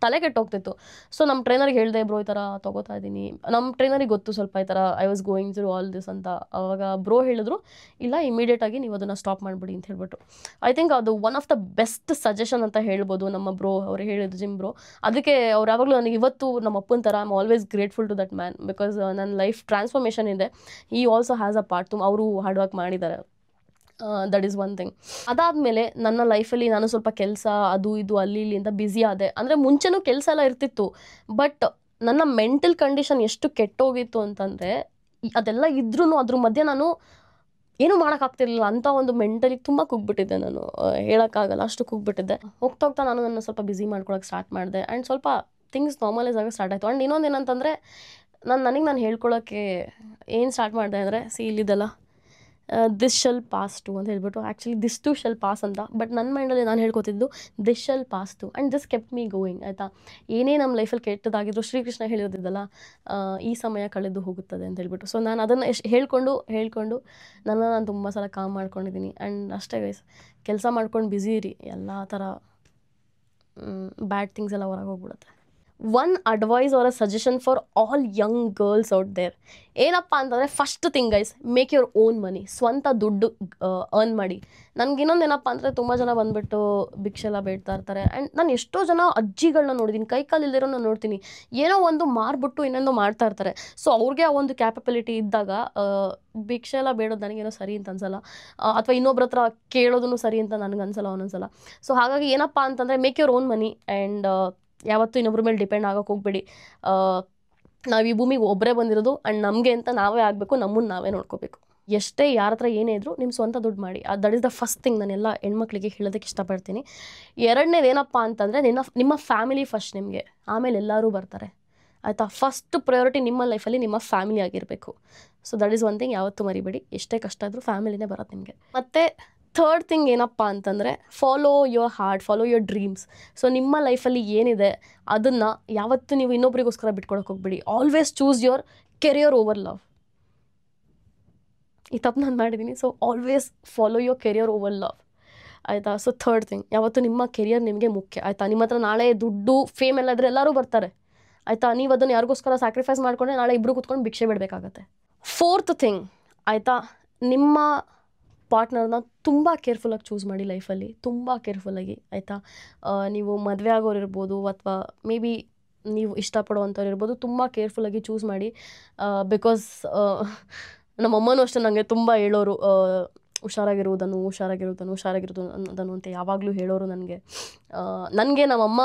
ತಲೆ ಕೆಟ್ಟೋಗ್ತಿತ್ತು. ಸೊ ನಮ್ಮ ಟ್ರೈನರ್ಗೆ ಹೇಳಿದೆ, ಬ್ರೋ ಈ ಥರ ತೊಗೋತಾ ಇದ್ದೀನಿ. ನಮ್ಮ ಟ್ರೈನರಿಗೆ ಗೊತ್ತು ಸ್ವಲ್ಪ ಈ ಥರ I was going through all this ಅಂತ. ಆವಾಗ ಬ್ರೋ ಹೇಳಿದ್ರು, ಇಲ್ಲ ಇಮಿಡಿಯೇಟಾಗಿ ನೀವು ಅದನ್ನು ಸ್ಟಾಪ್ ಮಾಡಿಬಿಡಿ ಅಂತ ಹೇಳ್ಬಿಟ್ಟು. ಐ ಥಿಂಕ್ ಅದು one of the best suggestion ಅಂತ ಹೇಳ್ಬೋದು ನಮ್ಮ ಬ್ರೋ ಅವ್ರು ಹೇಳಿದ್ರು, ಜಿಮ್ ಬ್ರೋ. ಅದಕ್ಕೆ ಅವ್ರು ಯಾವಾಗಲೂ ನನಗೆ ಇವತ್ತು ನಮ್ಮ ಅಪ್ಪನ ಥರ I am always grateful to that man. Because ನನ್ನ ಲೈಫ್ ಟ್ರಾನ್ಸ್ಫಾರ್ಮೇಷನ್ ಇದೆ. ಈ ಆಲ್ಸೋ ಹ್ಯಾಸ್ ಅ ಪಾರ್ಟ್. ಅವರು ಹಾರ್ಡ್ ವರ್ಕ್ ಮಾಡಿದ್ದಾರೆ. That is one thing. ಅದಾದಮೇಲೆ ನನ್ನ ಲೈಫಲ್ಲಿ ನಾನು ಸ್ವಲ್ಪ ಕೆಲಸ ಅದು ಇದು ಅಲ್ಲಿ ಇಲ್ಲಿಂದ ಬ್ಯುಸಿ ಆದೆ. ಅಂದರೆ ಮುಂಚೆನೂ ಕೆಲಸ ಎಲ್ಲ ಇರ್ತಿತ್ತು, ಬಟ್ ನನ್ನ ಮೆಂಟಲ್ ಕಂಡೀಷನ್ ಎಷ್ಟು ಕೆಟ್ಟೋಗಿತ್ತು ಅಂತಂದರೆ ಅದೆಲ್ಲ ಇದ್ರೂ ಅದ್ರ ಮಧ್ಯೆ ನಾನು ಏನೂ ಮಾಡೋಕ್ಕಾಗ್ತಿರ್ಲಿಲ್ಲ. ಅಂಥ ಒಂದು ಮೆಂಟಲಿ ತುಂಬ ಕುಗ್ಬಿಟ್ಟಿದ್ದೆ ನಾನು, ಹೇಳೋಕ್ಕಾಗಲ್ಲ ಅಷ್ಟು ಕುಗ್ಬಿಟ್ಟಿದ್ದೆ. ಹೋಗ್ತಾ ಹೋಗ್ತಾ ನಾನು ನನ್ನ ಸ್ವಲ್ಪ ಬ್ಯುಸಿ ಮಾಡ್ಕೊಳಕ್ಕೆ ಸ್ಟಾರ್ಟ್ ಮಾಡಿದೆ ಆ್ಯಂಡ್ ಸ್ವಲ್ಪ ಥಿಂಗ್ಸ್ ನಾರ್ಮಲೈಸ್ ಆಗೋಕ್ಕೆ ಸ್ಟಾರ್ಟ್ ಆಯಿತು. ಆ್ಯಂಡ್ ಇನ್ನೊಂದು ಏನಂತಂದರೆ ನಾನು ಹೇಳ್ಕೊಳ್ಳೋಕ್ಕೆ ಏನು ಸ್ಟಾರ್ಟ್ ಮಾಡಿದೆ ಅಂದರೆ, ಇಲ್ಲಿದೆಲ್ಲ ದಿಸ್ ಶಲ್ ಪಾಸ್ ಟು ಅಂತ ಹೇಳ್ಬಿಟ್ಟು, actually this too shall pass ಅಂತ, ಬಟ್ ನನ್ನ ಮೈಂಡಲ್ಲಿ ನಾನು ಹೇಳ್ಕೊತಿದ್ದು this shall pass too and this kept me going. ಆಯಿತಾ, ಏನೇ ನಮ್ಮ ಲೈಫಲ್ಲಿ ಕೆಟ್ಟದಾಗಿದ್ರು ಶ್ರೀಕೃಷ್ಣ ಹೇಳಿರೋದಿದ್ದಲ್ಲ, ಈ ಸಮಯ ಕಳೆದು ಹೋಗುತ್ತದೆ ಅಂತ ಹೇಳ್ಬಿಟ್ಟು. ಸೊ ನಾನು ಅದನ್ನು ಹೇಳ್ಕೊಂಡು ನಾನು ತುಂಬ ಸಲ ಕಾಮ್ ಮಾಡ್ಕೊಂಡಿದ್ದೀನಿ. ಆ್ಯಂಡ್ ಅಷ್ಟೇ ಗೈಸ್, ಕೆಲಸ ಮಾಡ್ಕೊಂಡು ಬ್ಯುಸಿ ಇರಿ, ಎಲ್ಲ ಥರ ಬ್ಯಾಡ್ ಥಿಂಗ್ಸ್ ಎಲ್ಲ ಹೊರಗೆ ಹೋಗ್ಬಿಡುತ್ತೆ. One advice or a suggestion for all young girls out there ಏನಪ್ಪ ಅಂತಂದರೆ, first thing guys, make your own money. ಸ್ವಂತ ದುಡ್ಡು ಅರ್ನ್ ಮಾಡಿ. ನನಗೆ ಇನ್ನೊಂದು ಏನಪ್ಪ ಅಂದರೆ, ತುಂಬ ಜನ ಬಂದುಬಿಟ್ಟು ಭಿಕ್ಷೆ ಎಲ್ಲ ಬೇಡ್ತಾ ಇರ್ತಾರೆ. ಆ್ಯಂಡ್ ನಾನು ಎಷ್ಟೋ ಜನ ಅಜ್ಜಿಗಳನ್ನ ನೋಡಿದ್ದೀನಿ, ಕೈ ಕಾಲು ಇಲ್ದಿರೋ ನಾನು ನೋಡ್ತೀನಿ, ಏನೋ ಒಂದು ಮಾರ್ಬಿಟ್ಟು ಇನ್ನೊಂದು ಮಾಡ್ತಾ ಇರ್ತಾರೆ. ಸೊ ಅವ್ರಿಗೆ ಆ ಒಂದು ಕ್ಯಾಪಬಿಲಿಟಿ ಇದ್ದಾಗ ಭಿಕ್ಷೆ ಎಲ್ಲ ಬೇಡೋದು ನನಗೇನೋ ಸರಿ ಅಂತ ಅನ್ಸಲ್ಲ, ಅಥವಾ ಇನ್ನೊಬ್ರ ಹತ್ರ ಕೇಳೋದನ್ನು ಸರಿ ಅಂತ ನನಗೆ ಅನ್ಸಲ್ಲ ಒಂದೊಂದ್ಸಲ. ಸೊ ಹಾಗಾಗಿ ಏನಪ್ಪ ಅಂತಂದರೆ, make your own money and ಯಾವತ್ತೂ ಇನ್ನೊಬ್ರ ಮೇಲೆ ಡಿಪೆಂಡ್ ಆಗೋಕ್ಕೆ ಹೋಗ್ಬೇಡಿ. ನಾವು ಈ ಭೂಮಿಗೆ ಒಬ್ಬರೇ ಬಂದಿರೋದು ಆ್ಯಂಡ್ ನಮಗೆ ಅಂತ ನಾವೇ ಆಗಬೇಕು, ನಮ್ಮನ್ನು ನಾವೇ ನೋಡ್ಕೋಬೇಕು. ಎಷ್ಟೇ ಯಾರ ಹತ್ರ ಏನೇ ಇದ್ದರೂ ನಿಮ್ಮ ಸ್ವಂತ ದುಡ್ಡು ಮಾಡಿ. That is the first thing ನಾನೆಲ್ಲ ಹೆಣ್ಮಕ್ಳಿಗೆ ಹೇಳೋದಕ್ಕೆ ಇಷ್ಟಪಡ್ತೀನಿ. ಎರಡನೇದು ಏನಪ್ಪ ಅಂತಂದರೆ, ನಿಮ್ಮ ಫ್ಯಾಮಿಲಿ ಫಸ್ಟ್ ನಿಮಗೆ, ಆಮೇಲೆ ಎಲ್ಲರೂ ಬರ್ತಾರೆ. ಆಯಿತಾ, ಫಸ್ಟ್ ಪ್ರಯಾರಿಟಿ ನಿಮ್ಮ ಲೈಫಲ್ಲಿ ನಿಮ್ಮ ಫ್ಯಾಮಿಲಿ ಆಗಿರಬೇಕು. So that is one thing, ಯಾವತ್ತೂ ಮರಿಬೇಡಿ. ಎಷ್ಟೇ ಕಷ್ಟ ಆದರೂ ಫ್ಯಾಮಿಲಿನೇ ಬರೋದು ನಿಮಗೆ. ಮತ್ತು ಥರ್ಡ್ ಥಿಂಗ್ ಏನಪ್ಪ ಅಂತಂದರೆ, follow your heart, follow your dreams. So ನಿಮ್ಮ ಲೈಫಲ್ಲಿ ಏನಿದೆ ಅದನ್ನು ಯಾವತ್ತೂ ನೀವು ಇನ್ನೊಬ್ರಿಗೋಸ್ಕರ ಬಿಟ್ಕೊಡಕ್ಕೆ ಹೋಗ್ಬೇಡಿ. Always choose your career over love. ಈ ತಪ್ಪು ನಾನು ಮಾಡಿದ್ದೀನಿ. So always follow your career over love. ಆಯಿತಾ. ಸೊ ಥರ್ಡ್ ಥಿಂಗ್, ಯಾವತ್ತೂ ನಿಮ್ಮ ಕೆರಿಯರ್ ನಿಮಗೆ ಮುಖ್ಯ. ಆಯಿತಾ, ನಿಮ್ಮ ಹತ್ರ ನಾಳೆ ದುಡ್ಡು ಫೇಮ್ ಎಲ್ಲ ಇದ್ದರೆ ಎಲ್ಲರೂ ಬರ್ತಾರೆ. ಆಯಿತಾ, ನೀವು ಅದನ್ನು ಯಾರಿಗೋಸ್ಕರ ಸ್ಯಾಕ್ರಿಫೈಸ್ ಮಾಡಿಕೊಂಡ್ರೆ ನಾಳೆ ಇಬ್ಬರು ಕೂತ್ಕೊಂಡು ಭಿಕ್ಷೆ ಬಿಡಬೇಕಾಗತ್ತೆ. ಫೋರ್ತ್ ಥಿಂಗ್, ಆಯಿತಾ, ನಿಮ್ಮ ಪಾರ್ಟ್ನರ್ನ ತುಂಬ ಕೇರ್ಫುಲ್ಲಾಗಿ ಚೂಸ್ ಮಾಡಿ ಲೈಫಲ್ಲಿ, ತುಂಬ ಕೇರ್ಫುಲ್ಲಾಗಿ. ಆಯಿತಾ, ನೀವು ಮದುವೆ ಆಗೋರು ಇರ್ಬೋದು, ಅಥವಾ ಮೇ ಬಿ ನೀವು ಇಷ್ಟಪಡುವಂಥವ್ರು ಇರ್ಬೋದು, ತುಂಬ ಕೇರ್ಫುಲ್ಲಾಗಿ ಚೂಸ್ ಮಾಡಿ. ಬಿಕಾಸ್ ನಮ್ಮಮ್ಮನೂ ಅಷ್ಟೇ ನನಗೆ ತುಂಬ ಹೇಳೋರು, ಹುಷಾರಾಗಿರುವುದನ್ನು ಅಂತ ಯಾವಾಗಲೂ ಹೇಳೋರು ನನಗೆ. ನಮ್ಮಮ್ಮ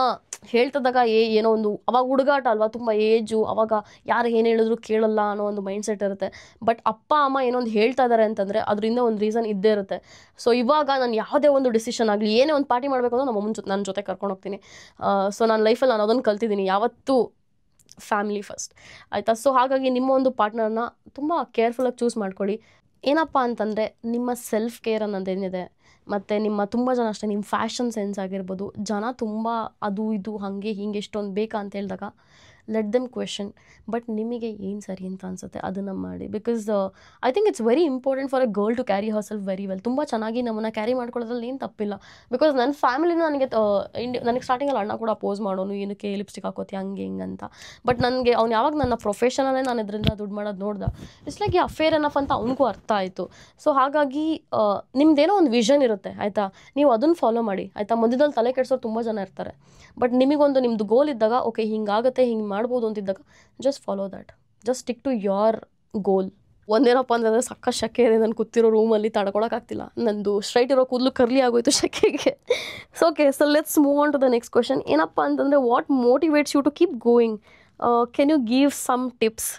ಹೇಳ್ತಿದ್ದಾಗ ಏನೋ ಒಂದು, ಅವಾಗ ಹುಡುಗಾಟ ಅಲ್ವಾ, ತುಂಬ ಏಜು, ಅವಾಗ ಯಾರು ಏನು ಹೇಳಿದ್ರು ಕೇಳಲ್ಲ ಅನ್ನೋ ಒಂದು ಮೈಂಡ್ಸೆಟ್ ಇರುತ್ತೆ. ಬಟ್ ಅಪ್ಪ ಅಮ್ಮ ಏನೋ ಒಂದು ಹೇಳ್ತಾ ಇದ್ದಾರೆ ಅಂತಂದರೆ ಅದರಿಂದ ಒಂದು ರೀಸನ್ ಇದ್ದೇ ಇರುತ್ತೆ. ಸೊ ಇವಾಗ ನಾನು ಯಾವುದೇ ಒಂದು ಡಿಸಿಷನ್ ಆಗಲಿ, ಏನೇ ಒಂದು ಪಾರ್ಟಿ ಮಾಡಬೇಕು ಅಂದ್ರೆ ನನ್ನ ಜೊತೆ ಕರ್ಕೊಂಡು ಹೋಗ್ತೀನಿ. ಸೊ ನನ್ನ ಲೈಫಲ್ಲಿ ನಾನು ಅದನ್ನು ಕಲ್ತಿದ್ದೀನಿ, ಯಾವತ್ತೂ ಫ್ಯಾಮಿಲಿ ಫಸ್ಟ್. ಆಯಿತಾ. ಸೊ ಹಾಗಾಗಿ ನಿಮ್ಮ ಒಂದು ಪಾರ್ಟ್ನರ್ನ ತುಂಬ ಕೇರ್ಫುಲ್ಲಾಗಿ ಚೂಸ್ ಮಾಡ್ಕೊಳ್ಳಿ. ಏನಪ್ಪ ಅಂತಂದರೆ, ನಿಮ್ಮ ಸೆಲ್ಫ್ ಕೇರ್ ಅನ್ನೋದೇನಿದೆ, ಮತ್ತು ನಿಮ್ಮ ತುಂಬ ಜನ ಅಷ್ಟೇ, ನಿಮ್ಮ ಫ್ಯಾಷನ್ ಸೆನ್ಸ್ ಆಗಿರ್ಬೋದು, ಜನ ತುಂಬ ಅದು ಇದು ಹಾಗೆ ಹೀಗೆ ಎಷ್ಟೊಂದು ಬೇಕಾ ಅಂತ ಹೇಳಿದಾಗ ಲೆಟ್ ದೆಮ್ ಕ್ವೆಶನ್. ಬಟ್ ನಿಮಗೆ ಏನು ಸರಿ ಅಂತ ಅನಿಸುತ್ತೆ ಅದನ್ನು ಮಾಡಿ. Because I think it's very important for a girl to carry herself very well. ತುಂಬ ಚೆನ್ನಾಗಿ ನಮ್ಮನ್ನು ಕ್ಯಾರಿ ಮಾಡ್ಕೊಳ್ಳೋದ್ರಲ್ಲಿ ಏನು ತಪ್ಪಿಲ್ಲ. ಬಿಕಾಸ್ ನನ್ನ ಫ್ಯಾಮಿಲಿನ ನನಗೆ ಸ್ಟಾರ್ಟಿಂಗಲ್ಲಿ ಅಣ್ಣ ಕೂಡ ಅಪೋಸ್ ಮಾಡೋನು, ಏನಕ್ಕೆ ಲಿಪ್ಸ್ಟಿಕ್ ಹಾಕೋತಿ ಹಂಗೆ ಹಿಂಗೆ ಅಂತ. ಬಟ್ ನನಗೆ ಅವ್ನು ಯಾವಾಗ ನನ್ನ ಪ್ರೊಫೆಷನಲ್ಲೇ ನಾನು ಇದರಿಂದ ದುಡ್ಡು ಮಾಡೋದು ನೋಡ್ದೆ, ಇಟ್ಸ್ ಲೈಕ್ ಫೇರ್ ಎನಫ್ ಅಂತ ಅವ್ನಿಗೂ ಅರ್ಥ ಆಯಿತು. ಸೊ ಹಾಗಾಗಿ ನಿಮ್ದೇನೋ ಒಂದು ವಿಷನ್ ಇರುತ್ತೆ. ಆಯಿತಾ, ನೀವು ಅದನ್ನು ಫಾಲೋ ಮಾಡಿ. ಆಯಿತಾ, ಮಧ್ಯದಲ್ಲಿ ತಲೆ ಕೆಡಿಸೋರು ತುಂಬ ಜನ ಇರ್ತಾರೆ. ಬಟ್ ನಿಮಗೊಂದು ಗೋಲ್ ಇದ್ದಾಗ, ಓಕೆ ಹಿಂಗಾಗುತ್ತೆ, ಹಿಂಗೆ ಮಾಡ್ಬೋದು ಅಂತಿದ್ದಾಗ, just follow that. Just stick to your goal. ಒಂದೇನಪ್ಪ ಅಂತಂದರೆ, ಸಕ್ಕ ಶೆಕೆ ಇದೆ, ನಾನು ಕೂತಿರೋ ರೂಮಲ್ಲಿ ತಡ್ಕೊಳಕ್ಕಾಗ್ತಿಲ್ಲ, ನಂದು ಸ್ಟ್ರೈಟ್ ಇರೋ ಕೂದಲು ಕರ್ಲಿ ಆಗೋಯ್ತು ಶೆಕೆಗೆ. So okay, so let's move on to the next question. ಏನಪ್ಪ ಅಂತಂದರೆ, what motivates you to keep going? Can you give some tips?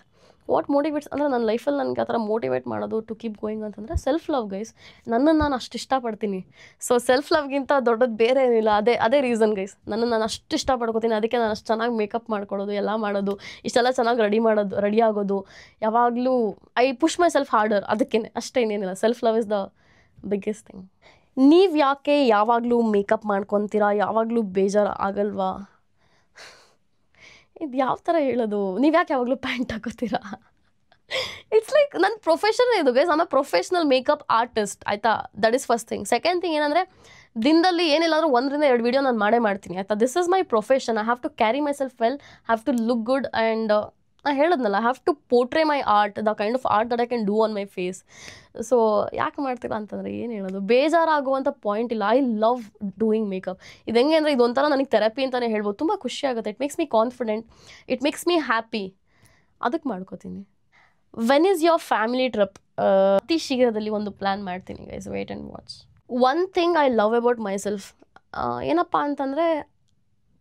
What motivates ಅಂದರೆ, ನನ್ನ ಲೈಫಲ್ಲಿ ನನಗೆ ಆ ಥರ ಮೋಟಿವೇಟ್ ಮಾಡೋದು ಟು ಕೀಪ್ ಗೋಯಿಂಗ್ ಅಂತಂದರೆ ಸೆಲ್ಫ್ ಲವ್ ಗೈಸ್. ನನ್ನನ್ನು ನಾನು ಅಷ್ಟು ಇಷ್ಟಪಡ್ತೀನಿ. ಸೊ ಸೆಲ್ಫ್ ಲವ್ಗಿಂತ ದೊಡ್ಡದು ಬೇರೆ ಏನಿಲ್ಲ. ಅದೇ ರೀಸನ್ ಗೈಸ್. ನನ್ನನ್ನು ನಾನು ಅಷ್ಟು ಇಷ್ಟಪಡ್ಕೋತೀನಿ. ಅದಕ್ಕೆ ನಾನು ಅಷ್ಟು ಚೆನ್ನಾಗಿ ಮೇಕಪ್ ಮಾಡ್ಕೊಳ್ಳೋದು, ಎಲ್ಲ ಮಾಡೋದು, ಇಷ್ಟೆಲ್ಲ ಚೆನ್ನಾಗಿ ರೆಡಿ ಆಗೋದು, ಯಾವಾಗಲೂ I push my self order. ಅದಕ್ಕೇ ಅಷ್ಟೇ, ಇನ್ನೇನಿಲ್ಲ. Self love is the biggest thing. ನೀವು ಯಾಕೆ ಯಾವಾಗಲೂ ಮೇಕಪ್ ಮಾಡ್ಕೊತೀರಾ? ಯಾವಾಗಲೂ ಬೇಜಾರು ಆಗಲ್ವಾ? ಇದು ಯಾವ ಥರ ಹೇಳೋದು? ನೀವು ಯಾಕೆ ಯಾವಾಗಲೂ ಪ್ಯಾಂಟ್ ಹಾಕೋತೀರಾ? ಇಟ್ಸ್ ಲೈಕ್ ನನ್ನ ಪ್ರೊಫೆಷನ್ ಇದು guys. I professional makeup artist. ಆಯಿತಾ, that is first thing. Second thing ಏನಂದರೆ, ದಿನದಲ್ಲಿ ಏನಿಲ್ಲಾಂದ್ರೂ 1-2 ವೀಡಿಯೋ ನಾನು ಮಾಡ್ತೀನಿ. ಆಯಿತಾ, this is my profession. I have to carry myself well, have to look good and ನಾನು ಹೇಳಿದ್ನಲ್ಲ, I have to portray my art, the kind of art that I can do on my face. So ಯಾಕೆ ಮಾಡ್ತೀರಾ ಅಂತಂದರೆ, ಏನು ಹೇಳೋದು, ಬೇಜಾರಾಗುವಂಥ ಪಾಯಿಂಟ್ ಇಲ್ಲ. I love doing makeup. ಇದು ಹೆಂಗೆ ಅಂದರೆ, ಇದೊಂಥರ ನನಗೆ ಥೆರಪಿ ಅಂತಲೇ ಹೇಳ್ಬೋದು. ತುಂಬ ಖುಷಿ ಆಗುತ್ತೆ. It makes me confident, it makes me happy. ಅದಕ್ಕೆ ಮಾಡ್ಕೋತೀನಿ. When is your family trip? ಅತಿ ಶೀಘ್ರದಲ್ಲಿ ಒಂದು ಪ್ಲ್ಯಾನ್ ಮಾಡ್ತೀನಿ guys, wait and watch. One thing I love about myself ಏನಪ್ಪ ಅಂತಂದರೆ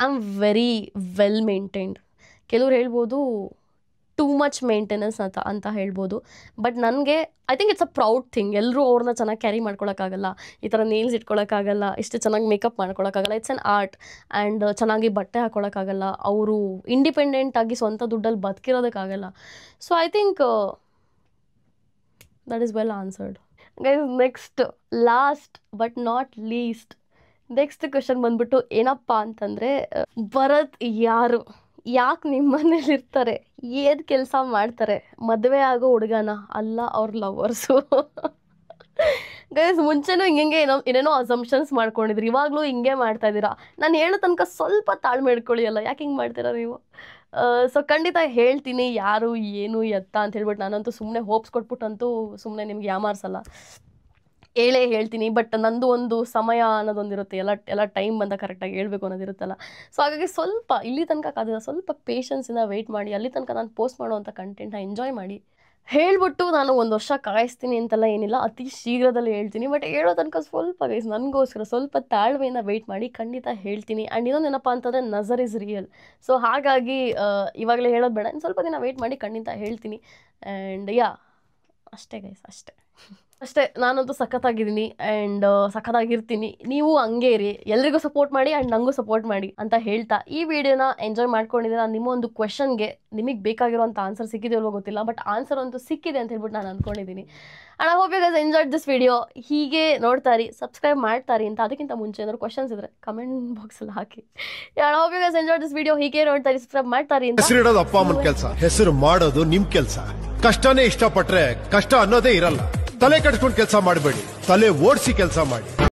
I am very well maintained. ಕೆಲವ್ರು ಹೇಳ್ಬೋದು ಟೂ ಮಚ್ ಮೇಂಟೆನೆನ್ಸ್ ಅಂತ ಹೇಳ್ಬೋದು, ಬಟ್ ನನಗೆ I think it's a proud thing. ಎಲ್ಲರೂ ಅವ್ರನ್ನ ಚೆನ್ನಾಗಿ ಕ್ಯಾರಿ ಮಾಡ್ಕೊಳಕ್ಕಾಗಲ್ಲ, ಈ ಥರ ನೇಲ್ಸ್ ಇಟ್ಕೊಳಕ್ಕಾಗಲ್ಲ, ಇಷ್ಟು ಚೆನ್ನಾಗಿ ಮೇಕಪ್ ಮಾಡ್ಕೊಳಕ್ಕಾಗಲ್ಲ. It's an art. ಆ್ಯಂಡ್ ಚೆನ್ನಾಗಿ ಬಟ್ಟೆ ಹಾಕ್ಕೊಳಕ್ಕಾಗಲ್ಲ, ಅವರು ಇಂಡಿಪೆಂಡೆಂಟಾಗಿ ಸ್ವಂತ ದುಡ್ಡಲ್ಲಿ ಬದುಕಿರೋದಕ್ಕಾಗಲ್ಲ. So I think that is well answered guys. Next last but not least, next question ಬಂದ್ಬಿಟ್ಟು ಏನಪ್ಪ ಅಂತಂದರೆ, ಭರತ್ ಯಾಕೆ ನಿಮ್ಮ ಮನೇಲಿ ಇರ್ತಾರೆ, ಏನು ಕೆಲಸ ಮಾಡ್ತಾರೆ, ಮದುವೆ ಆಗೋ ಹುಡುಗನ ಅಲ್ಲ ಅವ್ರ ಲವರ್ಸು? ಗೈಸ್ ಮುಂಚೆನೂ ಹಿಂಗೆ ಏನೇನೋ ಅಸಂಪ್ಷನ್ಸ್ ಮಾಡ್ಕೊಂಡಿದ್ರಿ, ಇವಾಗಲೂ ಹಿಂಗೆ ಮಾಡ್ತಾ ಇದ್ದೀರಾ. ನಾನು ಹೇಳೋ ತನಕ ಸ್ವಲ್ಪ ತಾಳ್ಮೆ ಇಟ್ಕೊಳ್ಳಿ ಅಲ್ಲ, ಯಾಕೆ ಹಿಂಗೆ ಮಾಡ್ತೀರಾ ನೀವು? ಸೊ ಖಂಡಿತ ಹೇಳ್ತೀನಿ ಯಾರು ಏನು ಎತ್ತ ಅಂತ ಹೇಳ್ಬಿಟ್ಟು. ನಾನಂತೂ ಸುಮ್ಮನೆ ಹೋಪ್ಸ್ ಕೊಟ್ಬಿಟ್ಟಂತೂ ಸುಮ್ಮನೆ ನಿಮ್ಗೆ ಯಾಮಾರಿಸಲ್ಲ, ಹೇಳ್ತೀನಿ. ಬಟ್ ನಂದು ಒಂದು ಸಮಯ ಅನ್ನೋದೊಂದಿರುತ್ತೆ, ಎಲ್ಲ ಟೈಮ್ ಬಂದ ಕರೆಕ್ಟಾಗಿ ಹೇಳ್ಬೇಕು ಅನ್ನೋದಿರುತ್ತಲ್ಲ. ಸೊ ಹಾಗಾಗಿ ಸ್ವಲ್ಪ ಇಲ್ಲಿ ತನಕ ಕಾದಿಲ್ಲ, ಸ್ವಲ್ಪ ಪೇಷನ್ಸಿಂದ ವೆಯ್ಟ್ ಮಾಡಿ. ಅಲ್ಲಿ ತನಕ ನಾನು ಪೋಸ್ಟ್ ಮಾಡುವಂಥ ಕಂಟೆಂಟ್ನ ಎಂಜಾಯ್ ಮಾಡಿ. ಹೇಳ್ಬಿಟ್ಟು ನಾನು 1 ವರ್ಷ ಕಾಯಿಸ್ತೀನಿ ಅಂತೆಲ್ಲ ಏನಿಲ್ಲ, ಅತಿ ಶೀಘ್ರದಲ್ಲಿ ಹೇಳ್ತೀನಿ. ಬಟ್ ಹೇಳೋ ತನಕ ಸ್ವಲ್ಪ ಗೈಸ್ ನನಗೋಸ್ಕರ ಸ್ವಲ್ಪ ತಾಳ್ಮೆಯಿಂದ ವೆಯ್ಟ್ ಮಾಡಿ, ಖಂಡಿತ ಹೇಳ್ತೀನಿ. ಆ್ಯಂಡ್ ಇನ್ನೊಂದೇನಪ್ಪ ಅಂತಂದರೆ ನಜರ್ ಇಸ್ ರಿಯಲ್. ಸೊ ಹಾಗಾಗಿ ಇವಾಗಲೇ ಹೇಳೋದು ಬೇಡ, ಇನ್ನು ಸ್ವಲ್ಪ ದಿನ ವೆಯ್ಟ್ ಮಾಡಿ, ಖಂಡಿತ ಹೇಳ್ತೀನಿ. ಆ್ಯಂಡ್ ಅಷ್ಟೇ ಗೈಸ್, ಅಷ್ಟೇ. ನಾನಂತೂ ಸಖತ್ತಾಗಿದ್ದೀನಿ ಆ್ಯಂಡ್ ಸಖತ್ತಾಗಿರ್ತೀನಿ. ನೀವು ಹಂಗೆ ಇರಿ, ಎಲ್ರಿಗೂ ಸಪೋರ್ಟ್ ಮಾಡಿ ಆ್ಯಂಡ್ ನನಗೂ ಸಪೋರ್ಟ್ ಮಾಡಿ ಅಂತ ಹೇಳ್ತಾ ಈ ವಿಡಿಯೋನ ಎಂಜಾಯ್ ಮಾಡ್ಕೊಂಡಿದ್ದೀನಿ. ನಾನು ನಿಮ್ಮ ಒಂದು ಕ್ವೆಶನ್ಗೆ ನಿಮಗೆ ಬೇಕಾಗಿರೋಂಥ ಆನ್ಸರ್ ಸಿಕ್ಕಿದೆಯಲ್ವೋ ಗೊತ್ತಿಲ್ಲ, ಬಟ್ ಆನ್ಸರ್ ಅಂತೂ ಸಿಕ್ಕಿದೆ ಅಂತ ಹೇಳ್ಬಿಟ್ಟು ನಾನು ಅಂದ್ಕೊಂಡಿದ್ದೀನಿ. And I hope you guys enjoyed this video. ಹೀಗೆ ನೋಡ್ತಾರಿ, ಸಬ್ಸ್ಕ್ರೈಬ್ ಮಾಡ್ತಾರಿ ಅಂತ. ಅದಕ್ಕಿಂತ ಮುಂಚೆ ಏನಾದ್ರು ಕ್ವೆಶನ್ಸ್ ಇದ್ರೆ ಕಮೆಂಟ್ ಬಾಕ್ಸಲ್ಲಿ ಹಾಕಿ. And I hope you guys enjoyed this video. ಹೀಗೆ ನೋಡ್ತಾರಿ, ಸಬ್ಸ್ಕ್ರೈಬ್ ಮಾಡ್ತಾರಿ ಅಂತ. ಹೆಸರು ಇಡೋದು ಅಪ್ಪ ಅಮ್ಮನ ಕೆಲಸ, ಹೆಸರು ಮಾಡೋದು ನಿಮ್ ಕೆಲಸ. ಕಷ್ಟನೇ ಇಷ್ಟಪಟ್ರೆ ಕಷ್ಟ ಅನ್ನೋದೇ ಇರಲ್ಲ. ತಲೆ ಕಟ್ಕೊಂಡು ಕೆಲಸ ಮಾಡಬೇಡಿ, ತಲೆ ಓಡಿಸಿ ಕೆಲಸ ಮಾಡಿ.